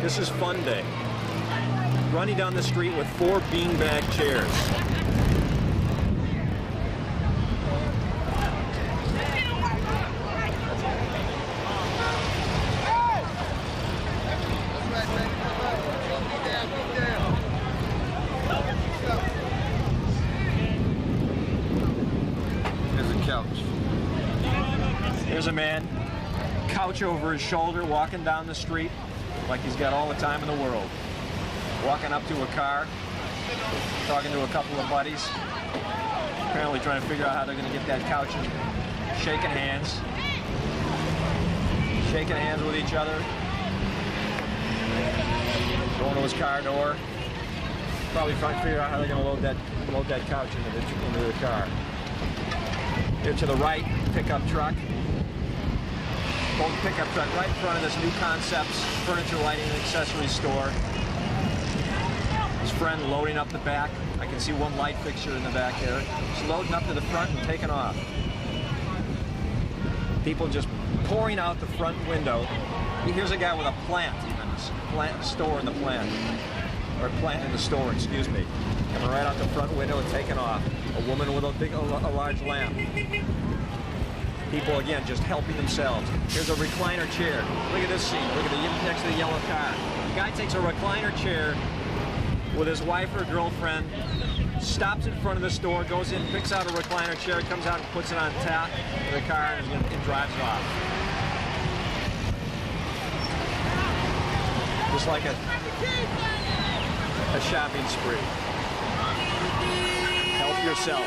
This is fun day. Running down the street with 4 beanbag chairs. There's a couch. There's a man, couch over his shoulder, walking down the street like he's got all the time in the world. Walking up to a car, talking to a couple of buddies, apparently trying to figure out how they're going to get that couch in. Shaking hands with each other, going to his car door, probably trying to figure out how they're going to load that couch into the car. Here to the right, pickup truck. Old pickup truck right in front of this New Concepts furniture lighting and accessories store. His friend loading up the back. I can see one light fixture in the back there. He's loading up to the front and taking off. People just pouring out the front window. Here's a guy with a plant, even store in the plant, or plant in the store, excuse me, coming right out the front window and taking off. A woman with a large lamp. People, again, just helping themselves. Here's a recliner chair. Look at this scene. Look at the next to the yellow car. The guy takes a recliner chair with his wife or girlfriend, stops in front of the store, goes in, picks out a recliner chair, comes out and puts it on top of the car and drives off. Just like a shopping spree. Help yourself.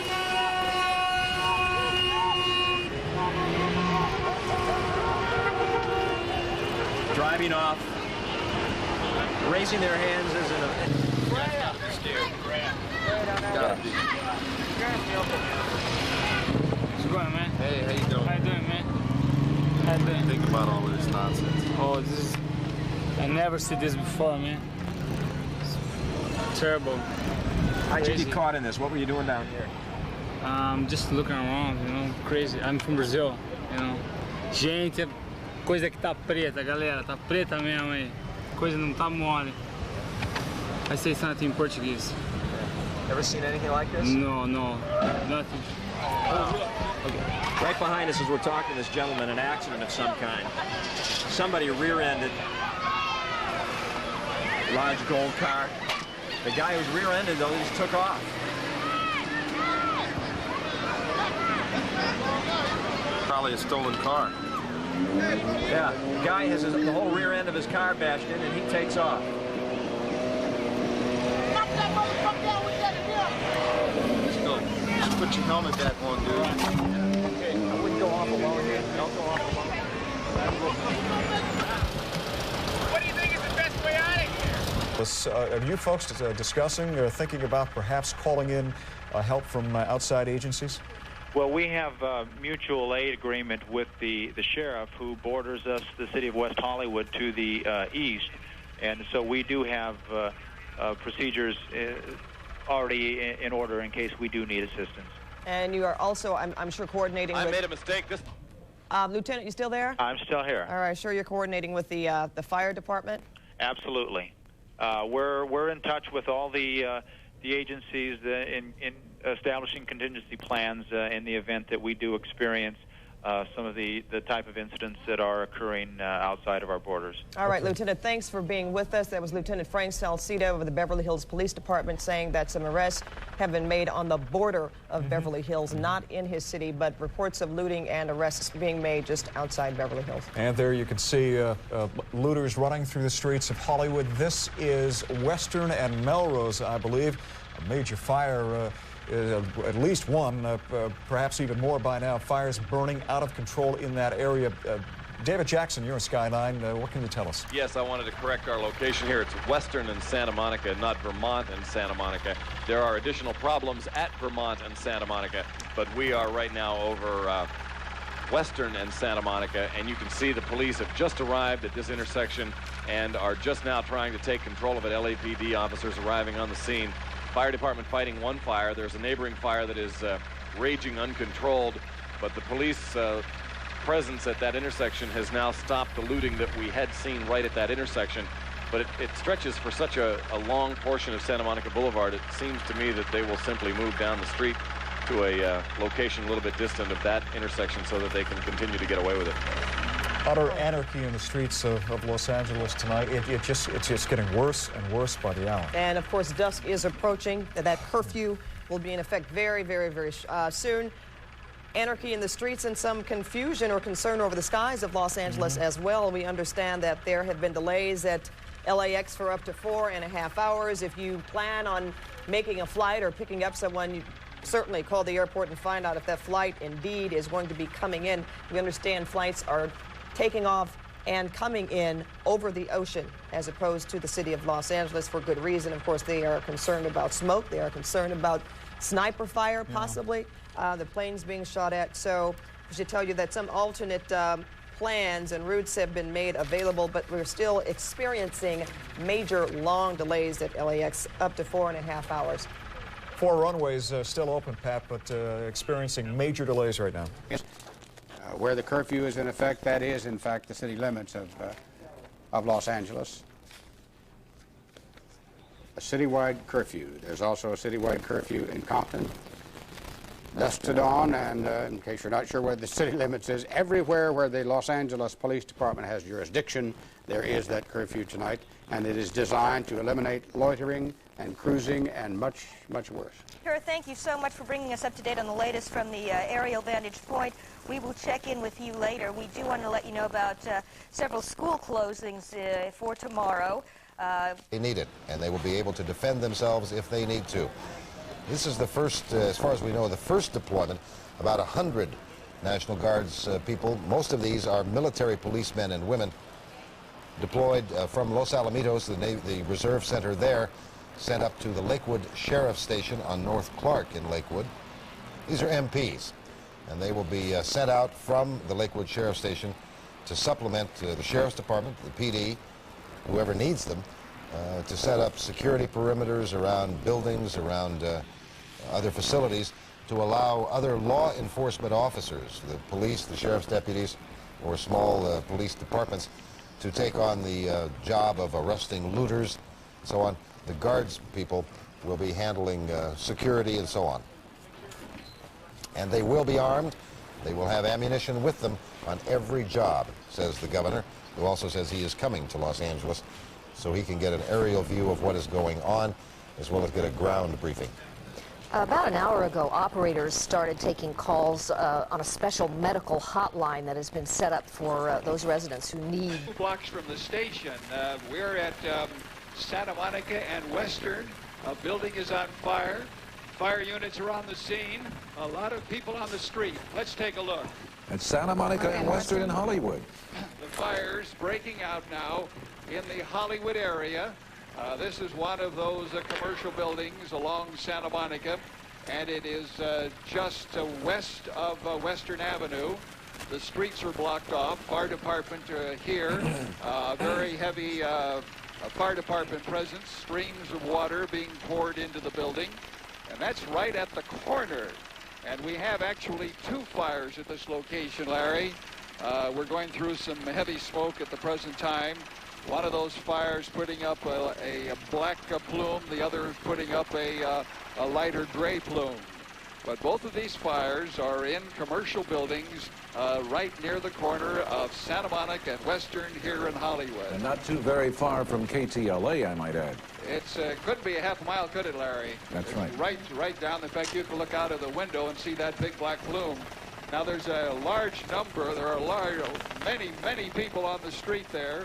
Driving off, raising their hands as in a... What's going on, man? Hey, how you doing? How you doing, man? How you doing? Think about all of this nonsense. Oh, this is... I never see this before, man. It's terrible. How'd you get caught in this? What were you doing down here? Just looking around, you know, crazy. I'm from Brazil, you know. Gente, coisa que tá preta, galera, tá preta mesmo aí. Coisa não tá mole. I say something in Portuguese. Ever seen anything like this? No, nothing. Okay. Right behind us as we're talking to this gentleman, an accident of some kind. Somebody rear-ended large gold car. The guy who's rear-ended, though, just took off. Probably a stolen car. Yeah, the guy has the whole rear end of his car bashed in, and he takes off. Just put your helmet back on, dude. Okay, I wouldn't go off alone here. Don't go off alone. What do you think is the best way out of here? Are you folks discussing or thinking about perhaps calling in help from outside agencies? Well, we have a mutual aid agreement with the sheriff who borders us, the city of West Hollywood, to the east. And so we do have procedures already in order in case we do need assistance. And you are also, I'm sure, coordinating with... I made a mistake. Lieutenant, you still there? I'm still here. All right, sure you're coordinating with the fire department? Absolutely. We're in touch with all the agencies in establishing contingency plans in the event that we do experience some of the type of incidents that are occurring outside of our borders. All right, Lieutenant, thanks for being with us. That was Lieutenant Frank Salcedo of the Beverly Hills Police Department saying that some arrests have been made on the border of Beverly Hills, not in his city, but reports of looting and arrests being made just outside Beverly Hills. And there you can see looters running through the streets of Hollywood. This is Western and Melrose, I believe. A major fire, at least one, perhaps even more by now. Fires burning out of control in that area. David Jackson, you're in Skyline. What can you tell us? Yes, I wanted to correct our location here. It's Western and Santa Monica, not Vermont and Santa Monica. There are additional problems at Vermont and Santa Monica, but we are right now over Western and Santa Monica, and you can see the police have just arrived at this intersection and are just now trying to take control of it. LAPD officers arriving on the scene. Fire department fighting one fire. There's a neighboring fire that is raging uncontrolled, but the police presence at that intersection has now stopped the looting that we had seen right at that intersection. but it stretches for such a long portion of Santa Monica Boulevard. It seems to me that they will simply move down the street to a location a little bit distant of that intersection so that they can continue to get away with it. Utter anarchy in the streets of Los Angeles tonight. It's just getting worse and worse by the hour. And of course, dusk is approaching. That curfew will be in effect very, very, very soon. Anarchy in the streets and some confusion or concern over the skies of Los Angeles as well. We understand that there have been delays at LAX for up to 4.5 hours. If you plan on making a flight or picking up someone, you certainly call the airport and find out if that flight indeed is going to be coming in. We understand flights are taking off and coming in over the ocean as opposed to the city of Los Angeles for good reason. Of course, they are concerned about smoke. They are concerned about sniper fire, possibly, the planes being shot at. So I should tell you that some alternate plans and routes have been made available, but we're still experiencing major long delays at LAX, up to 4.5 hours. 4 runways still open, Pat, but experiencing major delays right now. Where the curfew is in effect, that is, in fact, the city limits of Los Angeles. A citywide curfew. There's also a citywide curfew in Compton. Dusk to dawn, and in case you're not sure where the city limits is, everywhere where the Los Angeles Police Department has jurisdiction, there is that curfew tonight, and it is designed to eliminate loitering and cruising and much, much worse. Kara, thank you so much for bringing us up to date on the latest from the aerial vantage point. We will check in with you later. We do want to let you know about several school closings for tomorrow. They need it, and they will be able to defend themselves if they need to. This is the first, as far as we know, the first deployment. About 100 National Guards people, most of these are military policemen and women, deployed from Los Alamitos, the reserve center there, sent up to the Lakewood Sheriff's Station on North Clark in Lakewood. These are MPs, and they will be sent out from the Lakewood Sheriff's Station to supplement the Sheriff's Department, the PD, whoever needs them, to set up security perimeters around buildings, around other facilities, to allow other law enforcement officers, the police, the sheriff's deputies, or small police departments, to take on the job of arresting looters and so on. The guards people will be handling security and so on. And they will be armed. They will have ammunition with them on every job, says the governor, who also says he is coming to Los Angeles so he can get an aerial view of what is going on, as well as get a ground briefing. About an hour ago, operators started taking calls on a special medical hotline that has been set up for those residents who need. 2 blocks from the station. We're at Santa Monica and Western. A building is on fire. Fire units are on the scene. A lot of people on the street. Let's take a look. At Santa Monica and Western in Hollywood. The fire's breaking out now in the Hollywood area. This is one of those commercial buildings along Santa Monica, and it is just west of Western Avenue. The streets are blocked off. Fire department here. Very heavy fire department presence. Streams of water being poured into the building. And that's right at the corner. And we have actually 2 fires at this location, Larry. We're going through some heavy smoke at the present time. One of those fires putting up a black plume, the other putting up a lighter gray plume. But both of these fires are in commercial buildings right near the corner of Santa Monica and Western here in Hollywood. And not too very far from KTLA, I might add. It's couldn't be a half mile, could it, Larry? That's it's right. Right down. In fact, you can look out of the window and see that big black plume. Now, there's a large number. There are many people on the street there.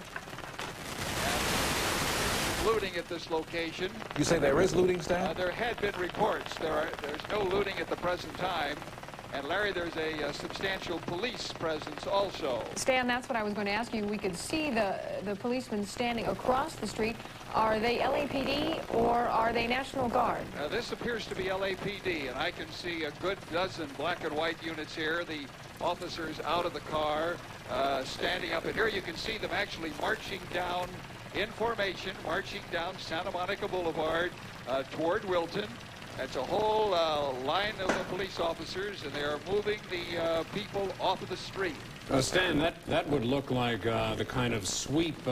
Looting at this location. You say there is looting, Stan? There had been reports. There's no looting at the present time. And Larry, there's a substantial police presence also. Stan, that's what I was going to ask you. We could see the policemen standing across the street. Are they LAPD or are they National Guard? This appears to be LAPD, and I can see a good dozen black and white units here. The officers out of the car, standing up. And here you can see them actually marching down in formation, marching down Santa Monica Boulevard toward Wilton. That's a whole line of police officers, and they are moving the people off of the street. Stan, that would look like the kind of sweep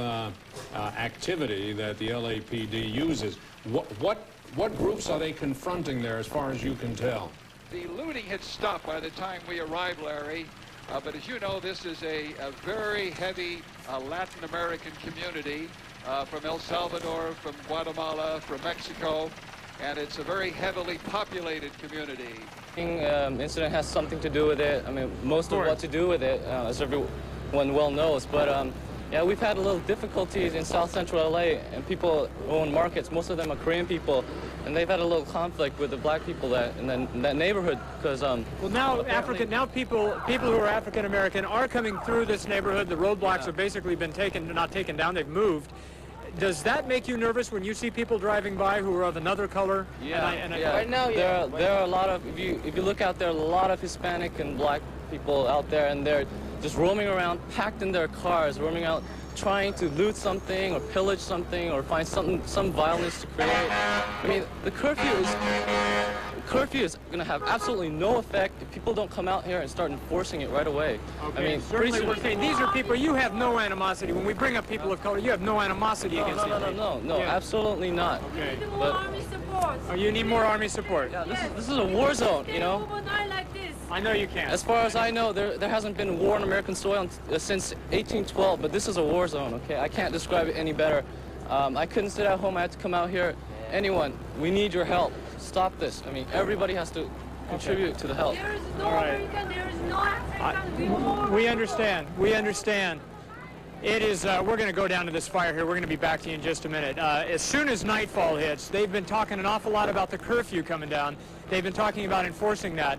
activity that the LAPD uses. What groups are they confronting there, as far as you can tell? The looting had stopped by the time we arrived, Larry. But as you know, this is a very heavy Latin American community from El Salvador, from Guatemala, from Mexico, and it's a very heavily populated community. Incident has something to do with it. I mean, most of what to do with it, as everyone well knows. But yeah, we've had a little difficulties in South Central LA, and people own markets. Most of them are Korean people, and they've had a little conflict with the black people in that neighborhood because. Well, now people who are African American are coming through this neighborhood. The roadblocks have basically been not taken down. They've moved. Does that make you nervous when you see people driving by who are of another color? Yeah, right now, there are a lot of, if you look out there, a lot of Hispanic and black people out there, and they're just roaming around, packed in their cars, roaming out, trying to loot something or pillage something or find some violence to create. I mean, the curfew is going to have absolutely no effect if people don't come out here and start enforcing it right away. Okay. I mean, certainly we're saying these are people, you have no animosity. When we bring up people of color, you have no animosity against them. No, absolutely not. Okay. But, oh, you need more Army support. Yeah, this is a war zone, you know? I know you can. As far as I know, there hasn't been war on American soil since 1812, but this is a war zone, okay? I can't describe it any better. I couldn't sit at home. I had to come out here. Anyone, we need your help. Stop this. I mean, everybody has to contribute to the help. There is no All right. American, there is no African. We understand. We understand. It is, we're going to go down to this fire here. We're going to be back to you in just a minute. As soon as nightfall hits, they've been talking an awful lot about the curfew coming down. They've been talking about enforcing that.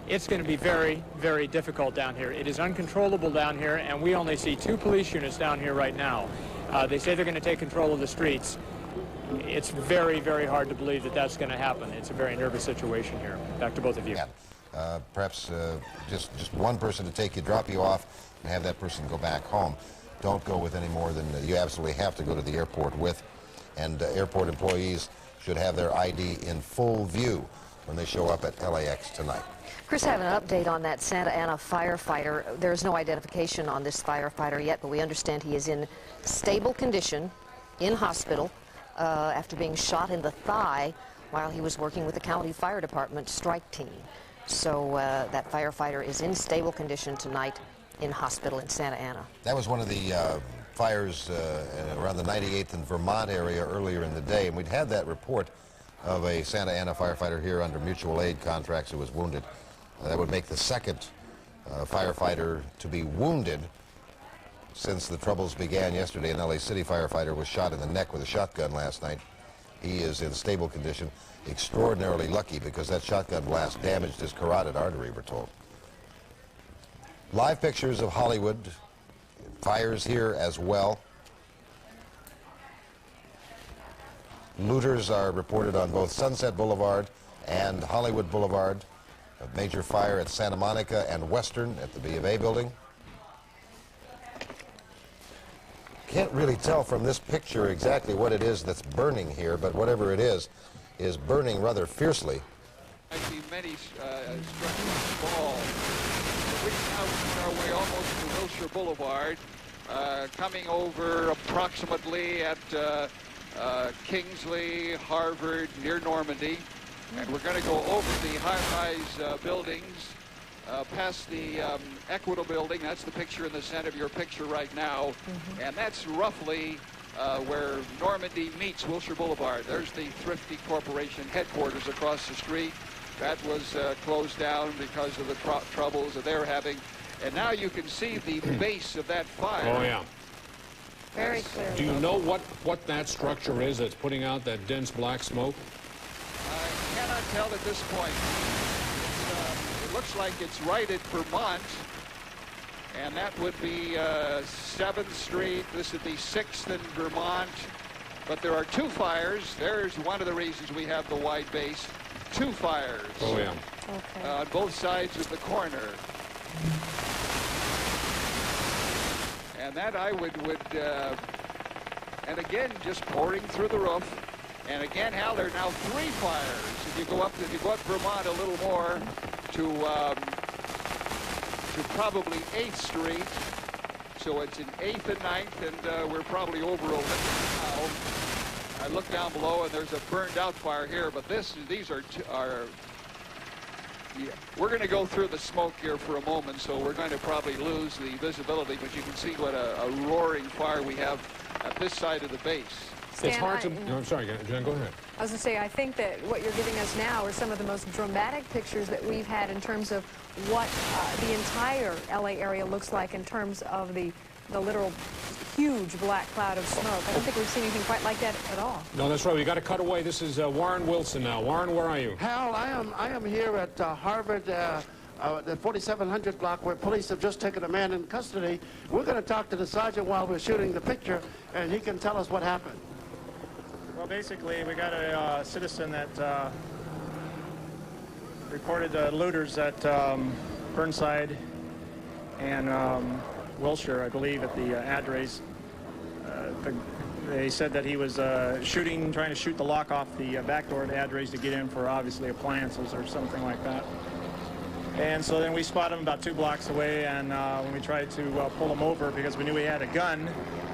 It's going to be very, very difficult down here. It is uncontrollable down here, and we only see 2 police units down here right now. They say they're going to take control of the streets. It's very, very hard to believe that that's going to happen. It's a very nervous situation here. Back to both of you. Yeah. Perhaps just one person to drop you off, and have that person go back home. Don't go with any more than you absolutely have to go to the airport with. And airport employees should have their ID in full view when they show up at LAX tonight. Chris, I have an update on that Santa Ana firefighter. There's no identification on this firefighter yet, but we understand he is in stable condition in hospital after being shot in the thigh while he was working with the county fire department strike team. So that firefighter is in stable condition tonight in hospital in Santa Ana. That was one of the fires around the 98th and Vermont area earlier in the day, and we'd had that report of a Santa Ana firefighter here under mutual aid contracts who was wounded. That would make the second firefighter to be wounded since the troubles began yesterday. An LA City firefighter was shot in the neck with a shotgun last night. He is in stable condition, extraordinarily lucky because that shotgun blast damaged his carotid artery, we're told. Live pictures of Hollywood, fires here as well. Looters are reported on both Sunset Boulevard and Hollywood Boulevard. A major fire at Santa Monica and Western at the B of A building. Can't really tell from this picture exactly what it is that's burning here, but whatever it is burning rather fiercely. I see many structures fall. We now make our way almost to Wilshire Boulevard, coming over approximately at Kingsley, Harvard, near Normandy. And we're going to go over the high-rise buildings, past the Equitable building. That's the picture in the center of your picture right now. And that's roughly where Normandy meets Wilshire Boulevard. There's the Thrifty Corporation headquarters across the street. That was closed down because of the troubles that they're having. And now you can see the base of that fire. Oh, yeah. Very clear. Do you know what that structure is that's putting out that dense black smoke? I cannot tell at this point. It looks like it's right at Vermont, and that would be 7th Street. This would be 6th and Vermont. But there are 2 fires. There's one of the reasons we have the wide base. 2 fires. Oh, yeah. Okay. On both sides of the corner. And that I would and again, just pouring through the roof. And again, Hal, there are now 3 fires. If you go up Vermont a little more to to probably 8th Street. So it's in 8th and 9th, and we're probably over now. I look down below, and there's a burned out fire here, but these are yeah, we're going to go through the smoke here for a moment, so we're going to probably lose the visibility, but you can see what a roaring fire we have at this side of the base. It's hard to... No, I'm sorry, Jen, go ahead. I was going to say, I think that what you're giving us now are some of the most dramatic pictures that we've had in terms of what the entire LA area looks like in terms of the literal huge black cloud of smoke. I don't think we've seen anything quite like that at all. No, that's right. We got to cut away. This is Warren Wilson now. Warren, where are you? Hal, I am here at Harvard, the 4700 block, where police have just taken a man in custody. We're going to talk to the sergeant while we're shooting the picture, and he can tell us what happened. Well, basically, we got a citizen that reported looters at Burnside and Wilshire, I believe, at the address. They said that he was trying to shoot the lock off the back door of the address to get in for obviously appliances or something like that. And so then we spotted him about 2 blocks away, and when we tried to pull him over because we knew he had a gun,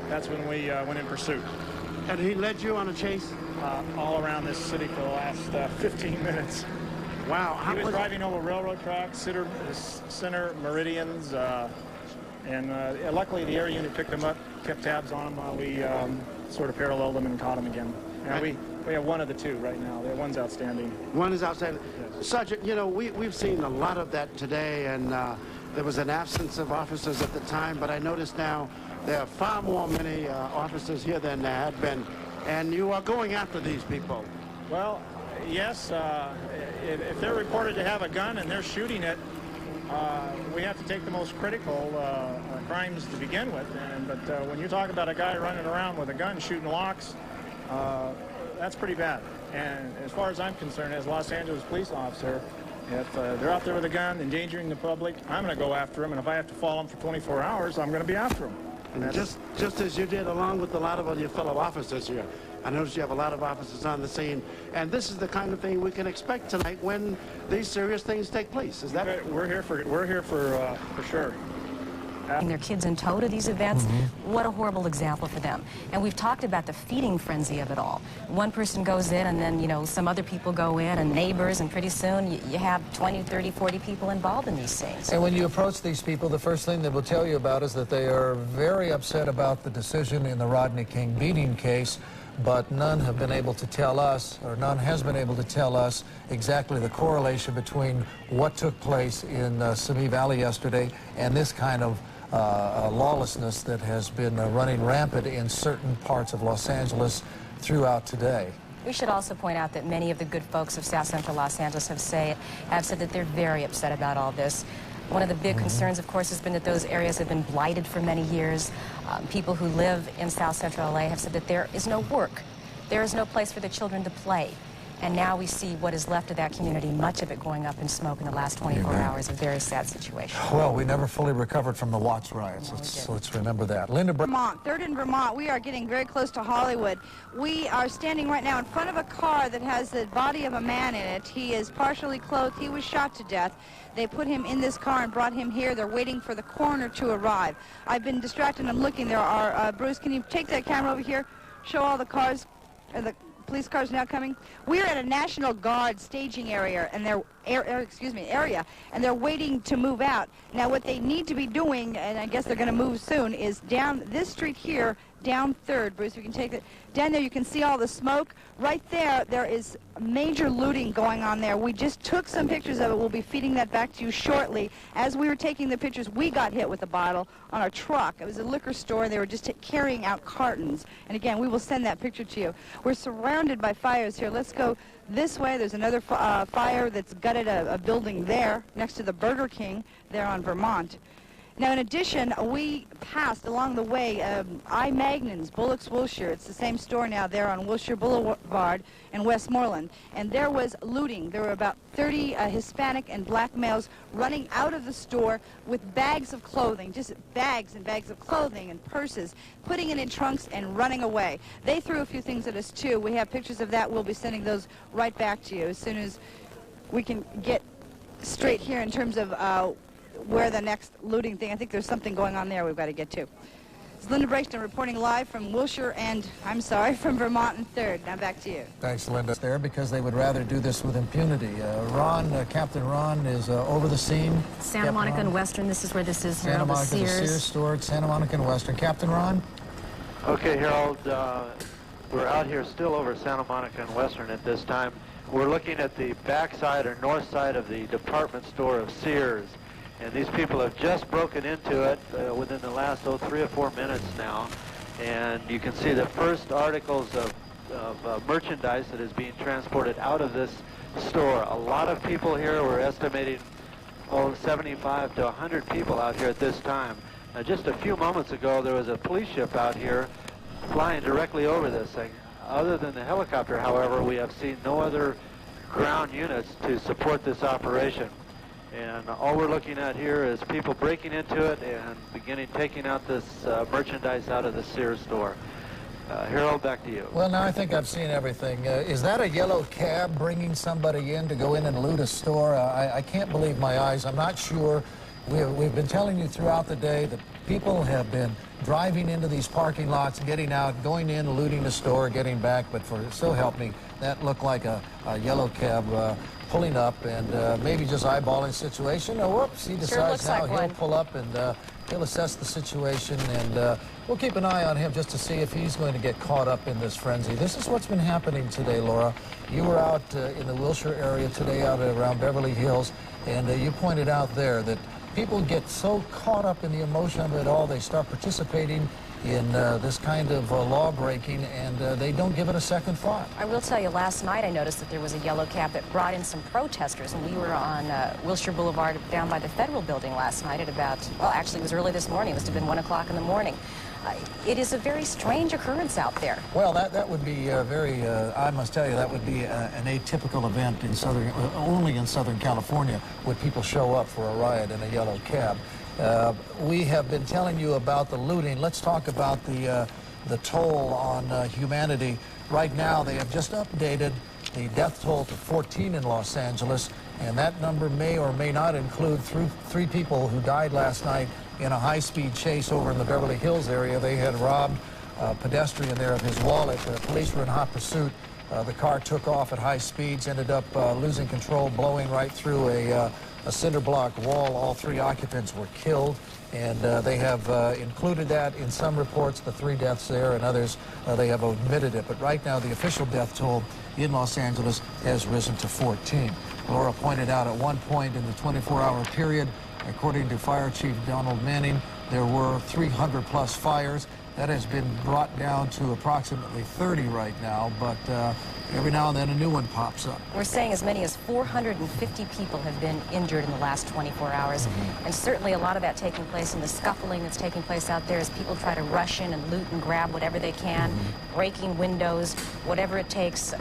that's when we went in pursuit. And he led you on a chase? All around this city for the last 15 minutes. Wow. He was driving over railroad tracks, center meridians, and luckily the air unit picked him up, kept tabs on him while we sort of paralleled him and caught him again. And we have one of the 2 right now. The one's outstanding. One is outstanding. Yes. Sergeant, you know, we've seen a lot of that today, and there was an absence of officers at the time, but I notice now there are far many officers here than there had been, and you are going after these people. Well, yes, if they're reported to have a gun and they're shooting it, we have to take the most critical crimes to begin with. But when you talk about a guy running around with a gun shooting locks, that's pretty bad. And as far as I'm concerned, as a Los Angeles police officer, if they're out there with a gun endangering the public, I'm going to go after them. And if I have to follow them for 24 hours, I'm going to be after them. And just as you did along with a lot of your fellow officers here. I noticed you have a lot of officers on the scene, and this is the kind of thing we can expect tonight when these serious things take place. Is that? We're here for sure. Their kids in tow to these events, what a horrible example for them. And we've talked about the feeding frenzy of it all. One person goes in, and then, you know, some other people go in, and neighbors, and pretty soon you have 20, 30, 40 people involved in these things. And when you approach these people, the first thing they will tell you about is that they are very upset about the decision in the Rodney King beating case, but none have been able to tell us, or none has been able to tell us exactly the correlation between what took place in Simi Valley yesterday and this kind of lawlessness that has been running rampant in certain parts of Los Angeles throughout today. We should also point out that many of the good folks of South Central Los Angeles have said that they're very upset about all this. One of the big concerns, of course, has been that those areas have been blighted for many years. People who live in South Central LA have said that there is no work. There is no place for the children to play. And now we see what is left of that community, much of it going up in smoke in the last 24 hours. A very sad situation. Well, we never fully recovered from the Watts riots. Let's remember that. Linda Vermont, 3rd and Vermont, we are getting very close to Hollywood. We are standing right now in front of a car that has the body of a man in it. He is partially clothed. He was shot to death. They put him in this car and brought him here. They're waiting for the coroner to arrive. I've been distracted and I'm looking. There are, Bruce, can you take that camera over here? Show all the cars, the police cars now coming. We're at a National Guard staging area, and area, and they're waiting to move out. Now, what they need to be doing, and I guess they're going to move soon, is down this street here, down 3rd. Bruce, we can take it. Down there, you can see all the smoke. Right there, there is major looting going on there. We just took some pictures of it. We'll be feeding that back to you shortly. As we were taking the pictures, we got hit with a bottle on our truck. It was a liquor store, and they were just carrying out cartons. And again, we will send that picture to you. We're surrounded by fires here. Let's go this way. There's another fire that's gutted a building there next to the Burger King there on Vermont. Now, in addition, we passed along the way I. Magnon's, Bullock's Wilshire. It's the same store now there on Wilshire Boulevard in Westmoreland. And there was looting. There were about 30 Hispanic and black males running out of the store with bags of clothing, just bags and bags of clothing and purses, putting it in trunks and running away. They threw a few things at us, too. We have pictures of that. We'll be sending those right back to you as soon as we can get straight here in terms of where the next looting thing, I think there's something going on there we've got to get to. It's Linda Brixton reporting live from Wilshire and, I'm sorry, from Vermont and 3rd. Now back to you. Thanks, Linda. There because they would rather do this with impunity. Captain Ron is over the scene. Santa Monica and Western, this is where this is, Santa Harold, Monica, the Sears store at Santa Monica and Western. Captain Ron? Okay, Harold, we're out here still over Santa Monica and Western at this time. We're looking at the backside or north side of the department store of Sears. And these people have just broken into it within the last 3 or 4 minutes now. And you can see the first articles of merchandise that is being transported out of this store. A lot of people here, we're estimating 75 to 100 people out here at this time. Just a few moments ago, there was a police ship out here flying directly over this thing. Other than the helicopter, however, we have seen no other ground units to support this operation. And all we're looking at here is people breaking into it and taking out this merchandise out of the Sears store. Harold, back to you. Well, now I think I've seen everything. Is that a yellow cab bringing somebody in to go in and loot a store? I can't believe my eyes. I'm not sure. We've been telling you throughout the day that people have been driving into these parking lots, getting out, going in, looting the store, getting back. But so help me, that looked like a yellow cab pulling up and maybe just eyeballing the situation. Oh, whoops, he decides now he'll pull up and he'll assess the situation, and we'll keep an eye on him just to see if he's going to get caught up in this frenzy. This is what's been happening today, Laura. You were out in the Wilshire area today, out around Beverly Hills, and you pointed out there that people get so caught up in the emotion of it all, they start participating in this kind of law-breaking, and they don't give it a second thought. I will tell you, last night I noticed that there was a yellow cab that brought in some protesters, and we were on Wilshire Boulevard down by the Federal Building last night at about, well, actually it was early this morning. It must have been 1 o'clock in the morning. It is a very strange occurrence out there. Well, that would be I must tell you, that would be an atypical event in only in Southern California would people show up for a riot in a yellow cab. We have been telling you about the looting. Let's talk about the toll on humanity. Right now, they have just updated the death toll to 14 in Los Angeles, and that number may or may not include three people who died last night in a high-speed chase over in the Beverly Hills area. They had robbed a pedestrian there of his wallet. The police were in hot pursuit. The car took off at high speeds, ended up losing control, blowing right through a cinder block wall. All 3 occupants were killed, and they have included that in some reports, the 3 deaths there, and others they have omitted it. But right now, the official death toll in Los Angeles has risen to 14. Laura pointed out at one point in the 24-hour period, according to Fire Chief Donald Manning, there were 300-plus fires. That has been brought down to approximately 30 right now, but every now and then a new one pops up. We're saying as many as 450 people have been injured in the last 24 hours, and certainly a lot of that taking place in the scuffling that's taking place out there as people try to rush in and loot and grab whatever they can, breaking windows, whatever it takes,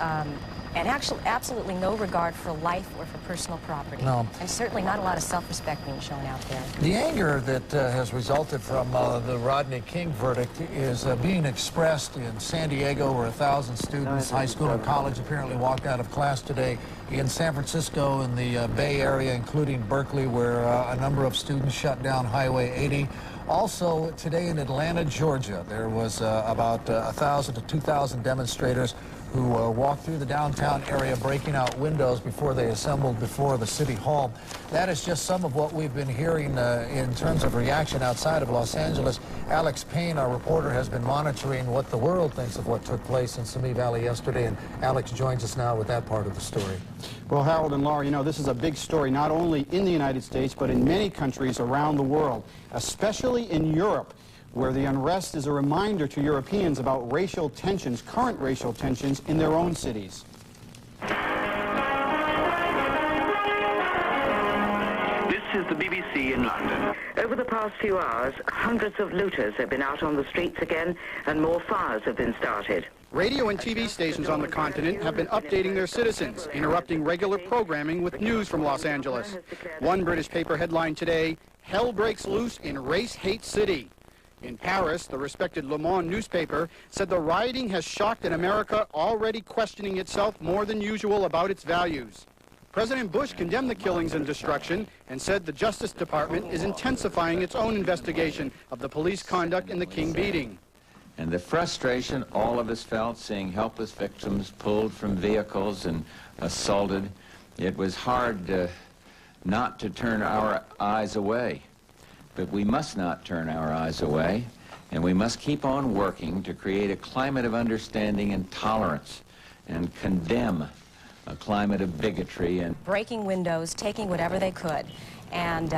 and actually absolutely no regard for life or for personal property. No. And certainly not a lot of self-respect being shown out there. The anger that has resulted from the Rodney King verdict is being expressed in San Diego, where 1,000 students, high school and college, apparently walked out of class today. In San Francisco, in the Bay Area, including Berkeley, where a number of students shut down Highway 80. Also, today in Atlanta, Georgia, there was about 1,000 to 2,000 demonstrators who walked through the downtown area, breaking out windows before they assembled before the City Hall. That is just some of what we've been hearing in terms of reaction outside of Los Angeles. Alex Payne, our reporter, has been monitoring what the world thinks of what took place in Simi Valley yesterday, and Alex joins us now with that part of the story. Well, Harold and Laura, you know, this is a big story not only in the United States, but in many countries around the world, especially in Europe, where the unrest is a reminder to Europeans about racial tensions, current racial tensions in their own cities. This is the BBC in London. Over the past few hours, hundreds of looters have been out on the streets again, and more fires have been started. Radio and TV stations on the continent have been updating their citizens, interrupting regular programming with news from Los Angeles. One British paper headlined today, "Hell breaks loose in race-hate city." In Paris, the respected Le Monde newspaper said the rioting has shocked an America already questioning itself more than usual about its values. President Bush condemned the killings and destruction and said the Justice Department is intensifying its own investigation of the police conduct in the King beating. And the frustration all of us felt seeing helpless victims pulled from vehicles and assaulted, it was hard not to turn our eyes away. But we must not turn our eyes away, and we must keep on working to create a climate of understanding and tolerance and condemn a climate of bigotry and breaking windows, taking whatever they could. And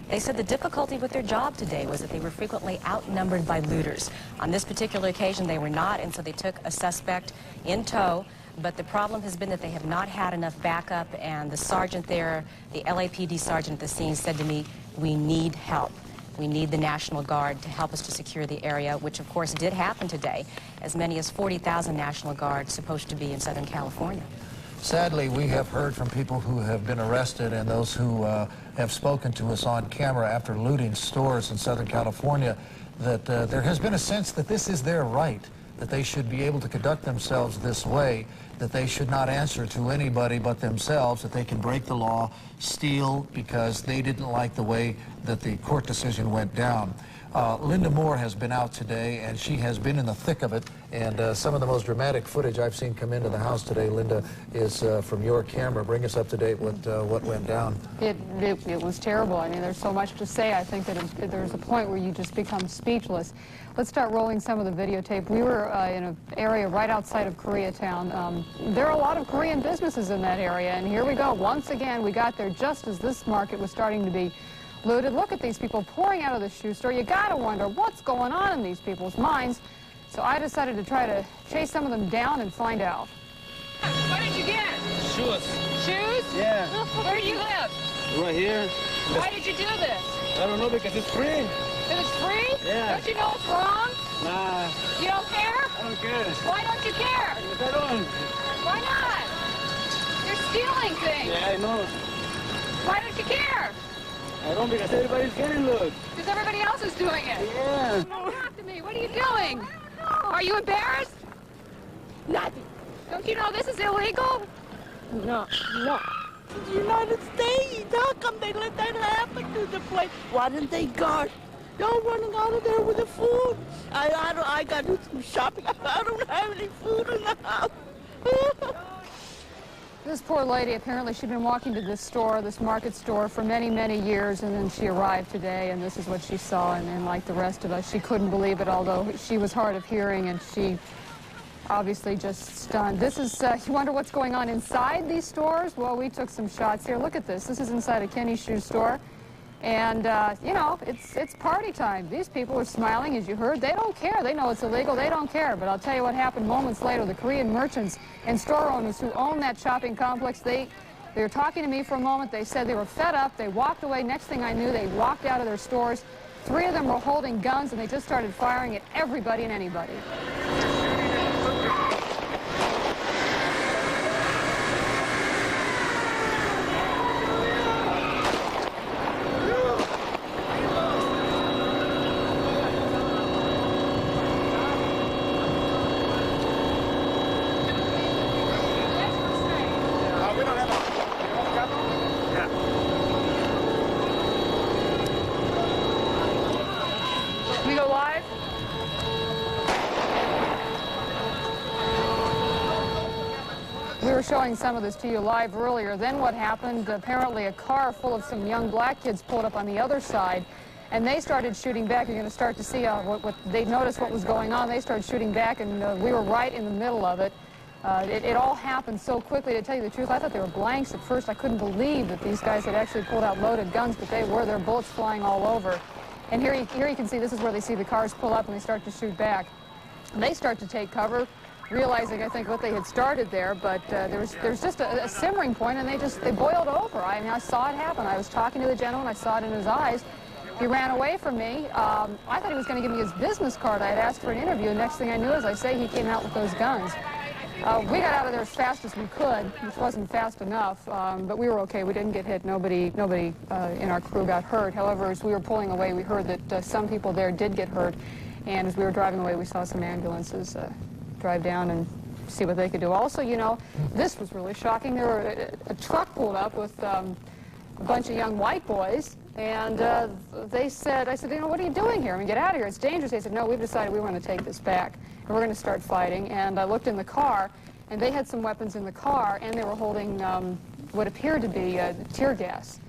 they said the difficulty with their job today was that they were frequently outnumbered by looters. On this particular occasion, they were not, and so they took a suspect in tow. But the problem has been that they have not had enough backup, and the sergeant there, the LAPD sergeant at the scene, said to me, "We need help. We need the National Guard to help us to secure the area," which of course did happen today. As many as 40,000 National Guards supposed to be in Southern California. Sadly, we have heard from people who have been arrested and those who have spoken to us on camera after looting stores in Southern California that there has been a sense that this is their right, that they should be able to conduct themselves this way, that they should not answer to anybody but themselves, that they can break the law, steal because they didn't like the way that the court decision went down. Linda Moore has been out today, and she has been in the thick of it, and some of the most dramatic footage I've seen come into the house today, Linda, is from your camera. Bring us up to date with what went down. It was terrible. I mean, there's so much to say. I think that there's a point where you just become speechless. Let's start rolling some of the videotape. We were in an area right outside of Koreatown. There are a lot of Korean businesses in that area, and here we go. Once again, we got there just as this market was starting to be looted. Look at these people pouring out of the shoe store. You gotta wonder what's going on in these people's minds. So I decided to try to chase some of them down and find out. What did you get? Shoes. Shoes? Yeah. Where do you live? Right here. Why did you do this? I don't know, because it's free. Because it's free? Yeah. Don't you know it's wrong? Nah. You don't care? I don't care. Why don't you care? Because I don't. Why not? You're stealing things. Yeah, I know. Why don't you care? I don't, because everybody's getting looked. Because everybody else is doing it. Yeah. Talk to me. What are you doing? Are you embarrassed? Nothing. Don't you know this is illegal? No. The United States, how come they let that happen to the place? Why didn't they guard? Y'all running out of there with the food. I got to do some shopping. I don't have any food in the house. This poor lady, apparently she'd been walking to this store, this market store, for many, many years, and then she arrived today, and this is what she saw, and like the rest of us, she couldn't believe it, although she was hard of hearing, and she obviously just stunned. This is, you wonder what's going on inside these stores? Well, we took some shots here. Look at this. This is inside a Kenny's shoe store. And, you know, it's party time. These people are smiling, as you heard. They don't care. They know it's illegal. They don't care. But I'll tell you what happened moments later. The Korean merchants and store owners who own that shopping complex, they were talking to me for a moment. They said they were fed up. They walked away. Next thing I knew, they walked out of their stores. 3 of them were holding guns, and they just started firing at everybody and anybody. We go live? We were showing some of this to you live earlier. Then what happened, apparently a car full of some young black kids pulled up on the other side, and they started shooting back. You're going to start to see what they noticed what was going on. They started shooting back, and we were right in the middle of it. It all happened so quickly. To tell you the truth, I thought they were blanks at first. I couldn't believe that these guys had actually pulled out loaded guns, but they were. There were bullets flying all over. And here you can see, this is where they see the cars pull up and they start to shoot back. And they start to take cover, realizing, I think, what they had started there, but there's just a simmering point, and they boiled over. I mean, I saw it happen. I was talking to the gentleman. I saw it in his eyes. He ran away from me. I thought he was going to give me his business card. I had asked for an interview, and next thing I knew, as I say, he came out with those guns. We got out of there as fast as we could, which wasn't fast enough, but we were okay. We didn't get hit. Nobody in our crew got hurt. However, as we were pulling away, we heard that some people there did get hurt, and as we were driving away, we saw some ambulances drive down and see what they could do. Also, you know, this was really shocking. There were a truck pulled up with a bunch of young white boys, and they said, I said, you know, what are you doing here? I mean, get out of here. It's dangerous. They said, no, we've decided we want to take this back, and we're going to start fighting. And I looked in the car, and they had some weapons in the car, and they were holding what appeared to be tear gas.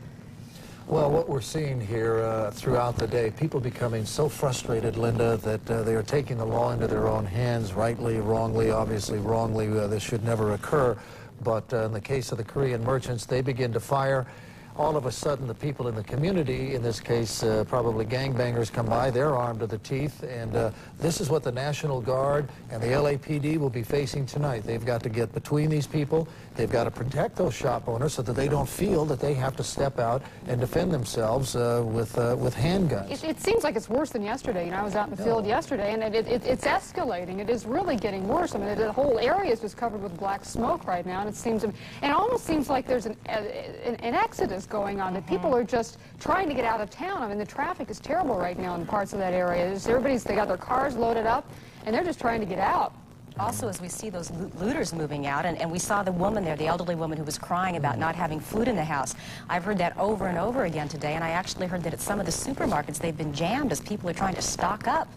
Well, what we're seeing here throughout the day, people becoming so frustrated, Linda, that they are taking the law into their own hands, rightly, wrongly, obviously wrongly. This should never occur. But in the case of the Korean merchants, they begin to fire. All of a sudden, the people in the community, in this case, probably gangbangers, come by. They're armed to the teeth, and this is what the National Guard and the LAPD will be facing tonight. They've got to get between these people. They've got to protect those shop owners so that they don't feel that they have to step out and defend themselves with handguns. It seems like it's worse than yesterday. You know, I was out in the field yesterday, and it's escalating. It is really getting worse. I mean, the whole area is just covered with black smoke right now, and it almost seems like there's an exodus going on, that people are just trying to get out of town. I mean, the traffic is terrible right now in parts of that area. They got their cars loaded up, and they're just trying to get out. Also, as we see those looters moving out, and we saw the woman there, the elderly woman who was crying about not having food in the house. I've heard that over and over again today, and I actually heard that at some of the supermarkets they've been jammed as people are trying to stock up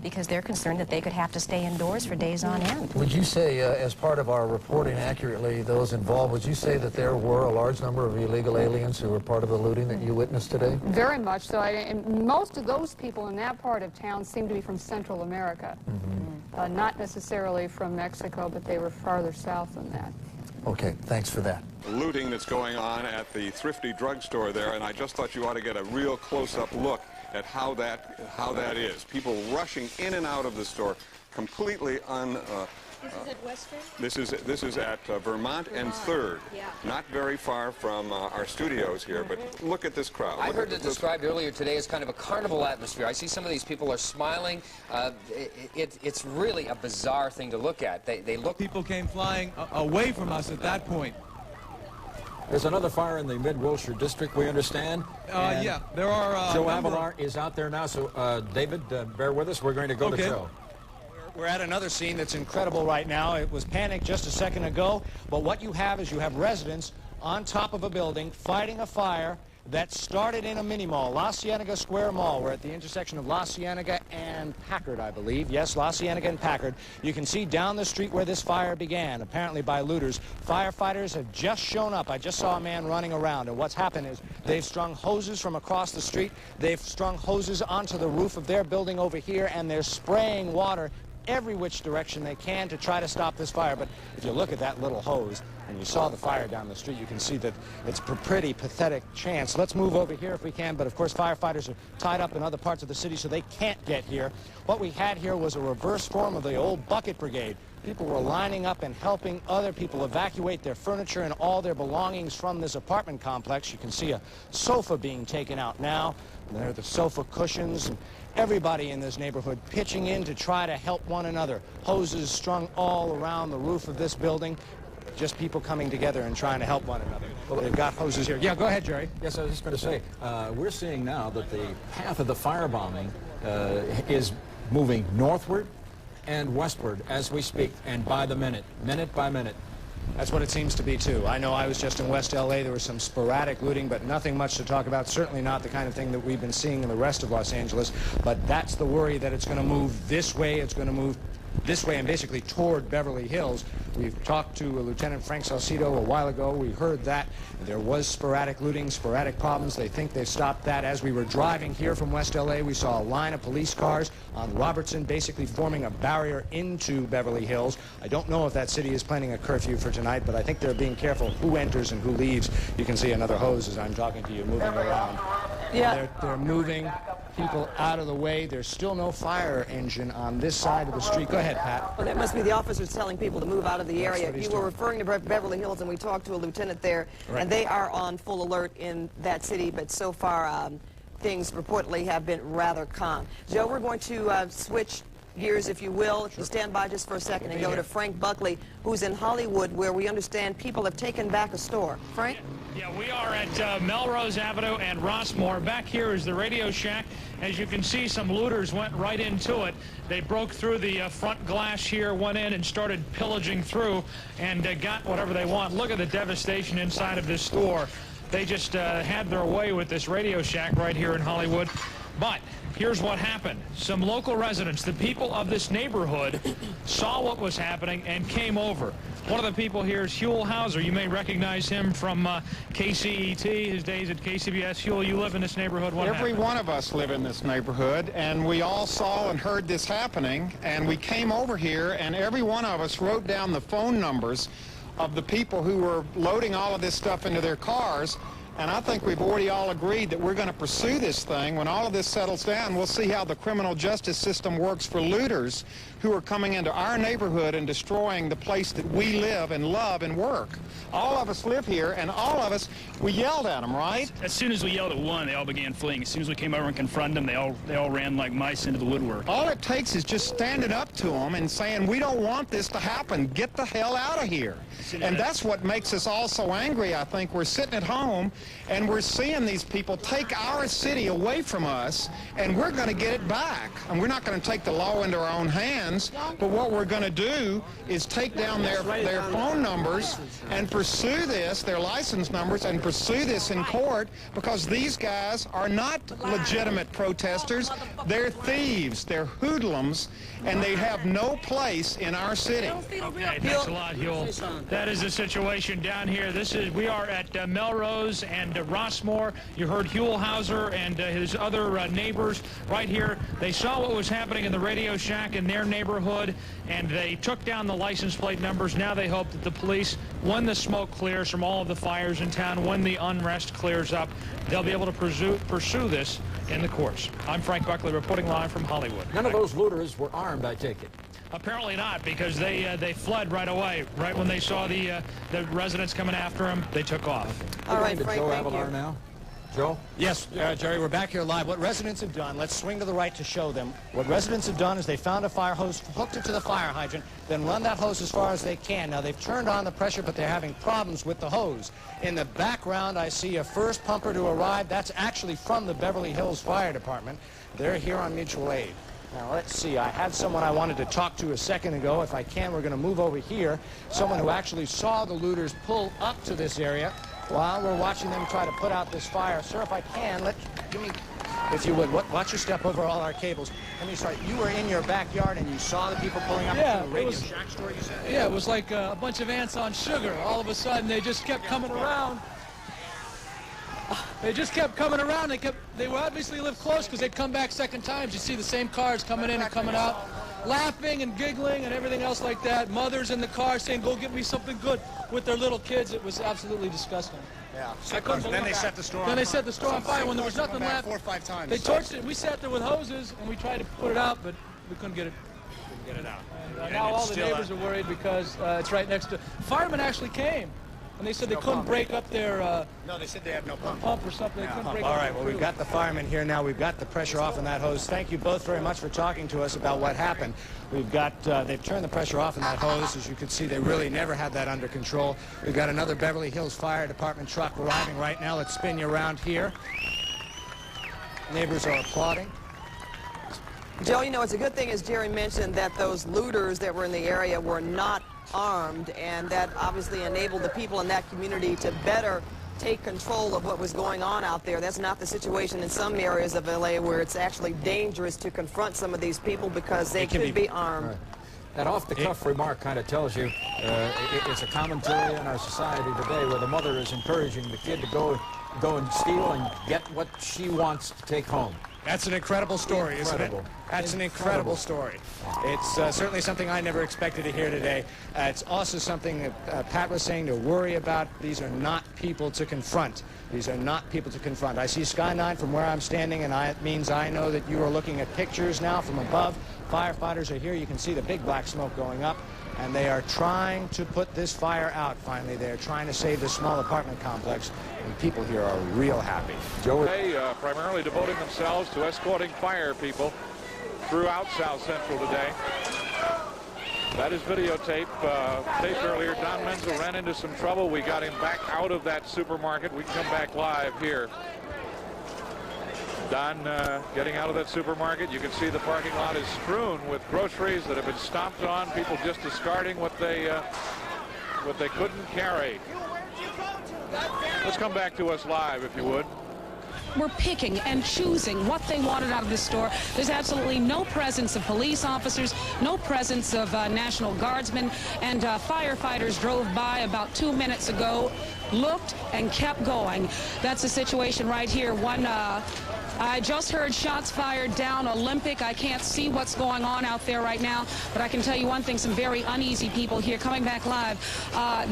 because they're concerned that they could have to stay indoors for days on end. Would you say, as part of our reporting accurately, those involved, would you say that there were a large number of illegal aliens who were part of the looting that you witnessed today? Very much so. And most of those people in that part of town seem to be from Central America. Not necessarily from Mexico, but they were farther south than that. Okay, thanks for that. Looting that's going on at the Thrifty drugstore there, and I just thought you ought to get a real close-up look at how that is. People rushing in and out of the store, completely This is at Western? This is at Vermont and 3rd. Yeah. Not very far from our studios here, but look at this crowd. I heard it described earlier today as kind of a carnival atmosphere. I see some of these people are smiling. It's really a bizarre thing to look at. They look... People came flying away from us at that point. There's another fire in the Mid-Wilshire district, we understand. Yeah, there are... Joe Avalar is out there now, so David, bear with us. We're going to go to Joe. We're at another scene that's incredible right now. It was panic just a second ago, but what you have is you have residents on top of a building fighting a fire that started in a mini-mall, La Cienega Square Mall. We're at the intersection of La Cienega and Packard, I believe. Yes, La Cienega and Packard. You can see down the street where this fire began, apparently by looters. Firefighters have just shown up. I just saw a man running around, and what's happened is they've strung hoses from across the street. They've strung hoses onto the roof of their building over here, and they're spraying water every which direction they can to try to stop this fire. But if you look at that little hose and you saw the fire down the street, you can see that it's a pretty pathetic chance. Let's move over here if we can, but of course firefighters are tied up in other parts of the city, so they can't get here. What we had here was a reverse form of the old bucket brigade. People were lining up and helping other people evacuate their furniture and all their belongings from this apartment complex. You can see a sofa being taken out now. There are the sofa cushions, and everybody in this neighborhood pitching in to try to help one another. Hoses strung all around the roof of this building. Just people coming together and trying to help one another. Well, they've got hoses here. Yeah, go ahead, Jerry. Yes, I was just going to say, we're seeing now that the path of the firebombing is moving northward and westward as we speak, and by the minute by minute. That's what it seems to be, too. I know I was just in West L.A. There was some sporadic looting, but nothing much to talk about. Certainly not the kind of thing that we've been seeing in the rest of Los Angeles. But that's the worry, that it's going to move this way. It's going to move this way and basically toward Beverly Hills. We've talked to Lieutenant Frank Salcido a while ago. We heard that there was sporadic looting, sporadic problems. They think they've stopped that. As we were driving here from West L.A., we saw a line of police cars on Robertson basically forming a barrier into Beverly Hills. I don't know if that city is planning a curfew for tonight, but I think they're being careful who enters and who leaves. You can see another hose as I'm talking to you moving around. Yeah. They're moving people out of the way. There's still no fire engine on this side of the street. Go ahead, Pat. Well, that must be the officers telling people to move out of the area. You were referring to Beverly Hills, and we talked to a lieutenant there, right, and they are on full alert in that city, but so far things reportedly have been rather calm. Joe, we're going to switch gears, if you will. If you stand by just for a second and go to Frank Buckley, who's in Hollywood, where we understand people have taken back a store. Frank? Yeah, we are at Melrose Avenue and Rossmore. Back here is the Radio Shack. As you can see, some looters went right into it. They broke through the front glass here, went in and started pillaging through and got whatever they want. Look at the devastation inside of this store. They just had their way with this Radio Shack right here in Hollywood. But here's what happened. Some local residents, the people of this neighborhood, saw what was happening and came over. One of the people here is Huell Hauser. You may recognize him from KCET, his days at KCBS. Huell, you live in this neighborhood. What Every happened? one of us live in this neighborhood, and we all saw and heard this happening, and we came over here, and every one of us wrote down the phone numbers of the people who were loading all of this stuff into their cars. And I think we've already all agreed that we're going to pursue this thing. When all of this settles down, we'll see how the criminal justice system works for looters who are coming into our neighborhood and destroying the place that we live and love and work. All of us live here, and all of us, we yelled at them, right? As soon as we yelled at one, they all began fleeing. As soon as we came over and confronted them, they all ran like mice into the woodwork. All it takes is just standing up to them and saying, we don't want this to happen. Get the hell out of here. And that's what makes us all so angry, I think. We're sitting at home, and we're seeing these people take our city away from us, and we're going to get it back. And we're not going to take the law into our own hands, but what we're going to do is take down their phone numbers and pursue this, their license numbers, and pursue this in court, because these guys are not legitimate protesters. They're thieves, they're hoodlums, and they have no place in our city. Okay, thanks a lot, Huell. That is the situation down here. We are at Melrose and Rossmore. You heard Huell Hauser and his other neighbors right here. They saw what was happening in the Radio Shack in their neighborhood, and they took down the license plate numbers. Now they hope that the police, when the smoke clears from all of the fires in town, when the unrest clears up, they'll be able to pursue this in the courts. I'm Frank Buckley reporting live from Hollywood. None of those looters were armed, I take it. Apparently not, because they fled right away. Right when they saw the residents coming after them, they took off. All right, Frank, Joe thank you. Avalar now. Joe? Yes, Jerry, we're back here live. What residents have done, let's swing to the right to show them. What residents have done is they found a fire hose, hooked it to the fire hydrant, then run that hose as far as they can. Now, they've turned on the pressure, but they're having problems with the hose. In the background, I see a first pumper to arrive. That's actually from the Beverly Hills Fire Department. They're here on mutual aid. Now, let's see. I had someone I wanted to talk to a second ago. If I can, we're going to move over here. Someone who actually saw the looters pull up to this area while we're watching them try to put out this fire. Sir, if I can, give me, if you would, watch your step over all our cables. Let me start. You were in your backyard and you saw the people pulling up to the Radio Shack store, you said? Yeah, it was like a bunch of ants on sugar. All of a sudden, they just kept coming around. They just kept coming around. They would obviously live close because they'd come back second times. You see the same cars coming in and coming out, laughing and giggling and everything else like that. Mothers in the car saying, "Go get me something good," with their little kids. It was absolutely disgusting. Yeah. I couldn't believe Then they that. set the store on Then they fire. set the store on fire when there was nothing left. 4 or 5 times. They torched it. We sat there with hoses and we tried to put it out, but we couldn't get it. Get it out. And now all the neighbors are worried because it's right next to. Firemen actually came, and they said they couldn't break up their. No, they said they have no pump. Pump or something. They couldn't break All up right, the well, we've crew. got the firemen here now. We've got the pressure off on that hose. Thank you both very much for talking to us about what happened. We've got, they've turned the pressure off on that hose. As you can see, they really never had that under control. We've got another Beverly Hills Fire Department truck arriving right now. Let's spin you around here. Neighbors are applauding. Joe, you know, it's a good thing, as Jerry mentioned, that those looters that were in the area were not armed, and that obviously enabled the people in that community to better take control of what was going on out there. That's not the situation in some areas of L.A. where it's actually dangerous to confront some of these people because they could be armed. Right. That off-the-cuff remark kind of tells you it's a commentary in our society today where the mother is encouraging the kid to go and steal and get what she wants to take home. That's an incredible story, isn't it? That's an incredible story. It's certainly something I never expected to hear today. It's also something that Pat was saying to worry about. These are not people to confront. These are not people to confront. I see Sky 9 from where I'm standing, and it means I know that you are looking at pictures now from above. Firefighters are here. You can see the big black smoke going up, and they are trying to put this fire out finally. They're trying to save this small apartment complex, and people here are real happy. They primarily devoting themselves to escorting fire people throughout South Central today. That is videotape taped earlier. Don Menzel ran into some trouble. We got him back out of that supermarket. We can come back live here. Don getting out of that supermarket. You can see the parking lot is strewn with groceries that have been stomped on. People just discarding what they couldn't carry. Let's come back to us live, if you would. Were picking and choosing what they wanted out of the store. There's absolutely no presence of police officers, no presence of National Guardsmen, and firefighters drove by about 2 minutes ago, looked, and kept going. That's the situation right here. I just heard shots fired down Olympic. I can't see what's going on out there right now, but I can tell you one thing, some very uneasy people here coming back live.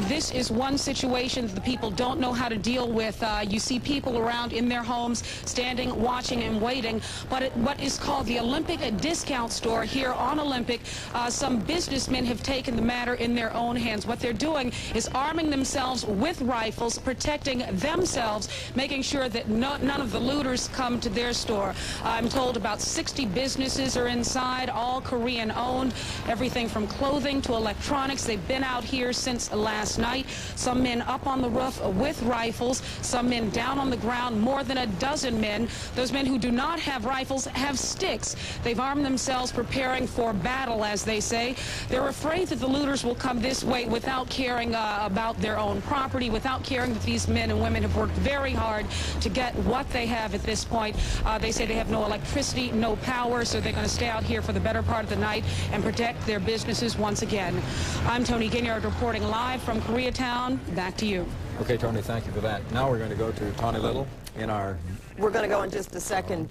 This is one situation that the people don't know how to deal with. You see people around in their homes standing, watching, and waiting. But at what is called the Olympic discount store here on Olympic, some businessmen have taken the matter in their own hands. What they're doing is arming themselves with rifles, protecting themselves, making sure that none of the looters come to their store. I'm told about 60 businesses are inside, all Korean owned, everything from clothing to electronics. They've been out here since last night. Some men up on the roof with rifles, some men down on the ground, more than a dozen men. Those men who do not have rifles have sticks. They've armed themselves, preparing for battle, as they say. They're afraid that the looters will come this way without caring about their own property, without caring that these men and women have worked very hard to get what they have at this point. They say they have no electricity, no power, so they're going to stay out here for the better part of the night and protect their businesses once again. I'm Tony Ginyard reporting live from Koreatown. Back to you. Okay, Tony, thank you for that. Now we're going to go to Tawny Little in our... We're going to go in just a second.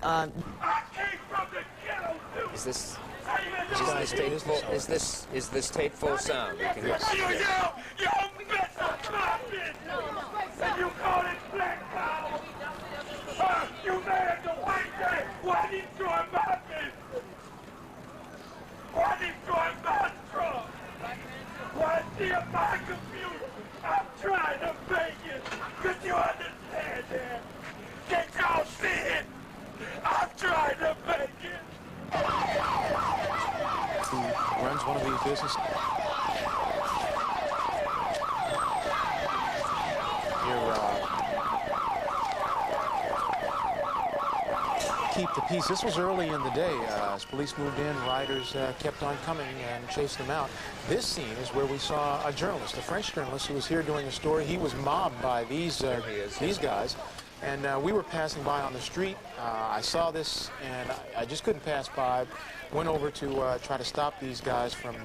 Is this tape full sound? You can hear you call it black power? You mad at the white guy? Why destroy my business? Why destroy my truck? Why steal my computer? I'm trying to make it. Could you understand that? Can't y'all see it? I'm trying to make it. Who runs one of these businesses? Keep the peace. This was early in the day. As police moved in, riders kept on coming and chased them out. This scene is where we saw a journalist, a French journalist who was here doing a story. He was mobbed by these guys. And we were passing by on the street. I saw this, and I just couldn't pass by. Went over to try to stop these guys from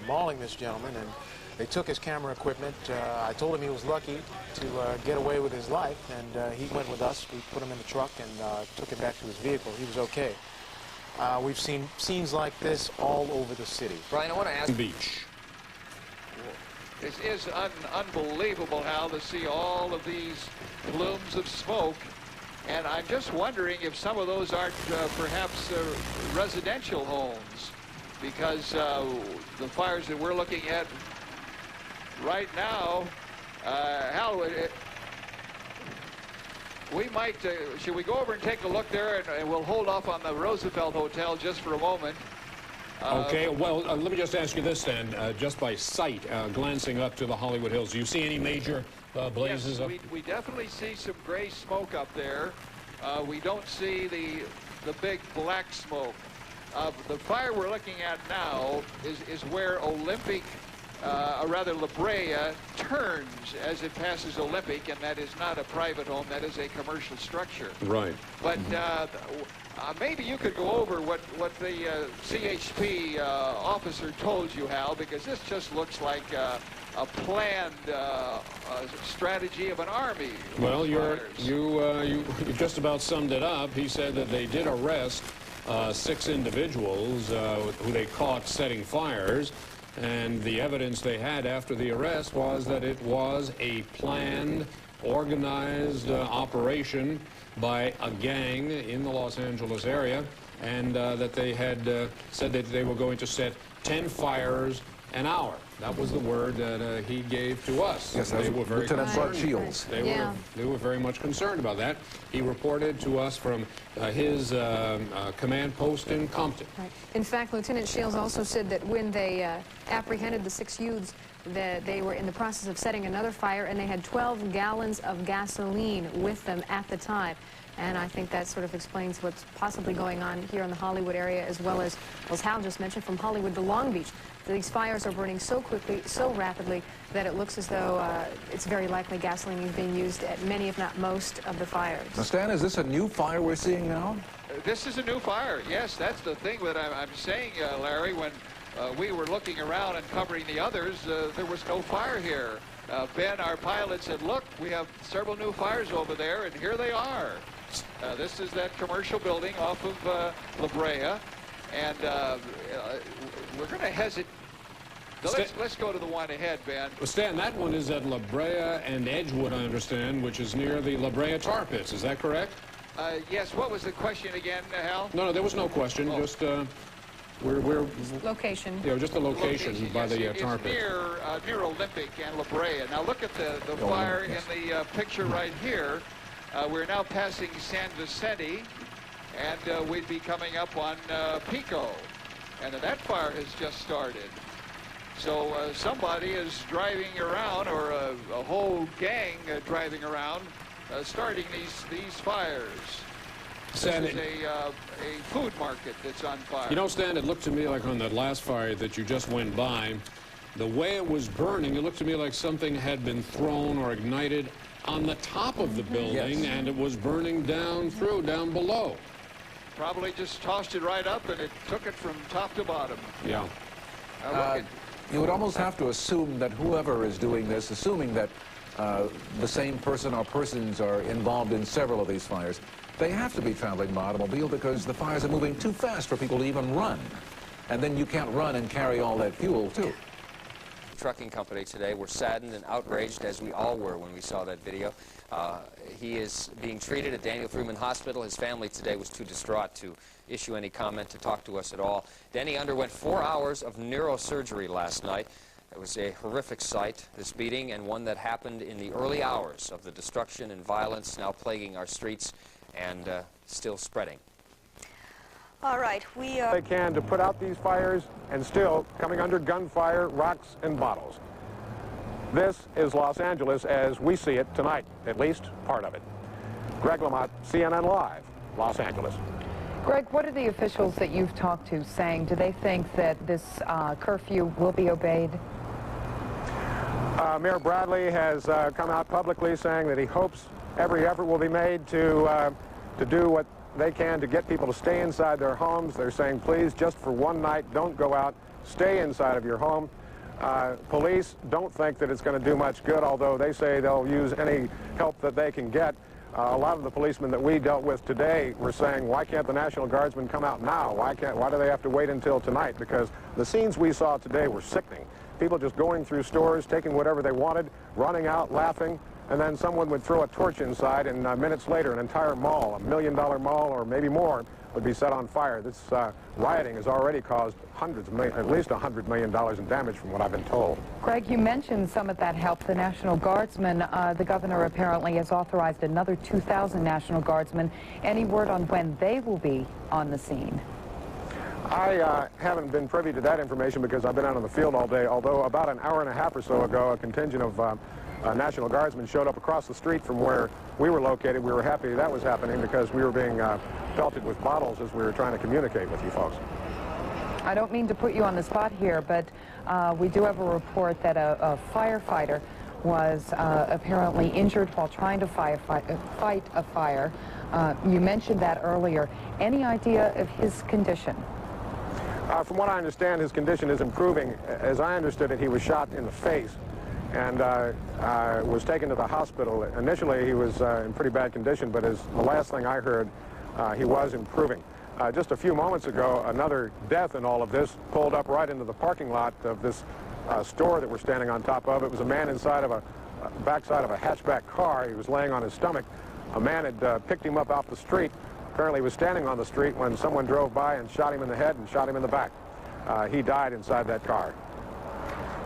mauling this gentleman, and they took his camera equipment. I told him he was lucky to get away with his life, and he went with us. We put him in the truck and took him back to his vehicle. He was okay. We've seen scenes like this all over the city. Brian, I want to ask... Beach. This is unbelievable, Hal, to see all of these plumes of smoke. And I'm just wondering if some of those aren't perhaps residential homes, because the fires that we're looking at right now, Hal, we might, should we go over and take a look there, and we'll hold off on the Roosevelt Hotel just for a moment. Okay, well, let me just ask you this then, just by sight, glancing up to the Hollywood Hills, do you see any major blazes? Yes, we definitely see some gray smoke up there. We don't see the big black smoke. The fire we're looking at now is where Olympic, or rather La Brea, turns as it passes Olympic, and that is not a private home, that is a commercial structure. Right. But maybe you could go over what the CHP officer told you, Hal, because this just looks like a planned strategy of an army. Well, you just about summed it up. He said that they did arrest 6 individuals who they caught setting fires, and the evidence they had after the arrest was that it was a planned, organized operation by a gang in the Los Angeles area, and that they had said that they were going to set 10 fires an hour. That was the word that he gave to us. Yes, they were very Lieutenant Bud Shields. They were very much concerned about that. He reported to us from his command post in Compton. Right. In fact, Lieutenant Shields also said that when they apprehended the 6 youths, that they were in the process of setting another fire, and they had 12 gallons of gasoline with them at the time. And I think that sort of explains what's possibly going on here in the Hollywood area, as well as Hal just mentioned, from Hollywood to Long Beach. These fires are burning so quickly, so rapidly, that it looks as though it's very likely gasoline is being used at many, if not most, of the fires. Now, Stan, is this a new fire we're seeing now? This is a new fire. Yes, that's the thing that I'm saying, Larry. When we were looking around and covering the others, there was no fire here. Ben, our pilot, said, look, we have several new fires over there, and here they are. This is that commercial building off of La Brea, and we're going to hesitate. Let's go to the one ahead, Ben. Well, Stan, that one is at La Brea and Edgewood, I understand, which is near the La Brea tar pits. Is that correct? Yes. What was the question again, Hal? No, there was no question. Oh. Just we're location. Yeah, just the location by the tar pit. It's near Olympic and La Brea. Now look at the fire in the picture right here. We're now passing San Vicente, and we'd be coming up on Pico, and that fire has just started. So somebody is driving around, or a whole gang driving around, starting these fires. Stan, this is a food market that's on fire. You know, Stan, it looked to me like on that last fire that you just went by, the way it was burning, it looked to me like something had been thrown or ignited on the top of the building, and it was burning down below. Probably just tossed it right up, and it took it from top to bottom. Yeah. You would almost have to assume that whoever is doing this, assuming that the same person or persons are involved in several of these fires, they have to be traveling by automobile because the fires are moving too fast for people to even run. And then you can't run and carry all that fuel, too. Trucking company today. We're saddened and outraged, as we all were when we saw that video. He is being treated at Daniel Freeman Hospital. His family today was too distraught to issue any comment, to talk to us at all. Danny underwent 4 hours of neurosurgery last night. It was a horrific sight, this beating, and one that happened in the early hours of the destruction and violence now plaguing our streets and still spreading. All right, They can to put out these fires, and still coming under gunfire, rocks, and bottles. This is Los Angeles as we see it tonight, at least part of it. Greg Lamont, CNN Live, Los Angeles. Greg, what are the officials that you've talked to saying? Do they think that this curfew will be obeyed? Mayor Bradley has come out publicly saying that he hopes every effort will be made to do what they can to get people to stay inside their homes. They're saying, please, just for one night, don't go out. Stay inside of your home. Police don't think that it's going to do much good, although they say they'll use any help that they can get. A lot of the policemen that we dealt with today were saying, why can't the National Guardsmen come out now? Why do they have to wait until tonight? Because the scenes we saw today were sickening. People just going through stores, taking whatever they wanted, running out, laughing, and then someone would throw a torch inside, and minutes later, an entire mall, $1 million mall or maybe more, would be set on fire. This rioting has already caused hundreds of millions, at least $100 million in damage from what I've been told. Greg, you mentioned some of that help, the National Guardsmen. The governor apparently has authorized another 2,000 National Guardsmen. Any word on when they will be on the scene? I haven't been privy to that information because I've been out on the field all day, although about an hour and a half or so ago, a contingent of National Guardsmen showed up across the street from where we were located. We were happy that was happening because we were being pelted with bottles as we were trying to communicate with you folks. I don't mean to put you on the spot here, but we do have a report that a firefighter was apparently injured while trying to fight a fire. You mentioned that earlier. Any idea of his condition? From what I understand, his condition is improving. As I understood it, he was shot in the face and was taken to the hospital. Initially, he was in pretty bad condition, but as the last thing I heard, he was improving. Just a few moments ago, another death in all of this pulled up right into the parking lot of this store that we're standing on top of. It was a man inside of a backside of a hatchback car. He was laying on his stomach. A man had picked him up off the street. Apparently he was standing on the street when someone drove by and shot him in the head and shot him in the back. He died inside that car.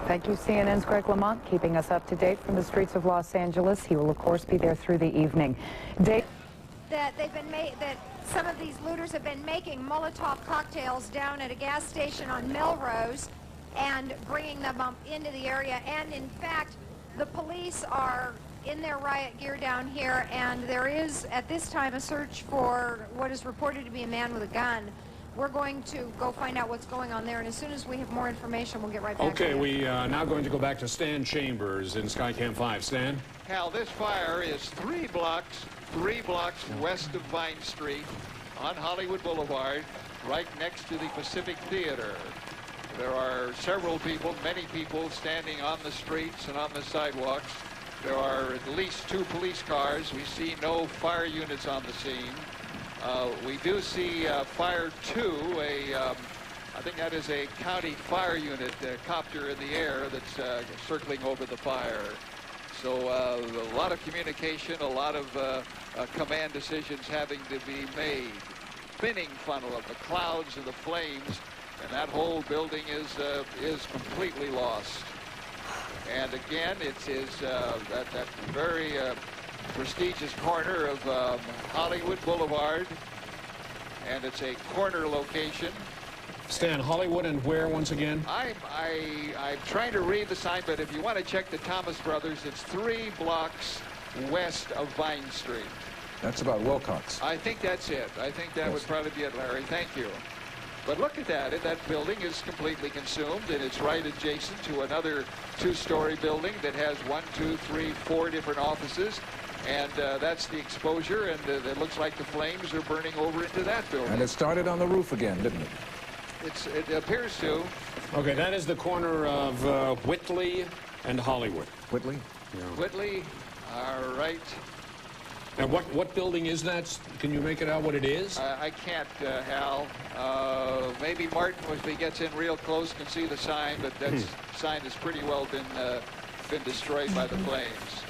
Thank you, CNN's Greg Lamont, keeping us up to date from the streets of Los Angeles. He will, of course, be there through the evening. That some of these looters have been making Molotov cocktails down at a gas station on Melrose and bringing them up into the area. And in fact, the police are in their riot gear down here, and there is at this time a search for what is reported to be a man with a gun. We're going to go find out what's going on there, and as soon as we have more information, we'll get right back to you. Okay, we are now going to go back to Stan Chambers in Skycam 5. Stan? Hal, this fire is 3 blocks west of Vine Street on Hollywood Boulevard, right next to the Pacific Theater. There are several people, many people, standing on the streets and on the sidewalks. There are at least 2 police cars. We see no fire units on the scene. We do see Fire 2, I think that is a county fire unit copter in the air that's circling over the fire. So a lot of communication, a lot of command decisions having to be made. Spinning funnel of the clouds and the flames, and that whole building is completely lost. And again, it is that very prestigious corner of Hollywood Boulevard, and it's a corner location. Stan, Hollywood and where once again? I'm trying to read the sign, but if you want to check the Thomas Brothers, it's 3 blocks west of Vine Street. That's about Wilcox. I think that's it. I think that would probably be it, Larry. Thank you. But look at that. That building is completely consumed, and it's right adjacent to another 2-story building that has 1, 2, 3, 4 different offices. And that's the exposure, and it looks like the flames are burning over into that building. And it started on the roof again, didn't it? It appears to. Okay, that is the corner of Whitley and Hollywood. Whitley? Yeah. Whitley, all right. Now, what building is that? Can you make it out what it is? I can't, Hal. Maybe Martin, as he gets in real close, can see the sign, but that sign has pretty well been destroyed by the flames.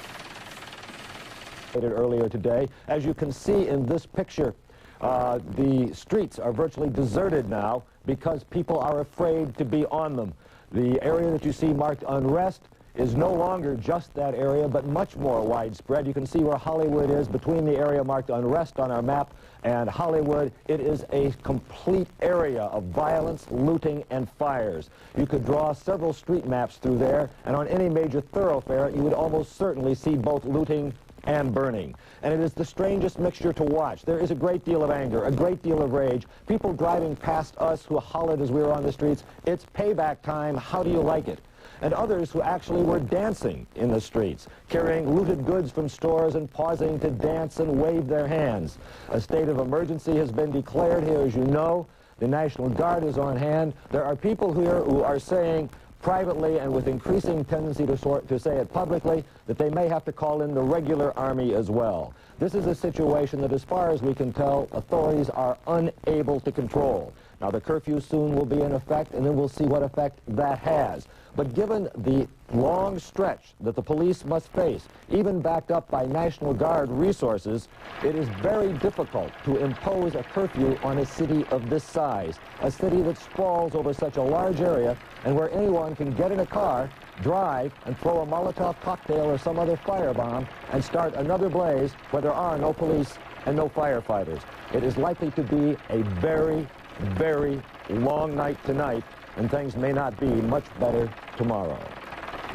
Earlier today, as you can see in this picture, the streets are virtually deserted now because people are afraid to be on them. The area that you see marked unrest is no longer just that area, but much more widespread. You can see where Hollywood is between the area marked unrest on our map and Hollywood. It is a complete area of violence, looting, and fires. You could draw several street maps through there, and on any major thoroughfare, you would almost certainly see both looting and burning. And it is the strangest mixture to watch. There is a great deal of anger, a great deal of rage. People driving past us who hollered as we were on the streets, "It's payback time, how do you like it?" And others who actually were dancing in the streets, carrying looted goods from stores and pausing to dance and wave their hands. A state of emergency has been declared here, as you know. The National Guard is on hand. There are people here who are saying privately and with increasing tendency to say it publicly that they may have to call in the regular army as well. This is a situation that, as far as we can tell, authorities are unable to control. Now, the curfew soon will be in effect, and then we'll see what effect that has. But given the long stretch that the police must face, even backed up by National Guard resources, it is very difficult to impose a curfew on a city of this size, a city that sprawls over such a large area and where anyone can get in a car, drive, and throw a Molotov cocktail or some other firebomb and start another blaze where there are no police and no firefighters. It is likely to be a very, very long night tonight, and things may not be much better tomorrow.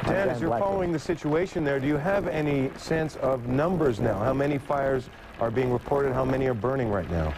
Dan, as you're following the situation there, do you have any sense of numbers now? How many fires are being reported? How many are burning right now?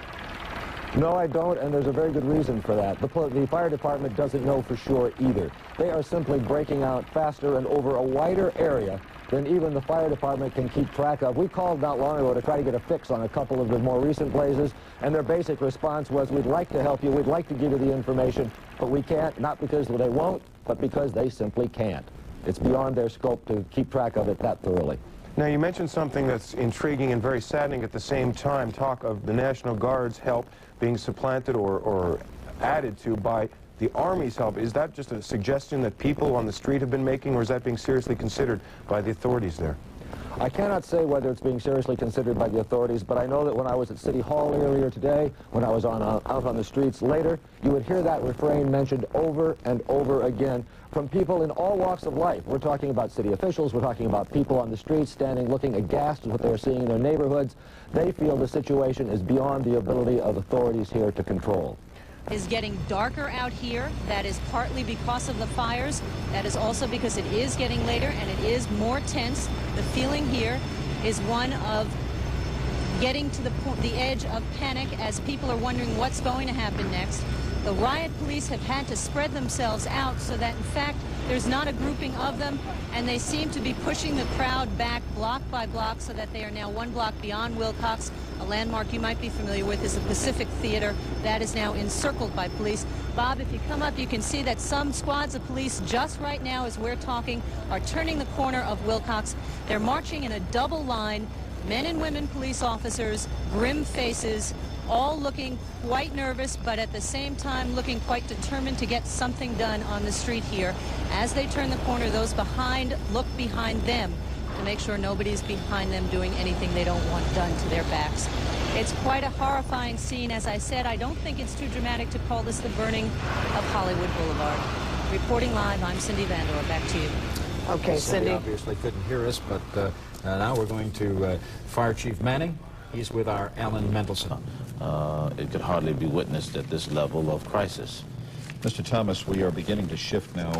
No, I don't, and there's a very good reason for that. The fire department doesn't know for sure either. They are simply breaking out faster and over a wider area than even the fire department can keep track of. We called not long ago to try to get a fix on a couple of the more recent blazes, and their basic response was, "We'd like to help you, we'd like to give you the information, but we can't," not because they won't, but because they simply can't. It's beyond their scope to keep track of it that thoroughly. Now, you mentioned something that's intriguing and very saddening at the same time, talk of the National Guard's help being supplanted or added to by the Army's help. Is that just a suggestion that people on the street have been making, or is that being seriously considered by the authorities there? I cannot say whether it's being seriously considered by the authorities, but I know that when I was at City Hall earlier today, when I was out on the streets later, you would hear that refrain mentioned over and over again from people in all walks of life. We're talking about city officials, we're talking about people on the streets standing looking aghast at what they're seeing in their neighborhoods. They feel the situation is beyond the ability of authorities here to control. Is getting darker out here. That is partly because of the fires. That is also because it is getting later and it is more tense. The feeling here is one of getting to the edge of panic as people are wondering what's going to happen next. The riot police have had to spread themselves out so that, in fact, there's not a grouping of them, and they seem to be pushing the crowd back block by block so that they are now one block beyond Wilcox. A landmark you might be familiar with is the Pacific Theater. That is now encircled by police. Bob, if you come up, you can see that some squads of police just right now as we're talking are turning the corner of Wilcox. They're marching in a double line, men and women police officers, grim faces, all looking quite nervous, but at the same time looking quite determined to get something done on the street here. As they turn the corner, those behind look behind them to make sure nobody's behind them doing anything they don't want done to their backs. It's quite a horrifying scene. As I said, I don't think it's too dramatic to call this the burning of Hollywood Boulevard. Reporting live, I'm Cindy Vandor. Back to you. Okay, Cindy obviously couldn't hear us, but now we're going to Fire Chief Manning. He's with our Alan Mendelson. It could hardly be witnessed at this level of crisis. Mr. Thomas, we are beginning to shift now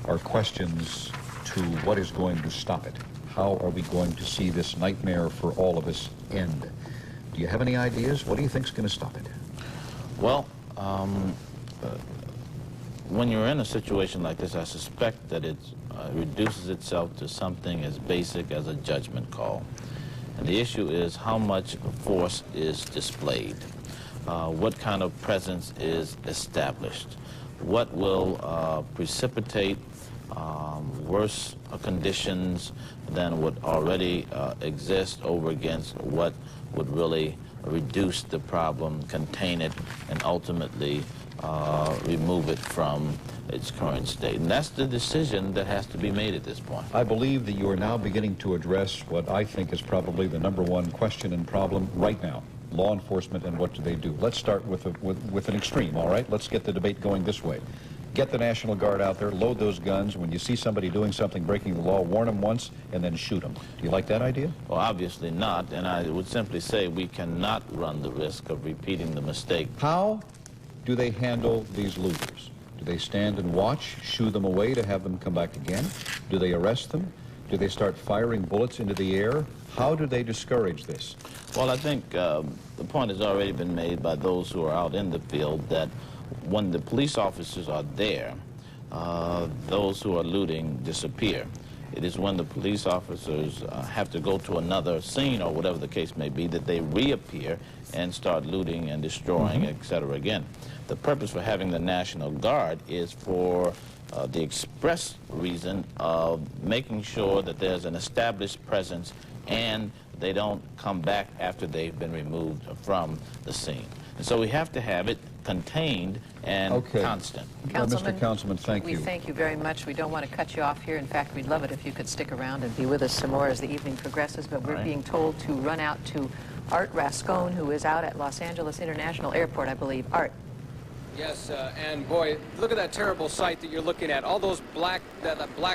our questions to what is going to stop it. How are we going to see this nightmare for all of us end? Do you have any ideas? What do you think is going to stop it? Well, when you're in a situation like this, I suspect that it reduces itself to something as basic as a judgment call. And the issue is how much force is displayed, what kind of presence is established, what will precipitate worse conditions than would already exist over against what would really reduce the problem, contain it, and ultimately remove it from its current state. And that's the decision that has to be made at this point. I believe that you are now beginning to address what I think is probably the #1 question and problem right now. Law enforcement and what do they do? Let's start with an extreme, all right? Let's get the debate going this way. Get the National Guard out there, load those guns. When you see somebody doing something breaking the law, warn them once and then shoot them. Do you like that idea? Well, obviously not, and I would simply say we cannot run the risk of repeating the mistake. How do they handle these looters? Do they stand and watch, shoo them away to have them come back again? Do they arrest them? Do they start firing bullets into the air? How do they discourage this? Well, I think the point has already been made by those who are out in the field that when the police officers are there, those who are looting disappear. It is when the police officers have to go to another scene or whatever the case may be that they reappear and start looting and destroying, etc. again. The purpose for having the National Guard is for the express reason of making sure that there's an established presence and they don't come back after they've been removed from the scene. And so we have to have it contained and constant. Councilman, Mr. Councilman, thank you. We thank you very much. We don't want to cut you off here. In fact, we'd love it if you could stick around and be with us some more as the evening progresses, but we're being told to run out to Art Rascone, who is out at Los Angeles International Airport, I believe. Art. Yes, and boy, look at that terrible sight that you're looking at. All those black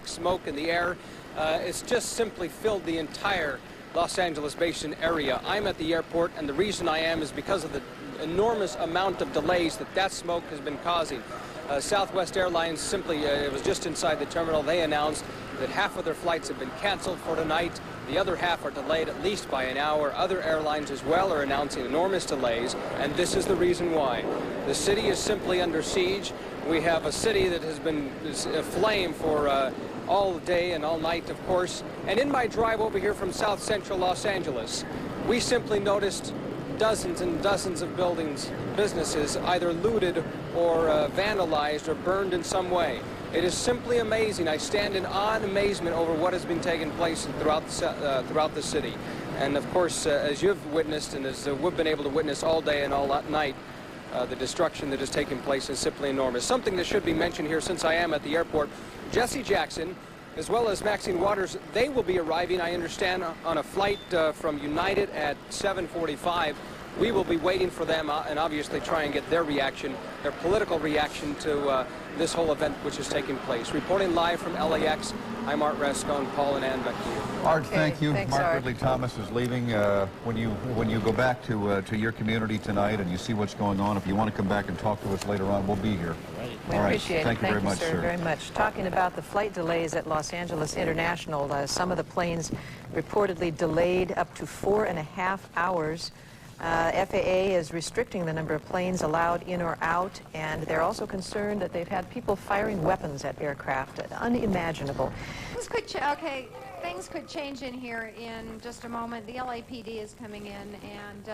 smoke in the air. It's just simply filled the entire Los Angeles Basin area. I'm at the airport, and the reason I am is because of the enormous amount of delays that smoke has been causing. Southwest Airlines simply, it was just inside the terminal, they announced that half of their flights have been canceled for tonight. The other half are delayed at least by an hour. Other airlines as well are announcing enormous delays, and this is the reason why. The city is simply under siege. We have a city that has been aflame for all day and all night, of course. And in my drive over here from South Central Los Angeles, we simply noticed dozens and dozens of buildings, businesses, either looted or vandalized or burned in some way. It is simply amazing. I stand in awe and amazement over what has been taking place throughout the city. And of course, as you've witnessed and as we've been able to witness all day and all night, the destruction that has taken place is simply enormous. Something that should be mentioned here, since I am at the airport, Jesse Jackson, as well as Maxine Waters. They will be arriving, I understand, on a flight from United at 7:45. We will be waiting for them and obviously try and get their reaction, their political reaction to this whole event which is taking place. Reporting live from LAX, I'm Art Rascone. Paul and Ann, back to you. Art, Okay, thank you. thanks, Mark Art. Ridley Thomas is leaving. When you go back to your community tonight and you see what's going on, if you want to come back and talk to us later on, we'll be here. We All right. appreciate it. Thank you very much, sir, sir. very much. Talking about the flight delays at Los Angeles International, some of the planes reportedly delayed up to 4.5 hours. FAA is restricting the number of planes allowed in or out, and they're also concerned that they've had people firing weapons at aircraft. Unimaginable. Things could change in here in just a moment. The LAPD is coming in, and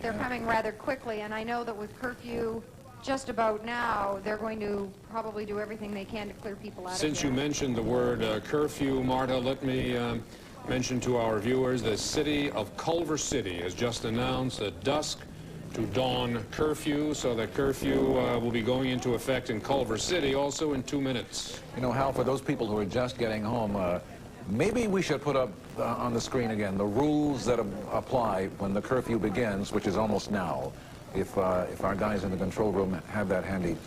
they're coming rather quickly, and I know that with curfew just about now, they're going to probably do everything they can to clear people out of here. Since you mentioned the word curfew, Marta, let me mention to our viewers the city of Culver City has just announced a dusk to dawn curfew, so that curfew will be going into effect in Culver City also in 2 minutes. You know, Hal, for those people who are just getting home, maybe we should put up on the screen again the rules that apply when the curfew begins, which is almost now. If our guys in the control room have that handy.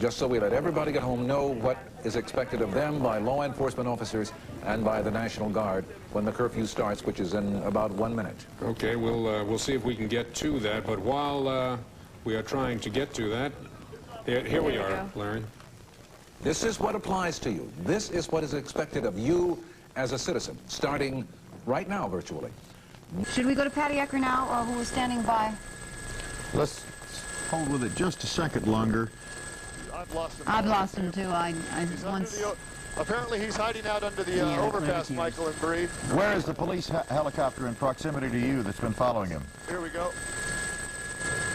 Just so we let everybody get home know what is expected of them by law enforcement officers and by the National Guard when the curfew starts, which is in about 1 minute. Okay, we'll see if we can get to that, but while we are trying to get to that, here we are, Larry. This is what applies to you. This is what is expected of you as a citizen, starting right now, virtually. Should we go to Patty Ecker now, or who is standing by? Let's hold with it just a second longer. I've lost him too. Apparently he's hiding out under the overpass, Michael and Bree. Where is the police helicopter in proximity to you that's been following him? Here we go.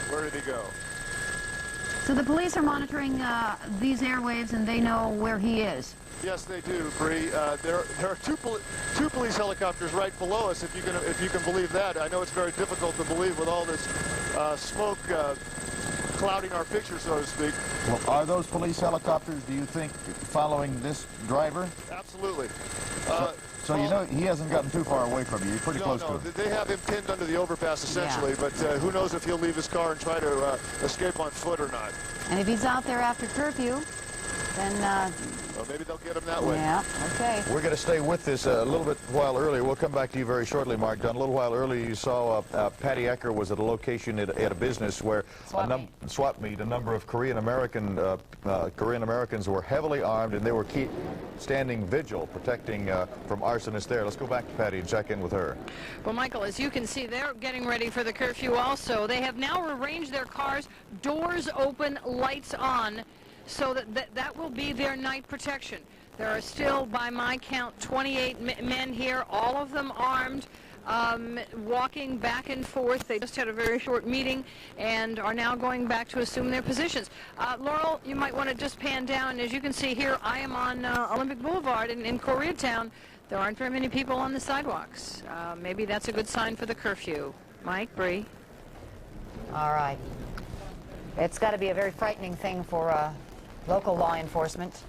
Where did he go? So the police are monitoring these airwaves, and they know where he is. Yes, they do, Bree. There are two police helicopters right below us, if you can believe that. I know it's very difficult to believe with all this smoke clouding our picture, so to speak. Well, are those police helicopters, do you think, following this driver? Absolutely. So you know he hasn't gotten too far away from you. You're pretty close to him. They have him pinned under the overpass, essentially, but who knows if he'll leave his car and try to escape on foot or not. And if he's out there after curfew, then... well, maybe they'll get him that way. Yeah, okay. We're going to stay with this a little bit while earlier. We'll come back to you very shortly, Mark Dunn. A little while earlier, you saw Patty Ecker was at a location at a business where swap meet. A number of Korean Americans were heavily armed, and they were standing vigil, protecting from arsonists there. Let's go back to Patty and check in with her. Well, Michael, as you can see, they're getting ready for the curfew also. They have now arranged their cars, doors open, lights on, so that will be their night protection. There are still, by my count, 28 men here, all of them armed, walking back and forth. They just had a very short meeting and are now going back to assume their positions. Laurel, you might want to just pan down. As you can see here, I am on Olympic Boulevard in Koreatown. There aren't very many people on the sidewalks. Maybe that's a good sign for the curfew. Mike, Bree. All right. It's got to be a very frightening thing for local law enforcement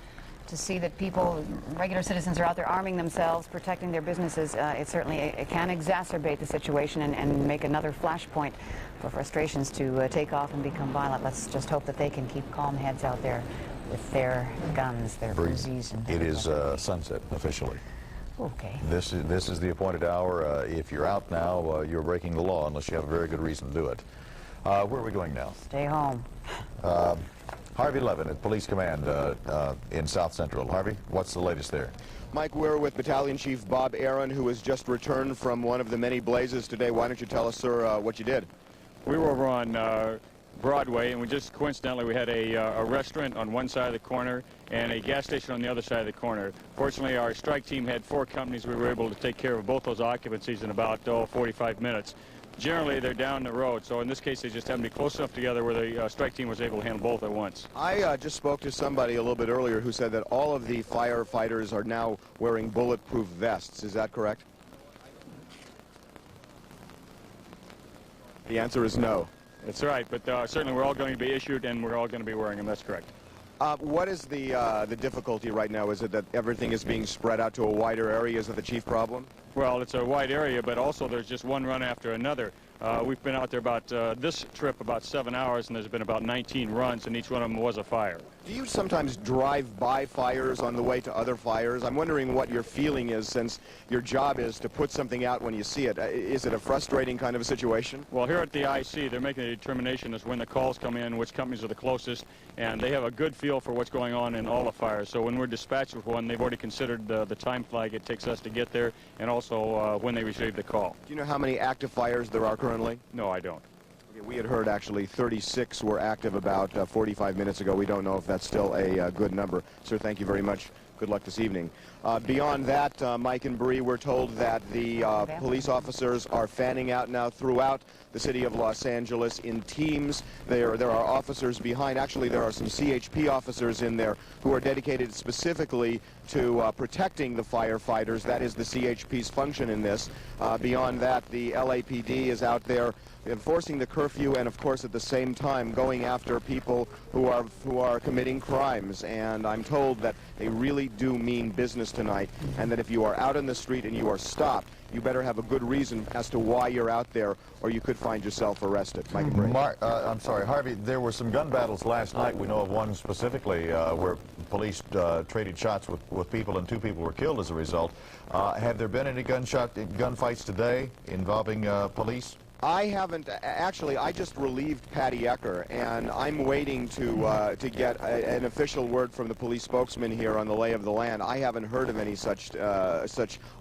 to see that people, regular citizens, are out there arming themselves, protecting their businesses. It certainly can exacerbate the situation and make another flashpoint for frustrations to take off and become violent. Let's just hope that they can keep calm heads out there with their guns, their Uzis. It is sunset officially. Okay. This is the appointed hour. If you're out now, you're breaking the law unless you have a very good reason to do it. Where are we going now? Stay home. Harvey Levin at Police Command in South Central. Harvey, what's the latest there? Mike, we're with Battalion Chief Bob Aaron, who has just returned from one of the many blazes today. Why don't you tell us, sir, what you did? We were over on Broadway, and we just coincidentally we had a restaurant on one side of the corner and a gas station on the other side of the corner. Fortunately, our strike team had 4 companies. We were able to take care of both those occupancies in about 45 minutes. Generally, they're down the road, so in this case, they just happened to be close enough together where the strike team was able to handle both at once. I just spoke to somebody a little bit earlier who said that all of the firefighters are now wearing bulletproof vests. Is that correct? The answer is no. That's right, but certainly we're all going to be issued, and we're all going to be wearing them. That's correct. What is the difficulty right now? Is it that everything is being spread out to a wider area? Is that the chief problem? Well, it's a wide area, but also there's just one run after another. We've been out there about this trip about 7 hours, and there's been about 19 runs, and each one of them was a fire. Do you sometimes drive by fires on the way to other fires? I'm wondering what your feeling is, since your job is to put something out when you see it. Is it a frustrating kind of a situation? Well, here at the IC, they're making a determination as when the calls come in, which companies are the closest, and they have a good feel for what's going on in all the fires. So when we're dispatched with one, they've already considered the time flag it takes us to get there, and also when they receive the call. Do you know how many active fires there are currently? No, I don't. Okay, we had heard actually 36 were active about 45 minutes ago. We don't know if that's still a good number. Sir, thank you very much. Good luck this evening. Beyond that, Mike and Bree, we're told that the police officers are fanning out now throughout the city of Los Angeles in teams. There are officers behind. Actually, there are some CHP officers in there who are dedicated specifically to protecting the firefighters. That is the CHP's function in this. Beyond that, the LAPD is out there enforcing the curfew and, of course, at the same time going after people who are committing crimes. And I'm told that they really do mean business tonight, and that if you are out in the street and you are stopped, you better have a good reason as to why you're out there, or you could find yourself arrested. Mike and Bree. I'm sorry, Harvey, there were some gun battles last night. We know of one specifically where police traded shots with people, and 2 people were killed as a result. Have there been any gunfights today involving police? I haven't. Actually, I just relieved Patty Ecker, and I'm waiting to get an official word from the police spokesman here on the lay of the land. I haven't heard of any such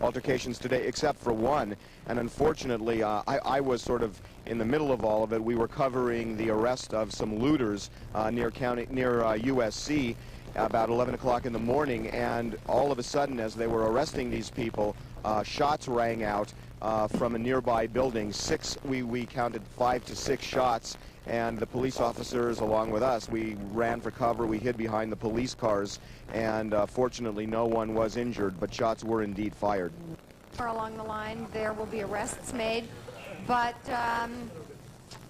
altercations today, except for one. And unfortunately, I was sort of in the middle of all of it. We were covering the arrest of some looters near USC about 11 o'clock in the morning, and all of a sudden, as they were arresting these people, shots rang out from a nearby building. We counted 5 to 6 shots, and the police officers, along with us, we ran for cover. We hid behind the police cars, and fortunately no one was injured, but shots were indeed fired. Along the line, there will be arrests made, but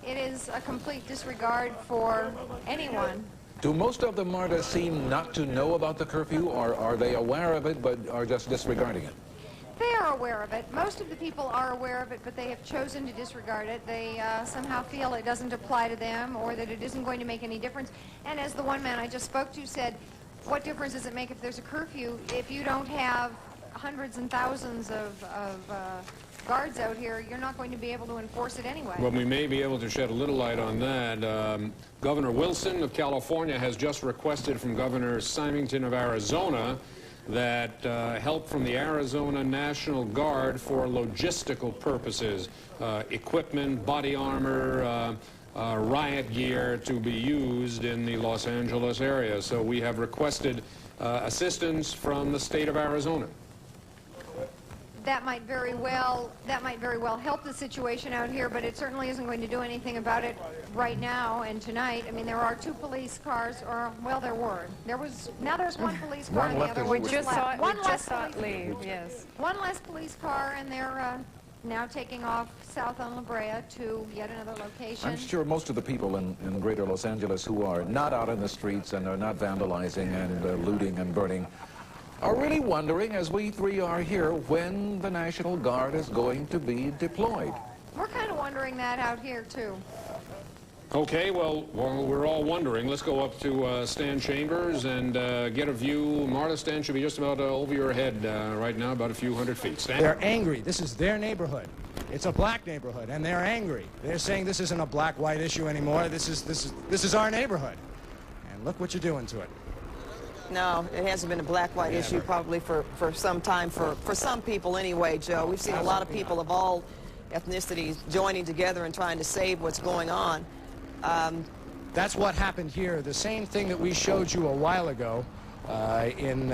it is a complete disregard for anyone. Do most of them, Marta, seem not to know about the curfew, or are they aware of it but are just disregarding it? They are aware of it. Most of the people are aware of it, but they have chosen to disregard it. They somehow feel it doesn't apply to them, or that it isn't going to make any difference. And as the one man I just spoke to said, what difference does it make if there's a curfew if you don't have hundreds and thousands of guards out here? You're not going to be able to enforce it anyway. Well, we may be able to shed a little light on that. Governor Wilson of California has just requested from Governor Symington of Arizona that help from the Arizona National Guard for logistical purposes, equipment, body armor, riot gear to be used in the Los Angeles area. So we have requested assistance from the state of Arizona. That might very well help the situation out here, but it certainly isn't going to do anything about it right now and tonight. I mean, there are 2 police cars, or well, now there's 1 police car and the other one just left. One less leave, yes. 1 less police car, and they're now taking off south on La Brea to yet another location. I'm sure most of the people in greater Los Angeles who are not out in the streets and are not vandalizing and looting and burning are really wondering, as we 3 are here, when the National Guard is going to be deployed. We're kind of wondering that out here, too. Okay, well, we're all wondering. Let's go up to Stan Chambers and get a view. Marta, Stan should be just about over your head right now, about a few hundred feet. Stan? They're angry. This is their neighborhood. It's a black neighborhood, and they're angry. They're saying this isn't a black-white issue anymore. This is our neighborhood. And look what you're doing to it. No, it hasn't been a black-white issue probably for some time, for some people anyway, Joe. We've seen a lot of people of all ethnicities joining together and trying to save what's going on. That's what happened here. The same thing that we showed you a while ago in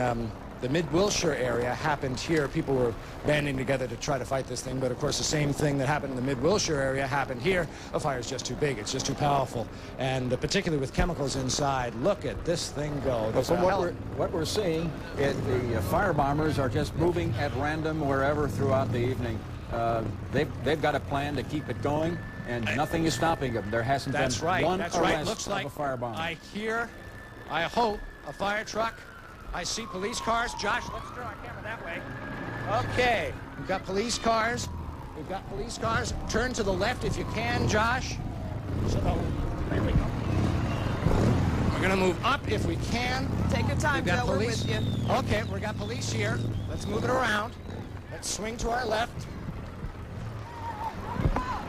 the Mid-Wilshire area happened here. People were banding together to try to fight this thing, but of course the same thing that happened in the Mid-Wilshire area happened here. A fire's just too big. It's just too powerful. And particularly with chemicals inside, look at this thing go. But from what we're seeing, the fire bombers are just moving at random wherever throughout the evening. They've got a plan to keep it going, and nothing is stopping them. There hasn't been one arrest Looks of like a firebomb. I hear I hope, a fire truck. I see police cars. Josh, let's turn our camera that way. Okay, we've got police cars. We've got police cars. Turn to the left if you can, Josh. So, there we go. We're going to move up if we can. Take your time, Joe. We're with you. Okay, we got police here. Let's move it around. Let's swing to our left.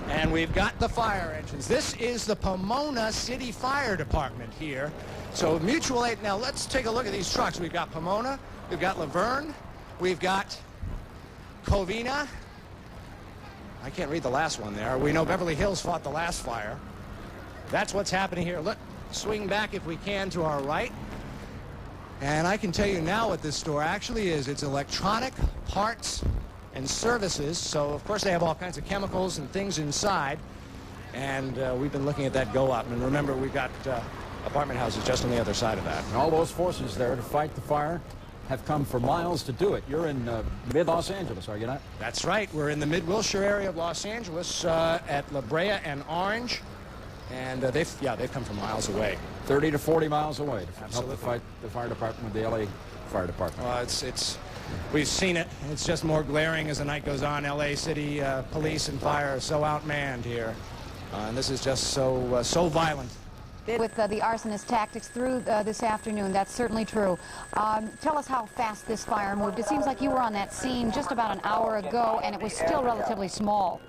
And we've got the fire engines. This is the Pomona City Fire Department here. So mutual aid. Now let's take a look at these trucks. We've got Pomona, we've got Laverne, we've got Covina. I can't read the last one there. We know Beverly Hills fought the last fire. That's what's happening here. Look, swing back if we can to our right. And I can tell you now what this store actually is. It's electronic parts and services. So, of course, they have all kinds of chemicals and things inside. And we've been looking at that go up. And remember, we've got apartment houses just on the other side of that. And all those forces there to fight the fire have come for miles to do it. You're in mid-Los Angeles, are you not? That's right. We're in the mid-Wilshire area of Los Angeles at La Brea and Orange. And they've come from miles away. 30 to 40 miles away to Absolutely. help fight the fire department with the LA Fire Department. Well, we've seen it. It's just more glaring as the night goes on. LA City police and fire are so outmanned here. And this is just so violent. With the arsonist tactics through this afternoon, that's certainly true. Tell us how fast this fire moved. It seems like you were on that scene just about an hour ago, and it was still relatively small.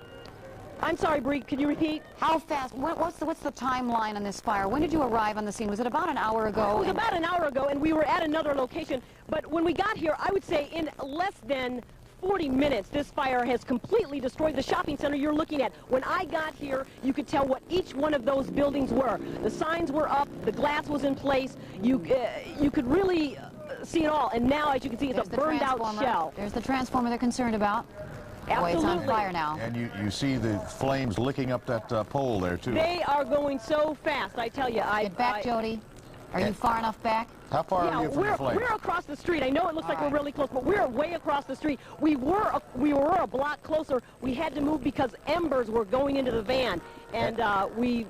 I'm sorry, Bree, could you repeat? How fast, what's the timeline on this fire? When did you arrive on the scene? Was it about an hour ago? It was about an hour ago, and we were at another location. But when we got here, I would say in less than 40 minutes, this fire has completely destroyed the shopping center you're looking at. When I got here, you could tell what each one of those buildings were. The signs were up, the glass was in place. You could really see it all. And now, as you can see, it's a burned-out shell. There's the transformer they're concerned about. Absolutely. Boy, it's on fire now. And you see the flames licking up that pole there, too. They are going so fast, I tell you. Get back, Jody. Are you far enough back? How far are you from the flames? We're across the street. I know it looks like we're really close, but we're way across the street. We were a block closer. We had to move because embers were going into the van, and we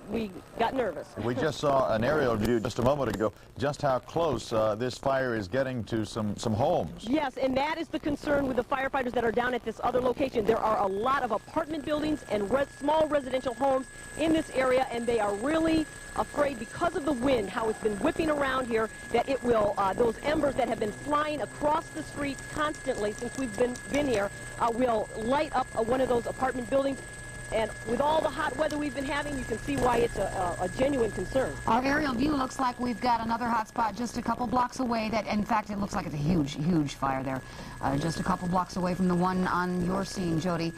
got nervous. We just saw an aerial view just a moment ago, just how close this fire is getting to some homes. Yes, and that is the concern with the firefighters that are down at this other location. There are a lot of apartment buildings and small residential homes in this area, and they are really afraid because of the wind, how it's been whipping around here, that it will, those embers that have been flying across the street constantly since we've been here, will light up one of those apartment buildings. And with all the hot weather we've been having, you can see why it's a genuine concern. Our aerial view looks like we've got another hot spot just a couple blocks away. That, in fact, it looks like it's a huge, huge fire there. Just a couple blocks away from the one on your scene, Jody.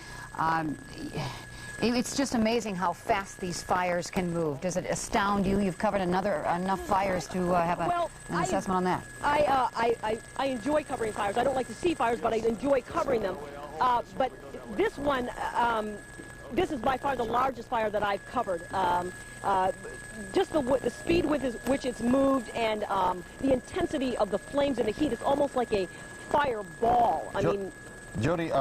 It's just amazing how fast these fires can move. Does it astound you? You've covered enough fires to have an assessment on that. I enjoy covering fires. I don't like to see fires, but I enjoy covering them. But this one, this is by far the largest fire that I've covered. Just the speed with which it's moved and the intensity of the flames and the heat, it's almost like a fireball. I mean... Jody,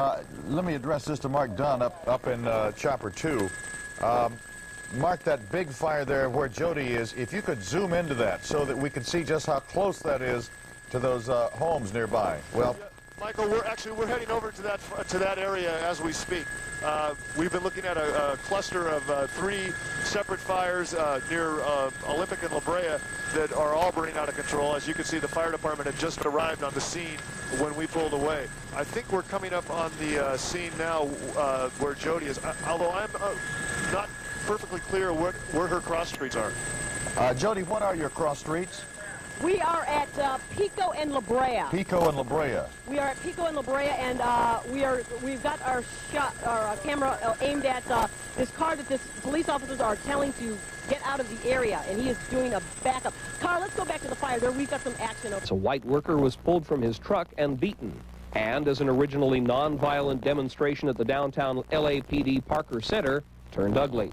let me address this to Mark Dunn up in Chopper 2. Mark, that big fire there where Jody is, if you could zoom into that so that we can see just how close that is to those homes nearby. Well, Michael, we're heading over to that area as we speak. We've been looking at a cluster of 3 separate fires near Olympic and La Brea that are all burning out of control. As you can see, the fire department had just arrived on the scene when we pulled away. I think we're coming up on the scene now where Jody is, although I'm not perfectly clear where her cross streets are. Jody, what are your cross streets? We are at Pico and La Brea. Pico and La Brea. We are at Pico and La Brea, and we've got our camera aimed at this car that police officers are telling to get out of the area, and he is doing a backup. Carl, let's go back to the fire. There we've got some action over. A white worker was pulled from his truck and beaten. And as an originally non-violent demonstration at the downtown LAPD Parker Center turned ugly.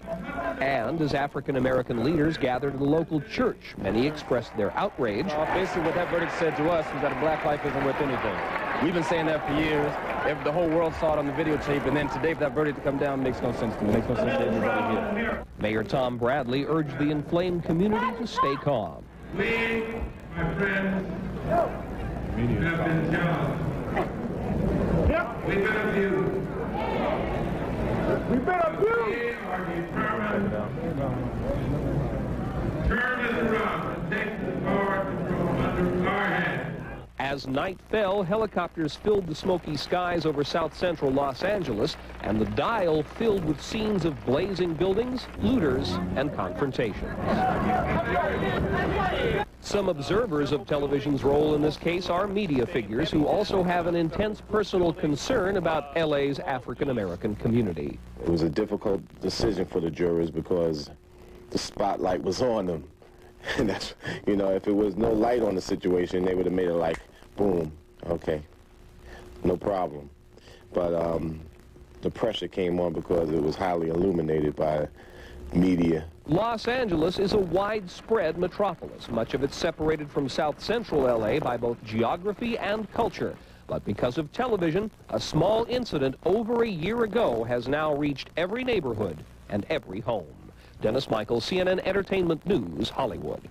And as African-American leaders gathered at a local church, many expressed their outrage. Basically what that verdict said to us is that a black life isn't worth anything. We've been saying that for years. If the whole world saw it on the videotape, and then today for that verdict to come down makes no sense to me. It makes no sense to everybody here. Mayor Tom Bradley urged the inflamed community to stay calm. We, my friends, have been challenged. We've been abused. We've been abused. We are determined to turn this around and take the power control under our hands. As night fell, helicopters filled the smoky skies over south-central Los Angeles, and the Dial filled with scenes of blazing buildings, looters, and confrontations. Some observers of television's role in this case are media figures who also have an intense personal concern about LA's African-American community. It was a difficult decision for the jurors because the spotlight was on them. And that's, you know, if it was no light on the situation, they would have made it like, boom, okay, no problem. But the pressure came on because it was highly illuminated by media. Los Angeles is a widespread metropolis, much of it separated from south-central LA by both geography and culture. But because of television, a small incident over a year ago has now reached every neighborhood and every home. Dennis Michael, CNN Entertainment News, Hollywood.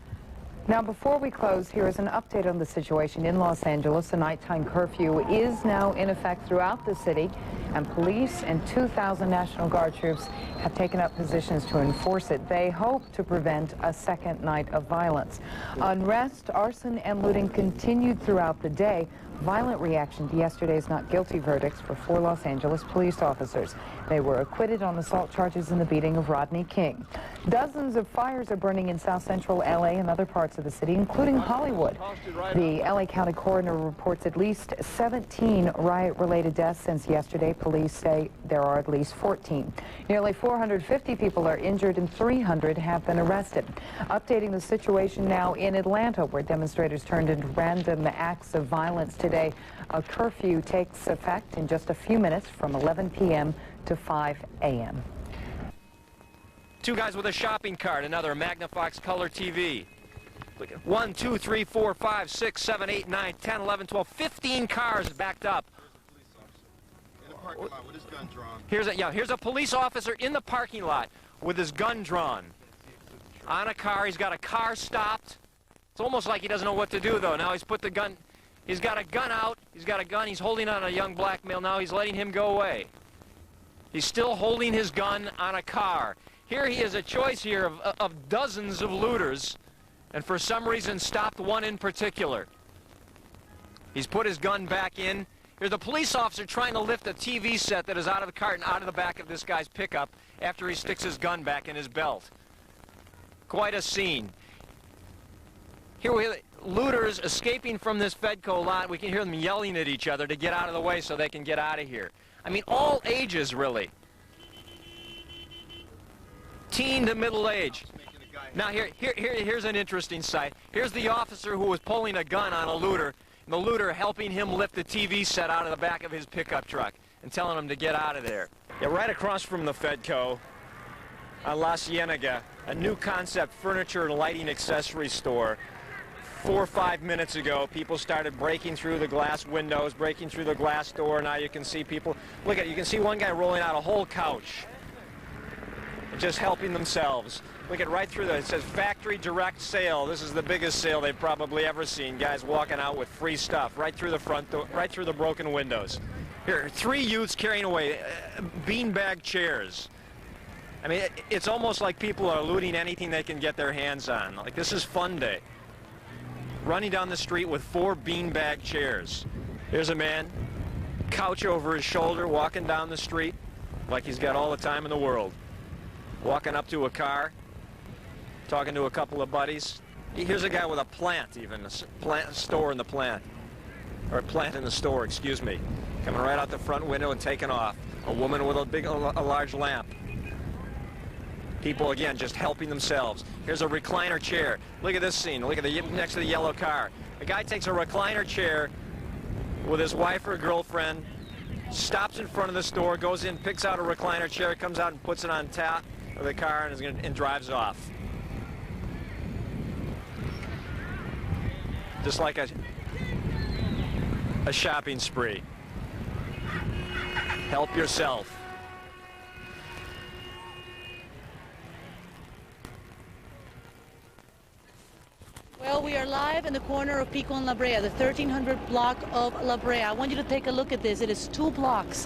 Now, before we close, here is an update on the situation in Los Angeles. A nighttime curfew is now in effect throughout the city, and police and 2,000 National Guard troops have taken up positions to enforce it. They hope to prevent a second night of violence. Unrest, arson, and looting continued throughout the day. Violent reaction to yesterday's not guilty verdicts for 4 Los Angeles police officers. They were acquitted on assault charges in the beating of Rodney King. Dozens of fires are burning in south central LA and other parts of the city, including Hollywood. The LA County coroner reports at least 17 riot-related deaths since yesterday. Police say there are at least 14. Nearly 450 people are injured and 300 have been arrested. Updating the situation now in Atlanta, where demonstrators turned into random acts of violence today. A curfew takes effect in just a few minutes from 11 p.m. to 5 a.m. 2 guys with a shopping cart, another Magnafox color TV. Look at 1, 2, 3, 4, 5, 6, 7, 8, 9, 10, 11, 12, 15 cars backed up. In the parking lot with his gun drawn. Here's a police officer in the parking lot with his gun drawn. On a car, he's got a car stopped. It's almost like he doesn't know what to do though. Now he's put the gun, he's got a gun out, he's got a gun, he's holding on a young black male, now he's letting him go away. He's still holding his gun on a car. Here he is, a choice here of dozens of looters, and for some reason stopped one in particular. He's put his gun back in. Here's a police officer trying to lift a TV set that is out of the cart and out of the back of this guy's pickup after he sticks his gun back in his belt. Quite a scene. Here we have looters escaping from this Fedco lot. We can hear them yelling at each other to get out of the way so they can get out of here. I mean, all ages, really. Teen to middle age. Now, here's an interesting sight. Here's the officer who was pulling a gun on a looter, and the looter helping him lift the TV set out of the back of his pickup truck and telling him to get out of there. Yeah, right across from the Fedco on La Cienega, a new concept furniture and lighting accessory store. 4 or 5 minutes ago, people started breaking through the glass windows, breaking through the glass door. Now you can see people, look at it, you can see one guy rolling out a whole couch, just helping themselves. Look at right through there, it says factory direct sale. This is the biggest sale they've probably ever seen. Guys walking out with free stuff right through the front door, right through the broken windows. Here, 3 youths carrying away beanbag chairs. I mean, it's almost like people are looting anything they can get their hands on. Like, this is fun day. Running down the street with 4 beanbag chairs. Here's a man, couch over his shoulder, walking down the street like he's got all the time in the world. Walking up to a car, talking to a couple of buddies. Here's a guy with a plant even, a store in the plant. Or a plant in the store, excuse me. Coming right out the front window and taking off. A woman with a large lamp. People, again, just helping themselves. Here's a recliner chair. Look at this scene. Look at the next to the yellow car. A guy takes a recliner chair with his wife or girlfriend, stops in front of the store, goes in, picks out a recliner chair, comes out and puts it on top of the car and drives off. Just like a shopping spree. Help yourself. Well, we are live in the corner of Pico and La Brea, the 1300 block of La Brea. I want you to take a look at this. It is 2 blocks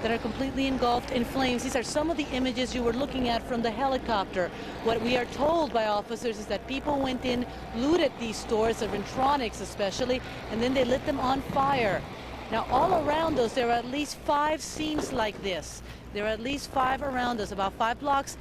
that are completely engulfed in flames. These are some of the images you were looking at from the helicopter. What we are told by officers is that people went in, looted these stores, electronics especially, and then they lit them on fire. Now, all around us, there are at least 5 scenes like this. There are at least 5 around us, about 5 blocks.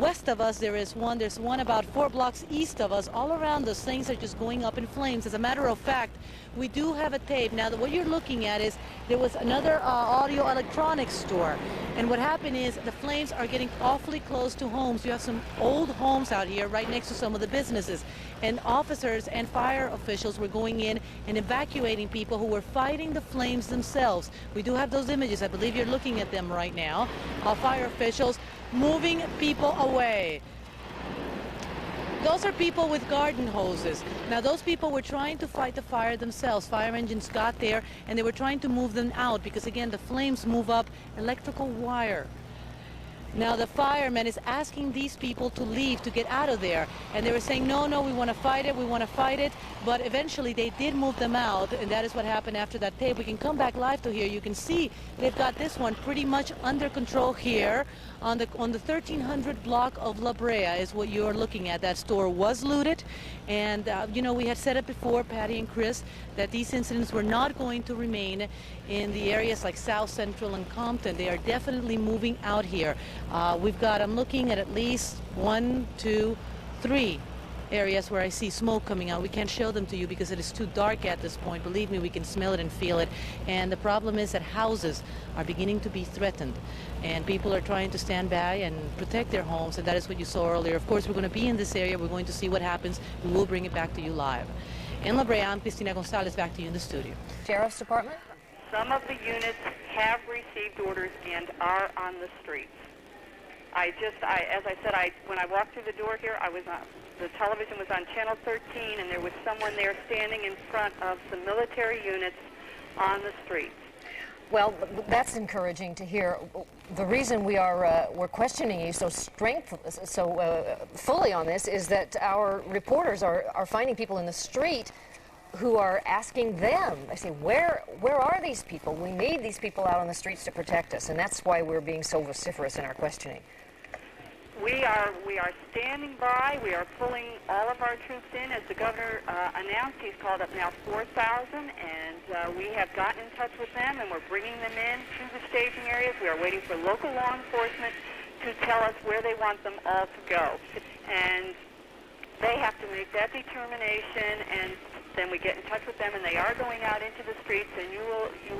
West of us, there's one about 4 blocks east of us. All around us, things are just going up in flames. As a matter of fact, we do have a tape. Now, what you're looking at is there was another audio electronics store. And what happened is the flames are getting awfully close to homes. You have some old homes out here right next to some of the businesses. And officers and fire officials were going in and evacuating people who were fighting the flames themselves. We do have those images. I believe you're looking at them right now. Fire officials moving people away. Those are people with garden hoses. Now, those people were trying to fight the fire themselves. Fire engines got there and they were trying to move them out because, again, the flames move up electrical wire. Now, the fireman is asking these people to leave, to get out of there. And they were saying, no, no, we want to fight it, we want to fight it. But eventually they did move them out, and that is what happened after that tape. We can come back live to here. You can see they've got this one pretty much under control here on the 1300 block of La Brea is what you're looking at. That store was looted. And, you know, we had said it before, Patty and Chris, that these incidents were not going to remain in the areas like South Central and Compton. They are definitely moving out here. I'm looking at least 1, 2, 3 areas where I see smoke coming out. We can't show them to you because it is too dark at this point. Believe me, we can smell it and feel it. And the problem is that houses are beginning to be threatened. And people are trying to stand by and protect their homes. And that is what you saw earlier. Of course, we're going to be in this area. We're going to see what happens. We will bring it back to you live. In La Brea, I'm Cristina Gonzalez, back to you in the studio. Sheriff's Department? Some of the units have received orders and are on the streets. As I said, when I walked through the door here, the television was on channel 13, and there was someone there standing in front of some military units on the streets. Well, that's encouraging to hear. The reason we're questioning you so fully on this is that our reporters are finding people in the street who are asking them. I say, where are these people? We need these people out on the streets to protect us, and that's why we're being so vociferous in our questioning. We are standing by. We are pulling all of our troops in. As the governor announced, he's called up now 4,000, and we have gotten in touch with them, and we're bringing them in to the staging areas. We are waiting for local law enforcement to tell us where they want them all to go. And they have to make that determination, and then we get in touch with them, and they are going out into the streets, and you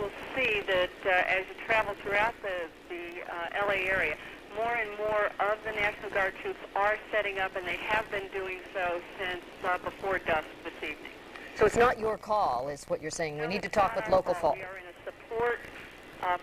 will see that as you travel throughout the LA area, more and more of the National Guard troops are setting up, and they have been doing so since before dusk this evening. So it's not your call, is what you're saying. We need to talk with local folk. We are in a support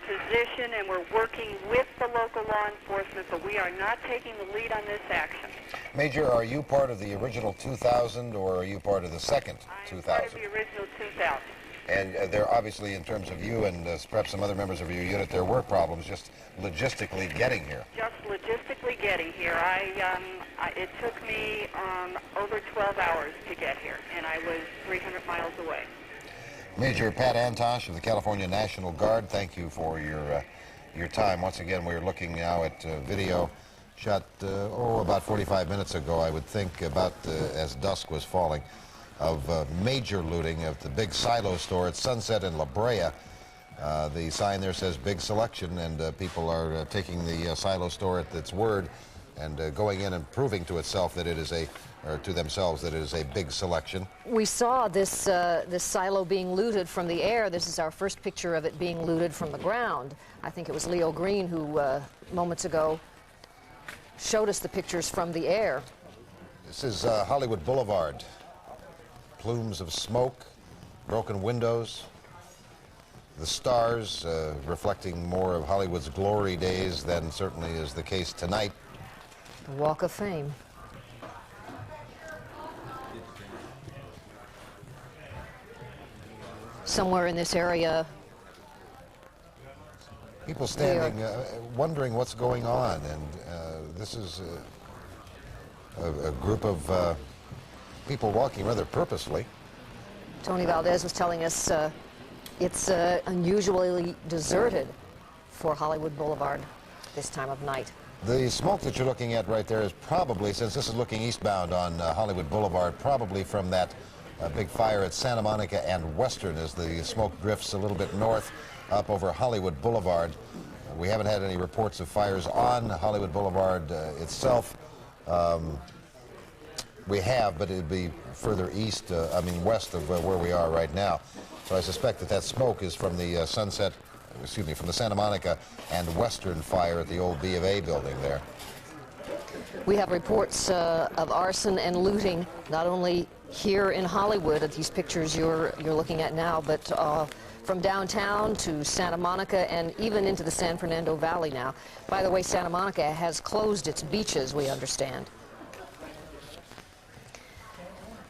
position, and we're working with the local law enforcement, but we are not taking the lead on this action. Major, are you part of the original 2,000, or are you part of the second 2,000? Part of the original 2,000. And there obviously, in terms of you and perhaps some other members of your unit, there were problems just logistically getting here. Just logistically getting here. It took me over 12 hours to get here, and I was 300 miles away. Major Pat Antosh of the California National Guard, thank you for your time. Once again, we're looking now at video shot about 45 minutes ago, I would think, about as dusk was falling, of major looting of the big silo store at Sunset in La Brea. The sign there says big selection, and people are taking the silo store at its word and going in and proving to itself that it is to themselves that it is a big selection. We saw this this silo being looted from the air. This is our first picture of it being looted from the ground. I think it was Leo Green who moments ago showed us the pictures from the air. This is Hollywood Boulevard. Plumes of smoke, broken windows, the stars reflecting more of Hollywood's glory days than certainly is the case tonight. The Walk of Fame. Somewhere in this area, people standing, wondering what's going on, and this is a group of people walking rather purposely. Tony Valdez was telling us it's unusually deserted for Hollywood Boulevard this time of night. The smoke that you're looking at right there is probably, since this is looking eastbound on Hollywood Boulevard, probably from that big fire at Santa Monica and Western, as the smoke drifts a little bit north up over Hollywood Boulevard. We haven't had any reports of fires on Hollywood Boulevard itself. We have, but it'd be further east, west of where we are right now. So I suspect that that smoke is from the from the Santa Monica and Western fire at the old B of A building there. We have reports of arson and looting, not only here in Hollywood at these pictures you're looking at now, but from downtown to Santa Monica and even into the San Fernando Valley now. By the way, Santa Monica has closed its beaches, we understand.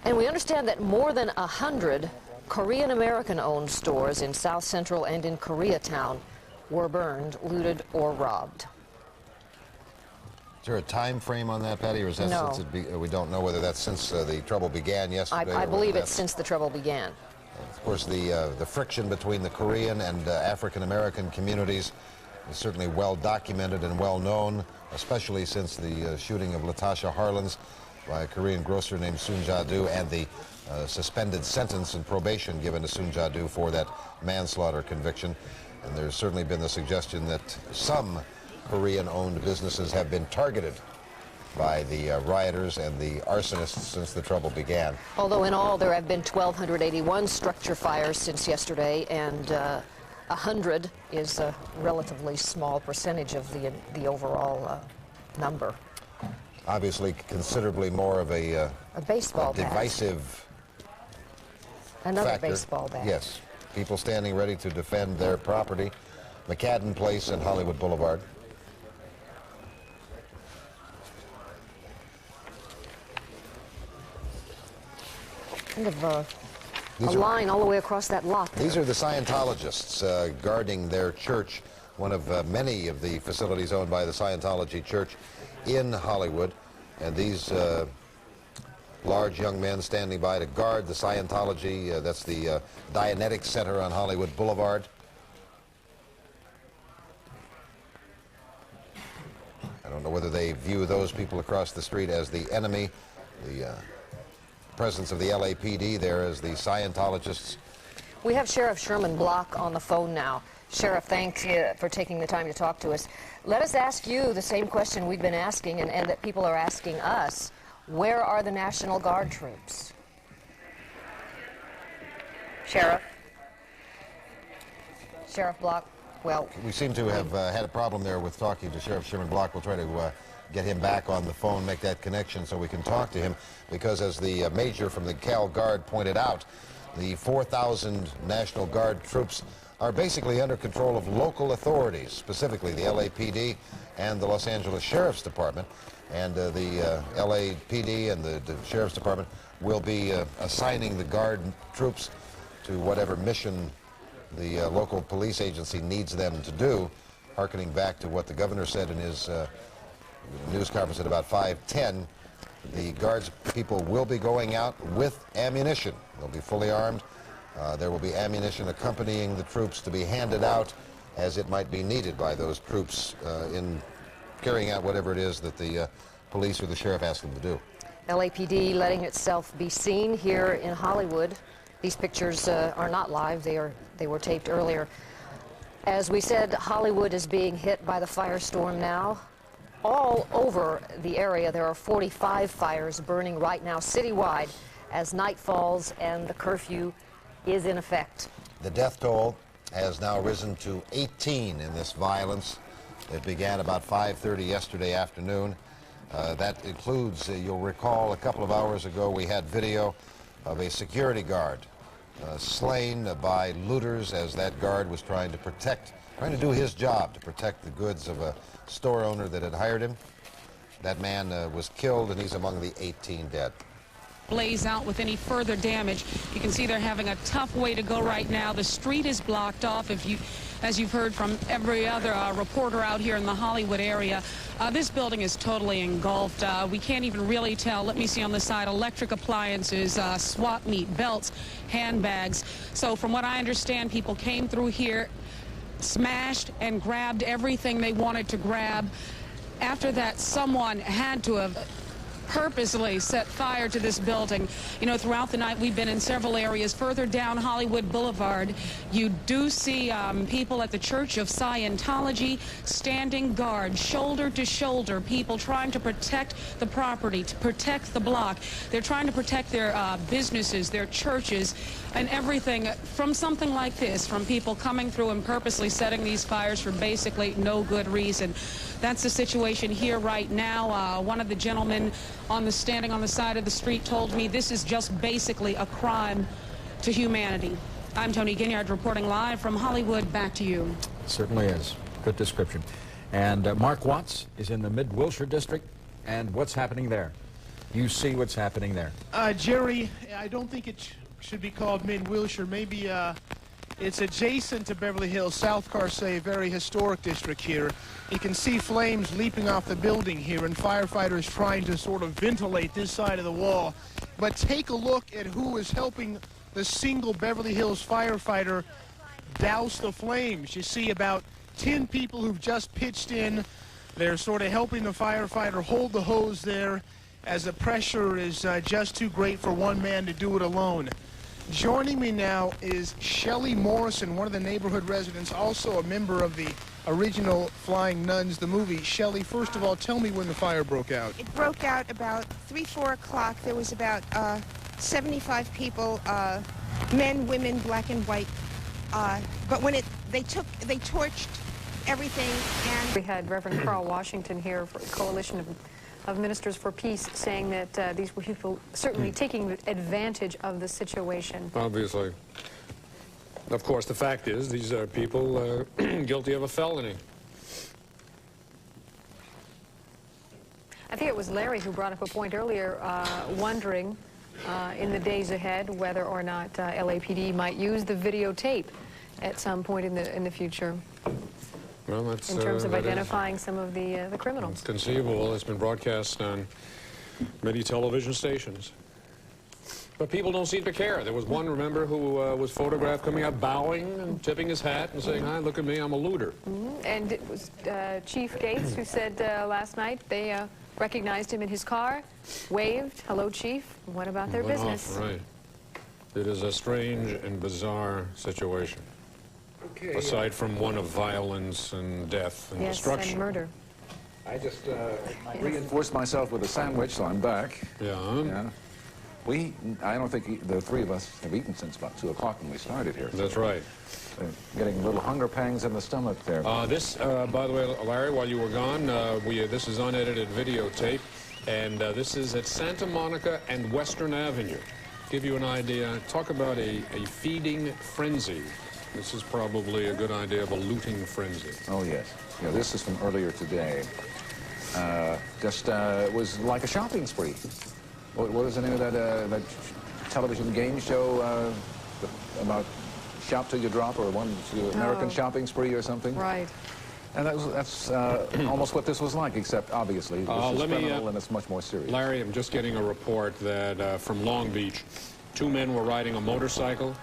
And we understand that more than 100 Korean-American-owned stores in South Central and in Koreatown were burned, looted, or robbed. Is there a time frame on that, Patty, or is that No. since we don't know whether that's since the trouble began yesterday? I believe it's since the trouble began. Of course, the friction between the Korean and African-American communities is certainly well documented and well known, especially since the shooting of Latasha Harlins by a Korean grocer named Soon Ja-do and the suspended sentence and probation given to Soon Ja-do for that manslaughter conviction. And there's certainly been the suggestion that some Korean-owned businesses have been targeted by the rioters and the arsonists since the trouble began. Although in all there have been 1,281 structure fires since yesterday, and 100 is a relatively small percentage of the overall number. Obviously, considerably more of a baseball bat. Divisive Another factor. baseball bat. Yes, people standing ready to defend their property. McCadden Place and Hollywood Boulevard. Kind of a line all the way across that lot there. These are the Scientologists guarding their church, one of many of the facilities owned by the Scientology Church in Hollywood. And these large young men standing by to guard the Scientology, that's the Dianetics Center on Hollywood Boulevard. I don't know whether they view those people across the street as the enemy, the presence of the LAPD there as the Scientologists. We have Sheriff Sherman Block on the phone now. Sheriff, thanks for taking the time to talk to us. Let us ask you the same question we've been asking and that people are asking us. Where are the National Guard troops? Sheriff? Sheriff Block, well... We seem to have had a problem there with talking to Sheriff Sherman Block. We'll try to get him back on the phone, make that connection so we can talk to him, because as the major from the Cal Guard pointed out, the 4,000 National Guard troops are basically under control of local authorities, specifically the LAPD and the Los Angeles Sheriff's Department. And the LAPD and the Sheriff's Department will be assigning the Guard troops to whatever mission the local police agency needs them to do, hearkening back to what the governor said in his news conference at about 5:10. The Guards people will be going out with ammunition. They'll be fully armed. There will be ammunition accompanying the troops to be handed out as it might be needed by those troops in carrying out whatever it is that the police or the sheriff ask them to do. LAPD letting itself be seen here in Hollywood. These pictures are not live. They were taped earlier. As we said, Hollywood is being hit by the firestorm now. All over the area, there are 45 fires burning right now citywide as night falls and the curfew is in effect. The death toll has now risen to 18 in this violence. It began about 5:30 yesterday afternoon. That includes, you'll recall, a couple of hours ago we had video of a security guard slain by looters as that guard was trying to do his job to protect the goods of a store owner that had hired him. That man was killed, and he's among the 18 dead. blaze out with any further damage. You can see they're having a tough way to go right now. The street is blocked off. As you've heard from every other reporter out here in the Hollywood area, this building is totally engulfed. We can't even really tell. Let me see on the side, electric appliances, swap meet, belts, handbags. So from what I understand, people came through here, smashed and grabbed everything they wanted to grab. After that, someone had to have purposely set fire to this building. You know, throughout the night, we've been in several areas. Further down Hollywood Boulevard, you do see people at the Church of Scientology standing guard, shoulder to shoulder, people trying to protect the property, to protect the block. They're trying to protect their businesses, their churches, and everything from something like this, from people coming through and purposely setting these fires for basically no good reason. That's the situation here right now. One of the gentlemen standing on the side of the street told me this is just basically a crime to humanity. I'm Tony Ginyard reporting live from Hollywood. Back to you. Certainly is. Good description. And Mark Watts is in the Mid-Wilshire district. And what's happening there? You see what's happening there. Jerry, I don't think it should be called Mid-Wilshire. Maybe it's adjacent to Beverly Hills, South Carsey, a very historic district here. You can see flames leaping off the building here and firefighters trying to sort of ventilate this side of the wall. But take a look at who is helping the single Beverly Hills firefighter douse the flames. You see about 10 people who've just pitched in. They're sort of helping the firefighter hold the hose there as the pressure is just too great for one man to do it alone. Joining me now is Shelley Morrison, one of the neighborhood residents, also a member of the original Flying Nuns, the movie. Shelley, first of all, tell me when the fire broke out. It broke out about 3, 4 o'clock. There was about 75 people, men, women, black and white. But when they torched everything. And we had Reverend Carl Washington here for a coalition of Ministers for Peace saying that these were people certainly taking advantage of the situation. Obviously. Of course, the fact is these are people guilty of a felony. I think it was Larry who brought up a point earlier, wondering in the days ahead whether or not LAPD might use the videotape at some point in the future. Well, that's, in terms of identifying some of the criminals. It's conceivable. It's been broadcast on many television stations. But people don't seem to care. There was one, remember, who was photographed coming up bowing and tipping his hat and saying, "Hi, look at me, I'm a looter." Mm-hmm. And it was Chief Gates who said last night they recognized him in his car, waved, "Hello, Chief," and went about their business. Off, right. It is a strange and bizarre situation. Okay, aside from one of violence and death and destruction. And murder. I just reinforced myself with a sandwich, so I'm back. Yeah. I don't think the three of us have eaten since about 2 o'clock when we started here. That's right. Getting little hunger pangs in the stomach there. This, by the way, Larry, while you were gone, this is unedited videotape, and this is at Santa Monica and Western Avenue. Give you an idea. Talk about a feeding frenzy. This is probably a good idea of a looting frenzy. Oh, yes. Yeah, this is from earlier today. It was like a shopping spree. What was the name of that television game show about shop till you drop, or American Shopping Spree or something? Right. And that's almost what this was like, except obviously this is criminal and it's much more serious. Larry, I'm just getting a report that from Long Beach, 2 men were riding a motorcycle.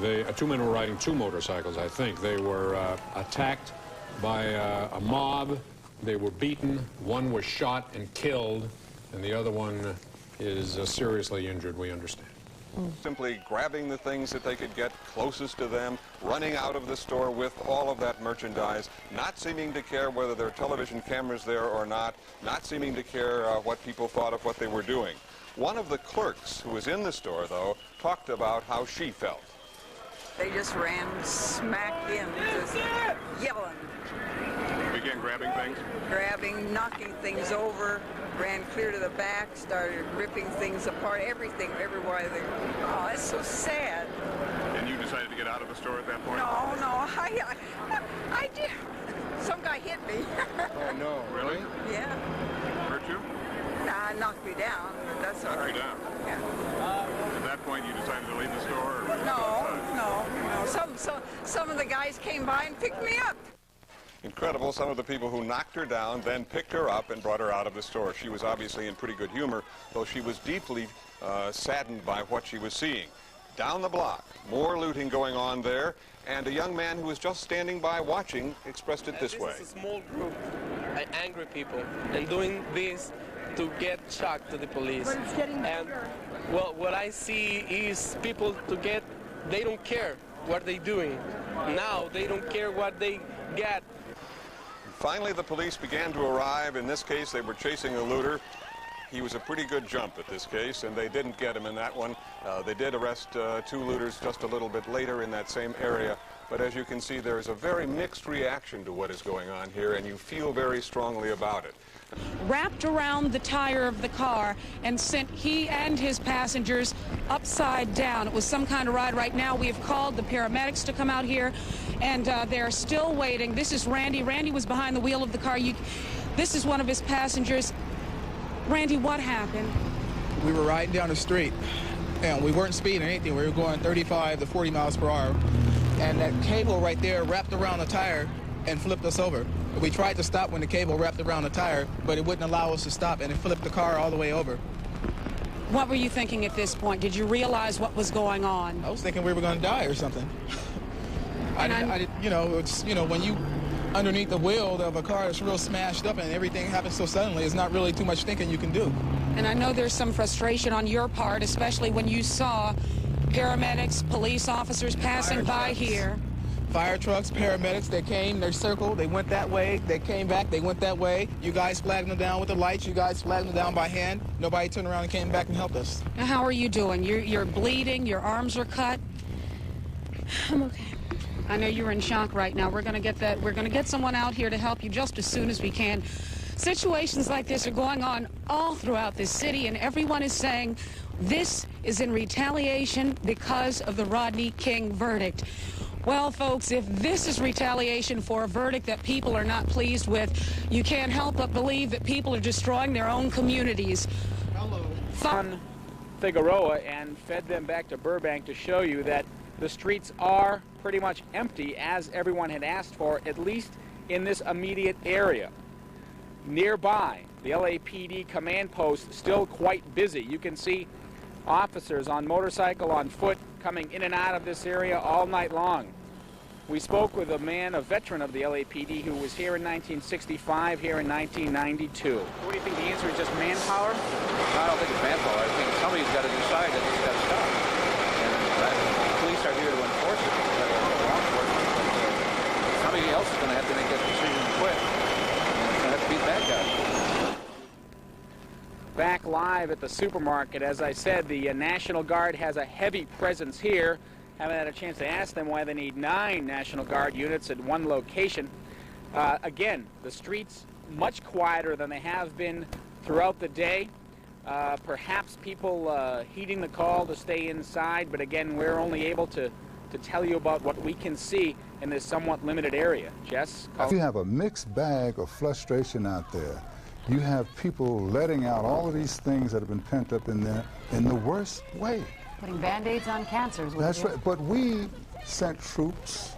2 men were riding 2 motorcycles, I think. They were attacked by a mob. They were beaten. One was shot and killed, and the other one is seriously injured, we understand. Simply grabbing the things that they could get closest to them, running out of the store with all of that merchandise, not seeming to care whether there are television cameras there or not seeming to care what people thought of what they were doing. One of the clerks who was in the store, though, talked about how she felt. They just ran smack in, just yelling. Began grabbing things? Grabbing, knocking things over, ran clear to the back, started ripping things apart, everything, everywhere. Oh, it's so sad. And you decided to get out of the store at that point? No, I did. Some guy hit me. Oh, no. Really? Yeah. Hurt you? Nah, knocked me down, but that's all right. Knocked you down? Yeah. At that point, you decided to leave the store? Or No. Some of the guys came by and picked me up. Incredible. Some of the people who knocked her down then picked her up and brought her out of the store. She was obviously in pretty good humor, though she was deeply saddened by what she was seeing. Down the block, more looting going on there, and a young man who was just standing by watching expressed it this way. This is a small group of angry people, and doing this to get shocked to the police. But it's getting bigger. Well, what I see is people they don't care what they're doing. Now they don't care what they get. Finally, the police began to arrive. In this case, they were chasing a looter. He was a pretty good jump at this case, and they didn't get him in that one. They did arrest 2 looters just a little bit later in that same area. But as you can see, there is a very mixed reaction to what is going on here, and you feel very strongly about it. Wrapped around the tire of the car and sent he and his passengers upside down. It was some kind of ride. Right now we have called the paramedics to come out here, and they're still waiting. This is Randy. Randy was behind the wheel of the car. This is one of his passengers. Randy, what happened? We were riding down the street, and we weren't speeding or anything. We were going 35 to 40 miles per hour, and that cable right there wrapped around the tire and flipped us over. We tried to stop when the cable wrapped around the tire, but it wouldn't allow us to stop, and it flipped the car all the way over. What were you thinking at this point? Did you realize what was going on? I was thinking we were going to die or something. When you underneath the wheel of a car that's real smashed up and everything happens so suddenly, it's not really too much thinking you can do. And I know there's some frustration on your part, especially when you saw paramedics, police officers passing by here. Fire trucks, paramedics, they came, they circled, they went that way, they came back, they went that way. You guys flagged them down with the lights, you guys flagged them down by hand. Nobody turned around and came back and helped us. Now, how are you doing? You're bleeding, your arms are cut. I'm okay. I know you're in shock right now. We're going to get someone out here to help you just as soon as we can. Situations like this are going on all throughout this city, and everyone is saying this is in retaliation because of the Rodney King verdict. Well, folks, if this is retaliation for a verdict that people are not pleased with, you can't help but believe that people are destroying their own communities. On Figueroa and fed them back to Burbank to show you that the streets are pretty much empty, as everyone had asked for, at least in this immediate area. Nearby, the LAPD command post still quite busy. You can see officers on motorcycle, on foot, coming in and out of this area all night long. We spoke with a man, a veteran of the LAPD, who was here in 1965, here in 1992. What do you think the answer is, just manpower? I don't think it's manpower. I think somebody's got to decide that it's got to stop. And the police are here to enforce it. Somebody else is going to have to make that decision to quit. And it's going to have to be the bad guy. Back live at the supermarket, as I said, the National Guard has a heavy presence here. Haven't had a chance to ask them why they need 9 National Guard units at one location. Again, the streets much quieter than they have been throughout the day. Perhaps people heeding the call to stay inside, but again, we're only able to tell you about what we can see in this somewhat limited area. Jess? You have a mixed bag of frustration out there. You have people letting out all of these things that have been pent up in there in the worst way. Putting Band-Aids on cancers. That's right. But we sent troops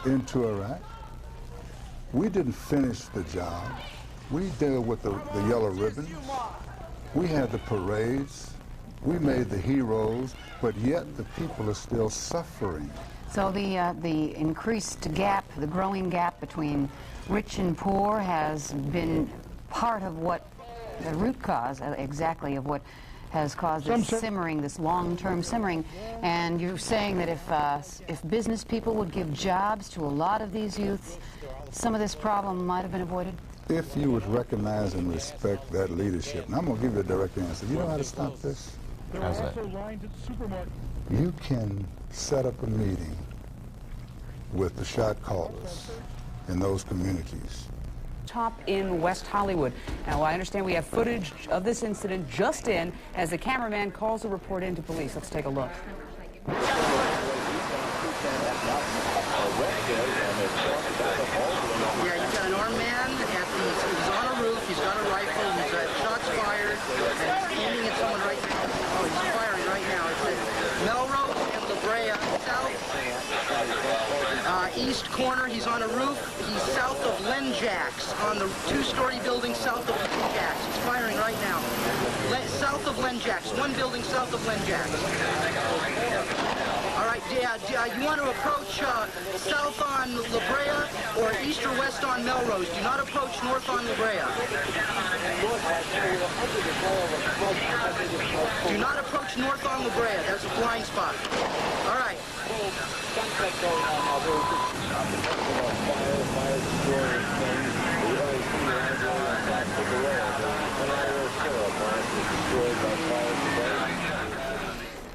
into Iraq. We didn't finish the job. We dealt with the yellow ribbons. We had the parades. We made the heroes, but yet the people are still suffering. So the increased gap, the growing gap between rich and poor has been part of what the root cause exactly of what has caused this simmering, this long-term simmering. And you're saying that if business people would give jobs to a lot of these youths, some of this problem might have been avoided? If you would recognize and respect that leadership, and I'm going to give you a direct answer. You know how to stop this? How's that? You can set up a meeting with the shot callers in those communities. Top in West Hollywood. Now, I understand we have footage of this incident just in as the cameraman calls a report into police. Let's take a look. Yeah, you've got an armed man he's on a roof, he's got a rifle, he's got shots fired, and he's aiming at someone right now. northeast corner. He's on a roof. He's south of Lenjax, on the two-story building south of Lenjax. He's firing right now. South of Lenjax, one building south of Lenjax. All right, you want to approach south on La Brea or east or west on Melrose. Do not approach north on La Brea. Do not approach north on La Brea. That's a blind spot. All right.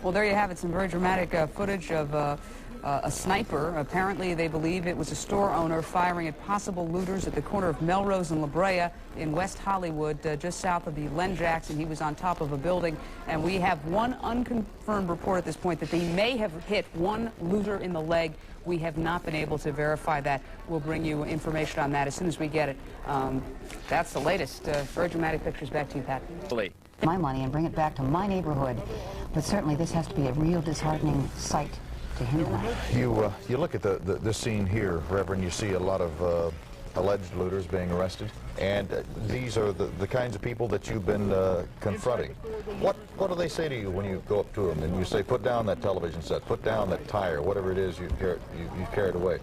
Well, there you have it, some very dramatic footage of a sniper. Apparently, they believe it was a store owner firing at possible looters at the corner of Melrose and La Brea in West Hollywood, just south of the Lenjax, and he was on top of a building. And we have one unconfirmed report at this point that they may have hit one looter in the leg. We have not been able to verify that. We'll bring you information on that as soon as we get it. That's the latest. Very dramatic pictures. Back to you, Pat. My money and bring it back to my neighborhood. But certainly this has to be a real disheartening sight to him tonight. You look at the scene here, Reverend, you see a lot of alleged looters being arrested, and these are the kinds of people that you've been confronting. What do they say to you when you go up to them and you say, put down that television set, put down that tire, whatever it is you carried away?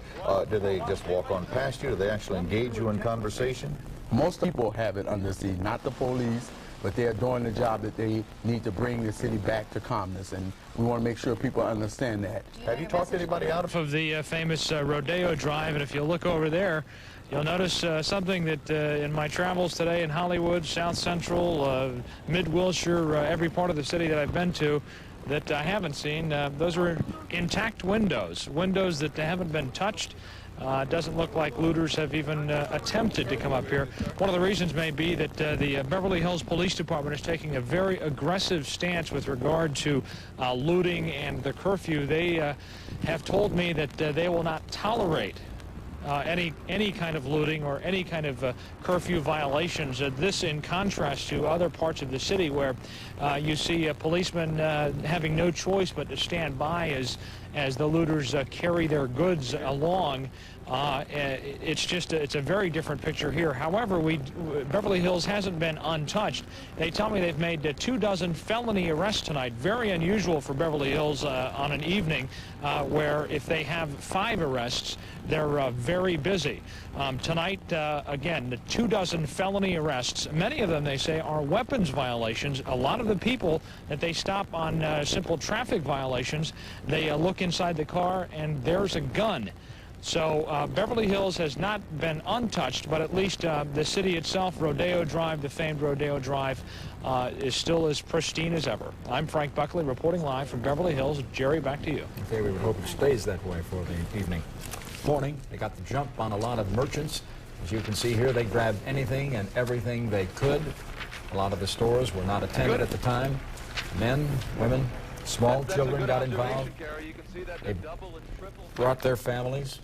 Do they just walk on past you? Do they actually engage you in conversation? Most people have it under siege, not the police, but they're doing the job that they need to bring the city back to calmness, and we want to make sure people understand that. Have you talked to anybody out of the famous Rodeo Drive? And if you look over there, you'll notice something that in my travels today in Hollywood, South Central, Mid-Wilshire, every part of the city that I've been to, that I haven't seen, those are intact windows that haven't been touched. Doesn't look like looters have even attempted to come up here. One of the reasons may be that the Beverly Hills Police Department is taking a very aggressive stance with regard to looting and the curfew. They have told me that they will not tolerate any kind of looting or any kind of curfew violations. This in contrast to other parts of the city where you see policemen having no choice but to stand by as the looters carry their goods along. It's a very different picture here. However, Beverly Hills hasn't been untouched. They tell me they've made 24 felony arrests tonight. Very unusual for Beverly Hills on an evening where if they have 5 arrests, they're very busy. Tonight, again, 24 felony arrests. Many of them, they say, are weapons violations. A lot of the people that they stop on simple traffic violations, they look inside the car and there's a gun. So Beverly Hills has not been untouched, but at least the city itself, Rodeo Drive, the famed Rodeo Drive, is still as pristine as ever. I'm Frank Buckley reporting live from Beverly Hills. Jerry, back to you. Okay, we would hope it stays that way for the evening. Morning, they got the jump on a lot of merchants. As you can see here, they grabbed anything and everything they could. A lot of the stores were not attended at the time. Men, women, small children got involved. They brought their families.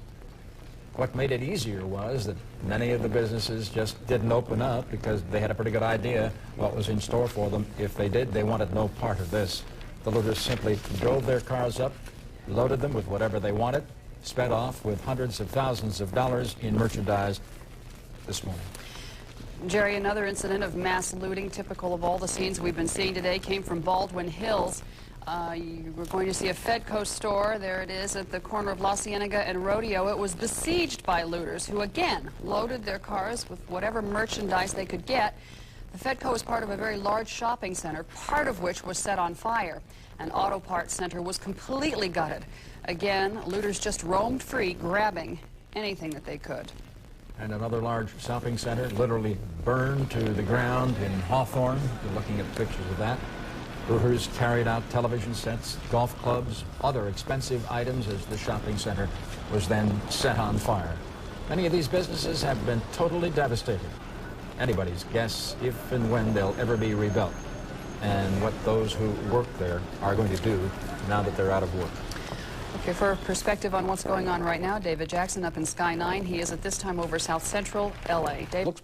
What made it easier was that many of the businesses just didn't open up because they had a pretty good idea what was in store for them. If they did, they wanted no part of this. The looters simply drove their cars up, loaded them with whatever they wanted, sped off with hundreds of thousands of dollars in merchandise this morning. Jerry, another incident of mass looting typical of all the scenes we've been seeing today came from Baldwin Hills. You were going to see a Fedco store. There it is at the corner of La Cienega and Rodeo. It was besieged by looters who, again, loaded their cars with whatever merchandise they could get. The Fedco was part of a very large shopping center, part of which was set on fire. An auto parts center was completely gutted. Again, looters just roamed free, grabbing anything that they could. And another large shopping center literally burned to the ground in Hawthorne. You're looking at pictures of that. Looters carried out television sets, golf clubs, other expensive items as the shopping center was then set on fire. Many of these businesses have been totally devastated. Anybody's guess if and when they'll ever be rebuilt and what those who work there are going to do now that they're out of work. Okay, for perspective on what's going on right now, David Jackson up in Sky 9. He is at this time over South Central L.A. Dave? Looks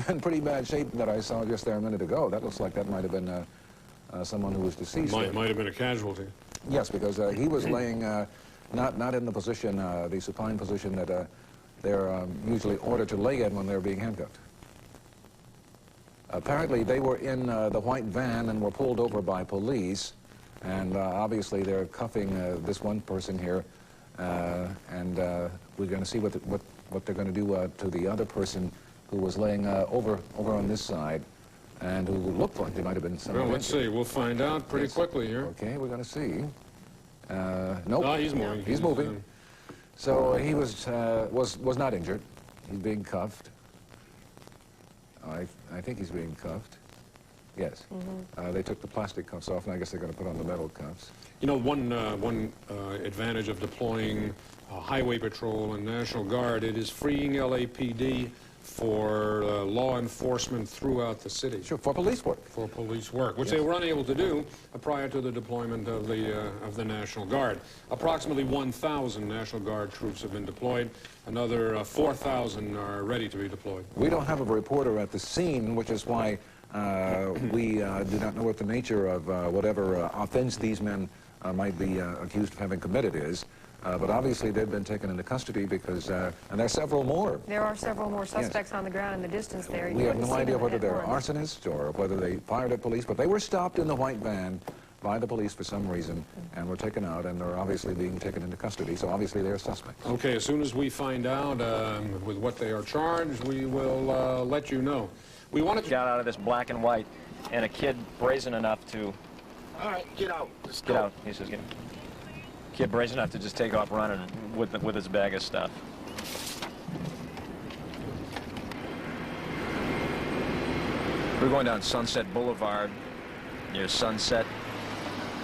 in pretty bad shape that I saw just there a minute ago. That looks like that might have been someone who was deceased. Might have been a casualty. Yes, because he was laying not in the position, the supine position that they're usually ordered to lay in when they're being handcuffed. Apparently, they were in the white van and were pulled over by police, and obviously they're cuffing this one person here, and we're going to see what they're going to do to the other person who was laying over on this side, and who looked like they might have been somebody. Well, let's see. We'll find out pretty quickly here. Okay, we're going to see. Nope. No, he's moving. He's moving. So he was not injured. He's being cuffed. I think he's being cuffed. Yes. They took the plastic cuffs off, and I guess they're going to put on the metal cuffs. You know, one advantage of deploying Highway Patrol and National Guard, it is freeing LAPD for law enforcement throughout the city. Sure, for police work. For police work, which Yes. they were unable to do prior to the deployment of the National Guard. Approximately 1,000 National Guard troops have been deployed. Another 4,000 are ready to be deployed. We don't have a reporter at the scene, which is why we do not know what the nature of whatever offense these men might be accused of having committed is. But obviously they've been taken into custody because, and there are several more. There are several more suspects on the ground in the distance there. We have no idea whether they're arsonists or whether they fired at police, but they were stopped in the white van by the police for some reason and were taken out, and they're obviously being taken into custody, so obviously they're suspects. Okay, as soon as we find out with what they are charged, we will let you know. We wanted to got out of this black and white, and a kid brazen enough to... All right, get out. Let's get out. He says, get kid brazen enough to just take off running with his bag of stuff. We're going down Sunset Boulevard near Sunset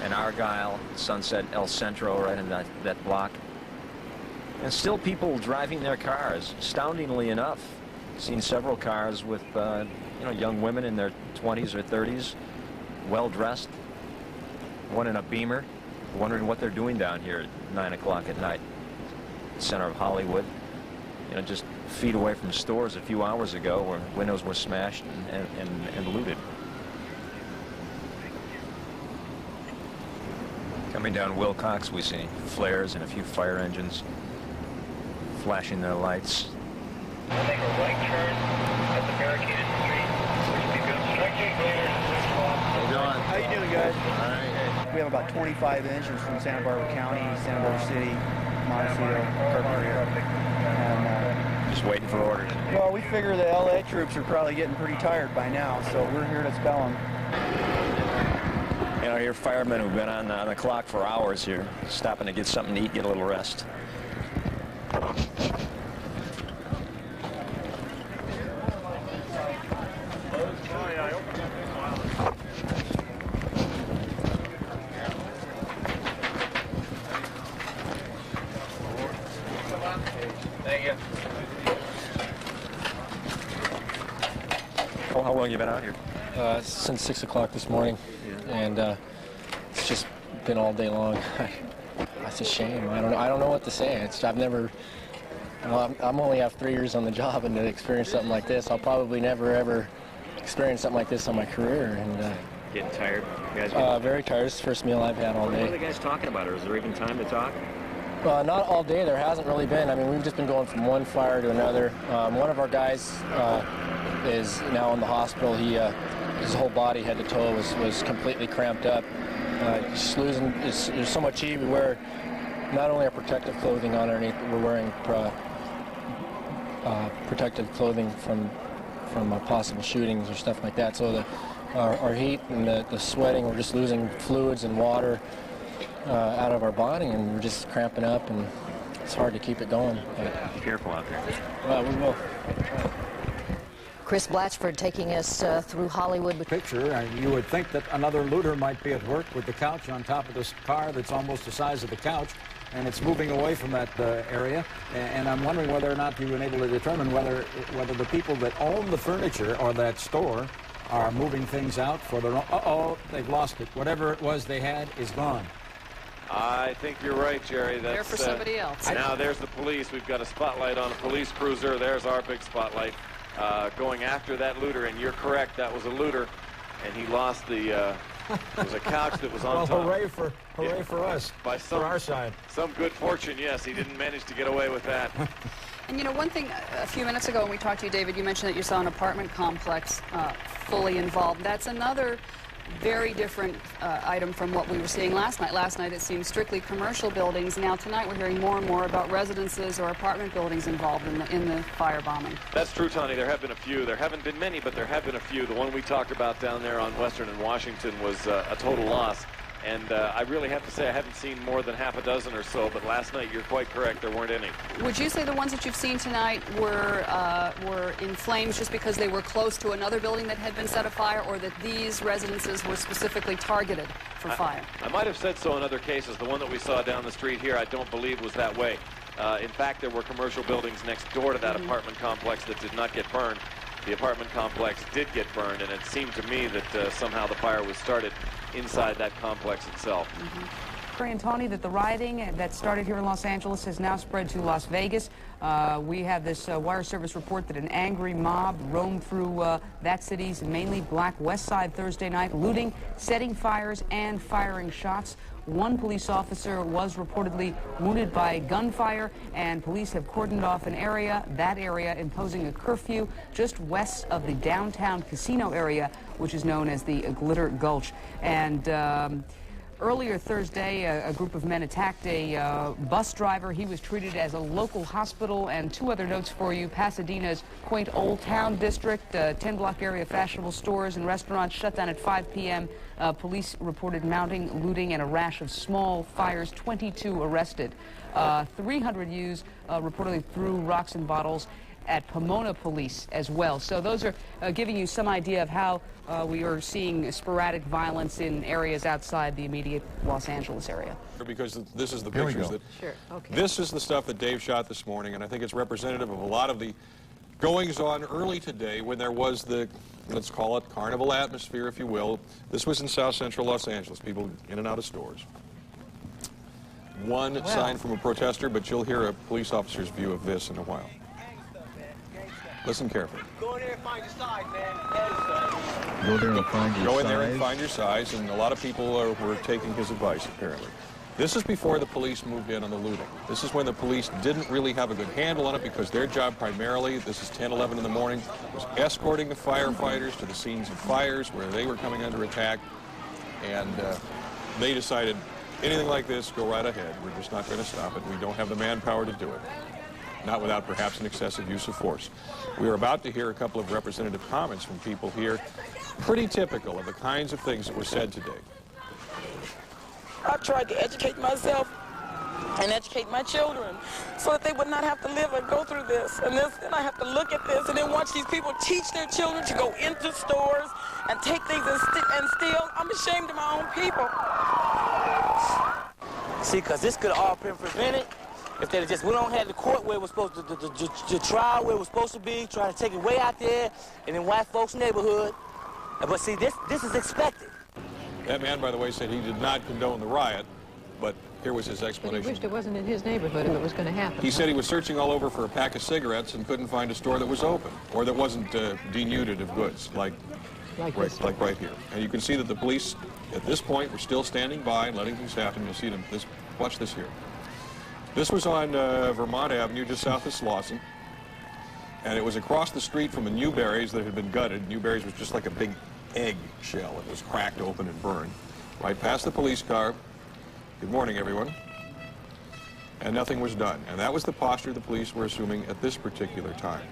and Argyle, Sunset El Centro, right in that block. And still people driving their cars. Astoundingly enough, seen several cars with you know, young women in their 20s or 30s, well dressed. One in a Beamer, wondering what they're doing down here at 9 o'clock at night, center of Hollywood. You know, just feet away from stores a few hours ago where windows were smashed and looted. Coming down Wilcox, we see flares and a few fire engines flashing their lights. We'll make a right turn at the barricaded street. How you doing? How you doing, guys? All right. We have about 25 engines from Santa Barbara County, Santa Barbara City, Montecito, Kirkland. Just waiting for orders. Well, we figure the LA troops are probably getting pretty tired by now, so we're here to spell them. You know, your firemen who've been on the clock for hours here, stopping to get something to eat, get a little rest. Thank you. How long have you been out here? Since 6 o'clock this morning, and it's just been all day long. It's a shame. I don't know what to say. I've never. I'm only have 3 years on the job, and to experience something like this, I'll probably never ever experience something like this in my career. And Getting tired? You guys very tired. It's the first meal I've had all What are the day. guys talking about? Or is there even time to talk? Not all day. There hasn't really been. I mean, we've just been going from one fire to another. One of our guys is now in the hospital. His whole body, head to toe, was completely cramped up. Just losing. There's so much heat. We wear not only our protective clothing on underneath, but we're wearing protective clothing from possible shootings or stuff like that. So our heat and the sweating, we're just losing fluids and water out of our body, and we're just cramping up, and it's hard to keep it going. But, be careful out there. Well, we will. Chris Blatchford taking us through Hollywood. Picture, and you would think that another looter might be at work with the couch on top of this car that's almost the size of the couch, and it's moving away from that area. And I'm wondering whether or not you've been able to determine whether the people that own the furniture or that store are moving things out for their own. Uh-oh, they've lost it. Whatever it was they had is gone. I think you're right, Jerry. That's there for somebody else. Now there's the police. We've got a spotlight on a police cruiser. There's our big spotlight going after that looter. And you're correct, that was a looter. And he lost the It was a couch that was on top. Hooray for us, for our side. Some good fortune, yes. He didn't manage to get away with that. And you know, one thing, a few minutes ago when we talked to you, David, you mentioned that you saw an apartment complex fully involved. That's another very different item from what we were seeing last night. Last night it seemed strictly commercial buildings. Now tonight we're hearing more and more about residences or apartment buildings involved in the firebombing. That's true, Tony. There have been a few. There haven't been many, but there have been a few. The one we talked about down there on Western and Washington was a total loss. And I really have to say I haven't seen more than half a dozen or so, but last night you're quite correct, there weren't any. Would you say the ones that you've seen tonight were in flames just because they were close to another building that had been set afire, or that these residences were specifically targeted for fire? I might have said so in other cases. The one that we saw down the street here I don't believe was that way. In fact, there were commercial buildings next door to that apartment complex that did not get burned. The apartment complex did get burned, and it seemed to me that somehow the fire was started inside that complex itself. Corey and Tony, that the rioting that started here in Los Angeles has now spread to Las Vegas. We have this wire service report that an angry mob roamed through that city's mainly black west side Thursday night, looting, setting fires, and firing shots. One police officer was reportedly wounded by gunfire, and police have cordoned off that area imposing a curfew just west of the downtown casino area, which is known as the Glitter Gulch. And earlier Thursday, a group of men attacked a bus driver. He was treated as a local hospital. And two other notes for you. Pasadena's quaint Old Town district, 10-block area of fashionable stores and restaurants shut down at 5 p.m. Police reported mounting, looting, and a rash of small fires. 22 arrested. 300 youths reportedly threw rocks and bottles at Pomona police as well. So those are giving you some idea of how we are seeing sporadic violence in areas outside the immediate Los Angeles area. Because this is the pictures that... Sure, okay. This is the stuff that Dave shot this morning, and I think it's representative of a lot of the goings-on early today when there was the, let's call it, carnival atmosphere, if you will. This was in South Central Los Angeles, people in and out of stores. One sign from a protester, but you'll hear a police officer's view of this in a while. Listen carefully. Go in there and find your size, man. Go there and find your size. Go in there and find your size, and a lot of people were taking his advice, apparently. This is before the police moved in on the looting. This is when the police didn't really have a good handle on it because their job primarily, this is 10, 11 in the morning, was escorting the firefighters to the scenes of fires where they were coming under attack. And they decided, anything like this, go right ahead. We're just not going to stop it. We don't have the manpower to do it. Not without perhaps an excessive use of force. We are about to hear a couple of representative comments from people here, pretty typical of the kinds of things that were said today. I tried to educate myself and educate my children so that they would not have to live and go through this. And then I have to look at this and then watch these people teach their children to go into stores and take things and steal. I'm ashamed of my own people. See, because this could have all been prevented if they just went on had the court where it was supposed to, the trial where it was supposed to be, trying to take it way out there in the white folks' neighborhood. But see, this is expected. That man, by the way, said he did not condone the riot, but here was his explanation. But he wished it wasn't in his neighborhood if it was going to happen. He said he was searching all over for a pack of cigarettes and couldn't find a store that was open or that wasn't denuded of goods, like right here. And you can see that the police, at this point, were still standing by and letting things happen. You'll see them. Watch this here. This was on Vermont Avenue, just south of Slauson. And it was across the street from a Newberry's that had been gutted. Newberry's was just like a big egg shell. It was cracked open and burned. Right past the police car. Good morning, everyone. And nothing was done. And that was the posture the police were assuming at this particular time.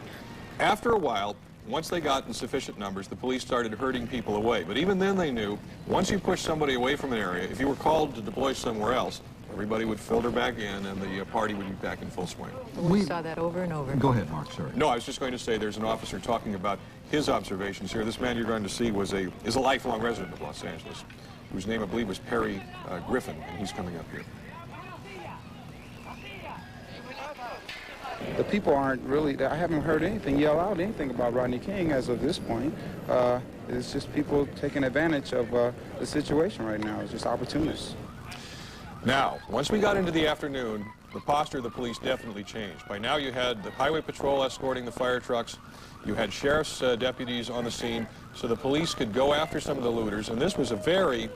After a while, once they got in sufficient numbers, the police started herding people away. But even then they knew, once you push somebody away from an area, if you were called to deploy somewhere else, everybody would filter back in and the party would be back in full swing. We saw that over and over. Go ahead, Mark, sorry. No, I was just going to say there's an officer talking about his observations here. This man you're going to see is a lifelong resident of Los Angeles, whose name I believe was Perry Griffin, and he's coming up here. The people aren't really, I haven't heard anything yell out anything about Rodney King as of this point. It's just people taking advantage of the situation right now. It's just opportunists. Now, once we got into the afternoon, the posture of the police definitely changed. By now you had the highway patrol escorting the fire trucks, you had sheriff's deputies on the scene, so the police could go after some of the looters, and this was a very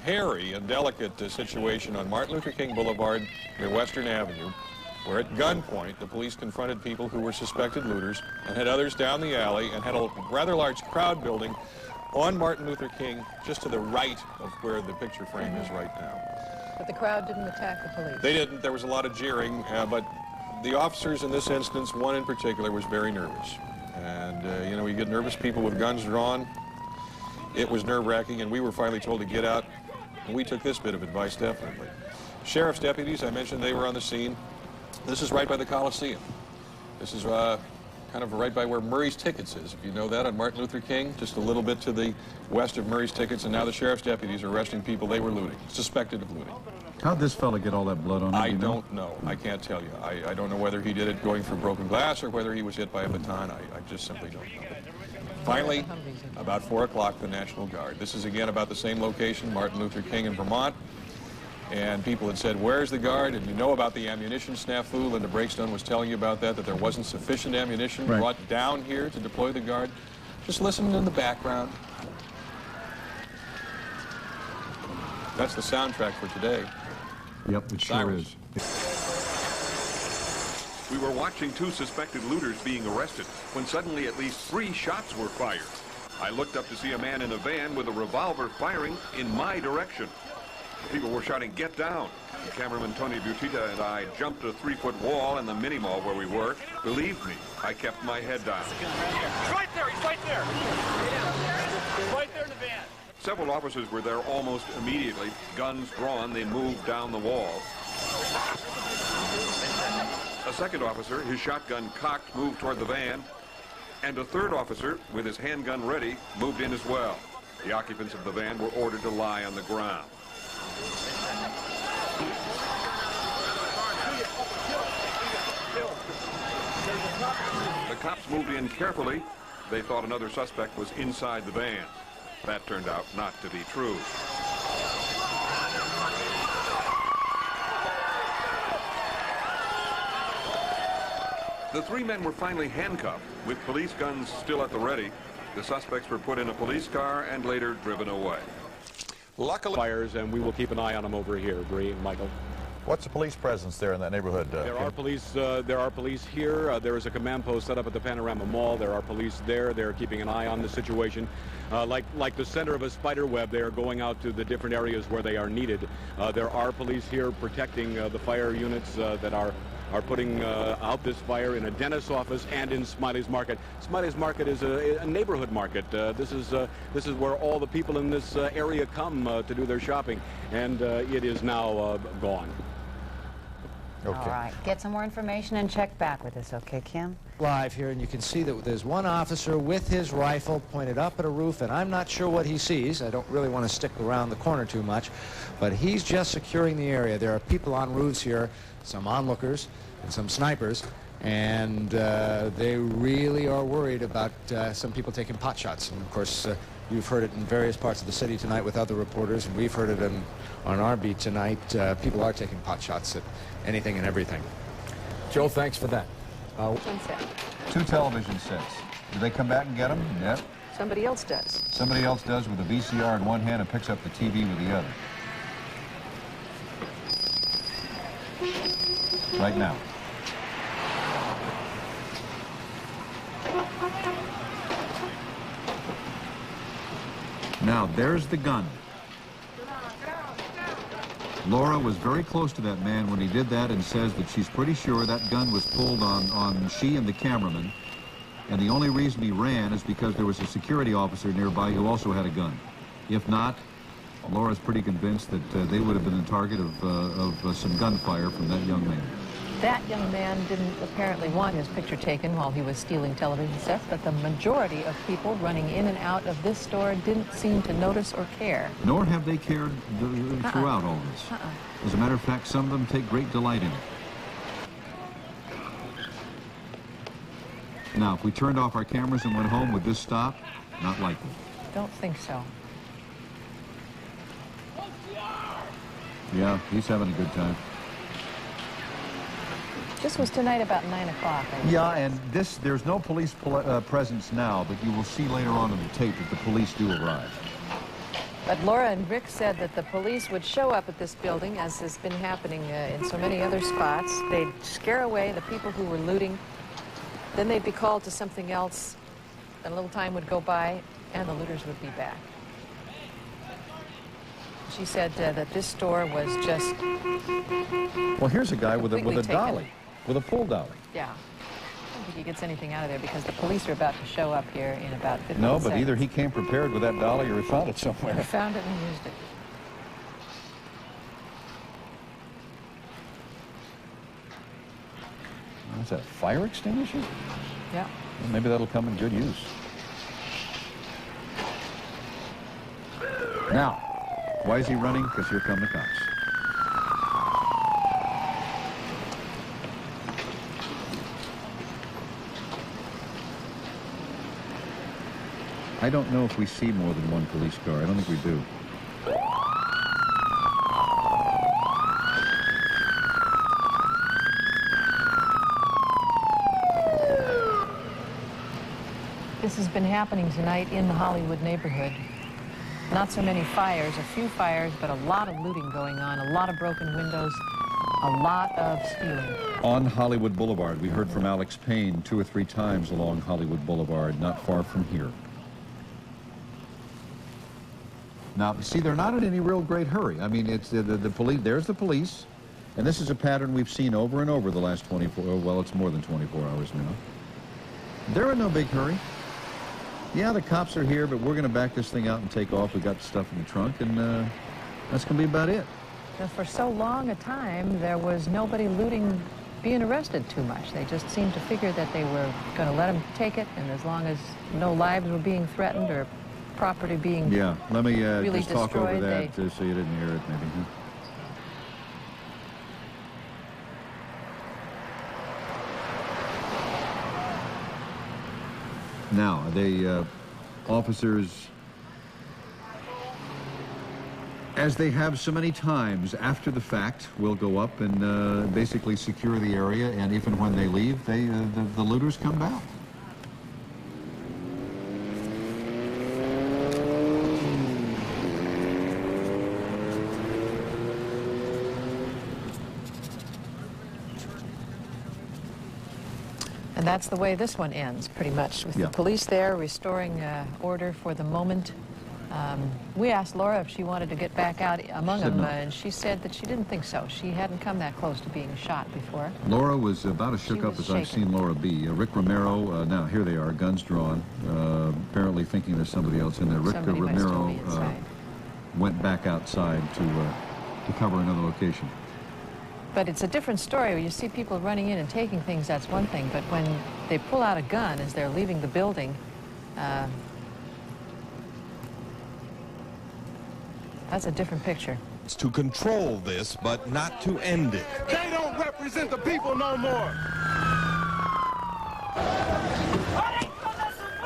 hairy and delicate situation on Martin Luther King Boulevard near Western Avenue, where at gunpoint the police confronted people who were suspected looters and had others down the alley and had a rather large crowd building on Martin Luther King just to the right of where the picture frame is right now. But the crowd didn't attack the police. They didn't. There was a lot of jeering, but the officers in this instance, one in particular, was very nervous. And, you know, you get nervous people with guns drawn. It was nerve-wracking, and we were finally told to get out, and we took this bit of advice, definitely. Sheriff's deputies, I mentioned they were on the scene. This is right by the Coliseum. This is kind of right by where Murray's Tickets is, if you know that, on Martin Luther King, just a little bit to the west of Murray's Tickets, and now the sheriff's deputies are arresting people they were looting, suspected of looting. How'd this fella get all that blood on him? I don't know. I can't tell you. I don't know whether he did it going through broken glass or whether he was hit by a baton. I just simply don't know. Finally, about 4 o'clock, the National Guard. This is again about the same location, Martin Luther King in Vermont. And people had said, where's the guard? And you know about the ammunition snafu. Linda Breakstone was telling you about that there wasn't sufficient ammunition brought down here to deploy the guard. Just listen in the background. That's the soundtrack for today. Yep, it sure is. We were watching 2 suspected looters being arrested when suddenly at least 3 shots were fired. I looked up to see a man in a van with a revolver firing in my direction. People were shouting, "Get down!" Cameraman Tony Butita and I jumped a 3-foot wall in the mini-mall where we were. Believe me, I kept my head down. He's right there! He's right there! He's right there in the van. Several officers were there almost immediately. Guns drawn, they moved down the wall. A second officer, his shotgun cocked, moved toward the van. And a third officer, with his handgun ready, moved in as well. The occupants of the van were ordered to lie on the ground. The cops moved in carefully. They thought another suspect was inside the van. That turned out not to be true. The 3 men were finally handcuffed, with police guns still at the ready. The suspects were put in a police car and later driven away. Luckily, fires, and we will keep an eye on them over here, Bree and Michael. What's the police presence there in that neighborhood? There are police here. There is a command post set up at the Panorama Mall. There are police there. They're keeping an eye on the situation. Like the center of a spider web, they are going out to the different areas where they are needed. There are police here protecting the fire units that are putting out this fire in a dentist's office and in Smiley's Market. Smiley's Market is a neighborhood market. This is where all the people in this area come to do their shopping, and it is now gone. Okay. All right. Get some more information and check back with us, okay, Kim? Live here, and you can see that there's one officer with his rifle pointed up at a roof, and I'm not sure what he sees. I don't really want to stick around the corner too much, but he's just securing the area. There are people on roofs here, some onlookers and some snipers, and they really are worried about some people taking pot shots. And of course, you've heard it in various parts of the city tonight with other reporters, and we've heard it on our beat tonight. People are taking pot shots at anything and everything. Joe, thanks for that. 2 television sets. Do they come back and get them? Yep. Somebody else does. Somebody else does with a VCR in one hand and picks up the TV with the other. Right now. Now, there's the gun. Laura was very close to that man when he did that and says that she's pretty sure that gun was pulled on she and the cameraman. And the only reason he ran is because there was a security officer nearby who also had a gun. If not, Laura's pretty convinced that they would have been the target of some gunfire from that young man. That young man didn't apparently want his picture taken while he was stealing television sets, but the majority of people running in and out of this store didn't seem to notice or care. Nor have they cared throughout all this. As a matter of fact, some of them take great delight in it. Now, if we turned off our cameras and went home, would this stop? Not likely. Don't think so. Yeah, he's having a good time. This was tonight about 9 o'clock. Yeah, and there's no police presence now, but you will see later on in the tape that the police do arrive. But Laura and Rick said that the police would show up at this building, as has been happening in so many other spots. They'd scare away the people who were looting. Then they'd be called to something else. Then a little time would go by, and the looters would be back. She said that this store was just... Well, here's a guy with a taken. dolly, with a pull dolly. Yeah. I don't think he gets anything out of there because the police are about to show up here in about 15 seconds. No, but either he came prepared with that dolly or he found it somewhere. He found it and used it. What's that, fire extinguisher? Yeah. Well, maybe that'll come in good use. Now, why is he running? Because here come the cops. I don't know if we see more than one police car. I don't think we do. This has been happening tonight in the Hollywood neighborhood. Not so many fires, a few fires, but a lot of looting going on, a lot of broken windows, a lot of stealing. On Hollywood Boulevard, we heard from Alex Payne 2 or 3 times along Hollywood Boulevard, not far from here. Now, see, they're not in any real great hurry. I mean, it's the police. There's the police, and this is a pattern we've seen over and over the last 24. Well, it's more than 24 hours now. They're in no big hurry. Yeah, the cops are here, but we're going to back this thing out and take off. We got the stuff in the trunk, and that's going to be about it. Now, for so long a time, there was nobody looting, being arrested too much. They just seemed to figure that they were going to let them take it, and as long as no lives were being threatened or property being Yeah, let me really just talk over destroyed, that so you didn't hear it, maybe. Huh? Now, the officers, as they have so many times after the fact, will go up and basically secure the area, and if and when they leave, the looters come back. And that's the way this one ends, pretty much, with the police there restoring order for the moment. We asked Laura if she wanted to get back out among them, and she said that she didn't think so. She hadn't come that close to being shot before. Laura was about as shook up as I've seen Laura be. Rick Romero, now here they are, guns drawn, apparently thinking there's somebody else in there. Rick Romero went back outside to cover another location. But it's a different story. When you see people running in and taking things, that's one thing. But when they pull out a gun as they're leaving the building, that's a different picture. It's to control this, but not to end it. They don't represent the people no more.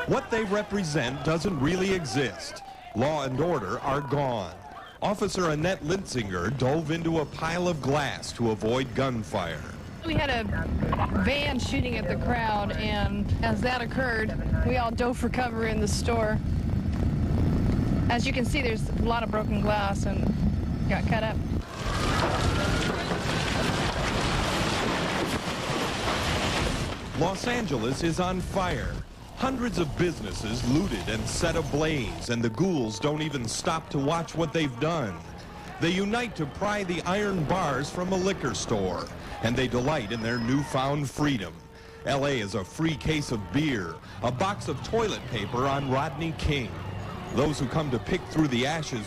What they represent doesn't really exist. Law and order are gone. Officer Annette Litzinger dove into a pile of glass to avoid gunfire. We had a van shooting at the crowd, and as that occurred, we all dove for cover in the store. As you can see, there's a lot of broken glass and got cut up. Los Angeles is on fire. Hundreds of businesses looted and set ablaze, and the ghouls don't even stop to watch what they've done. They unite to pry the iron bars from a liquor store, and they delight in their newfound freedom. L.A. is a free case of beer, a box of toilet paper on Rodney King. Those who come to pick through the ashes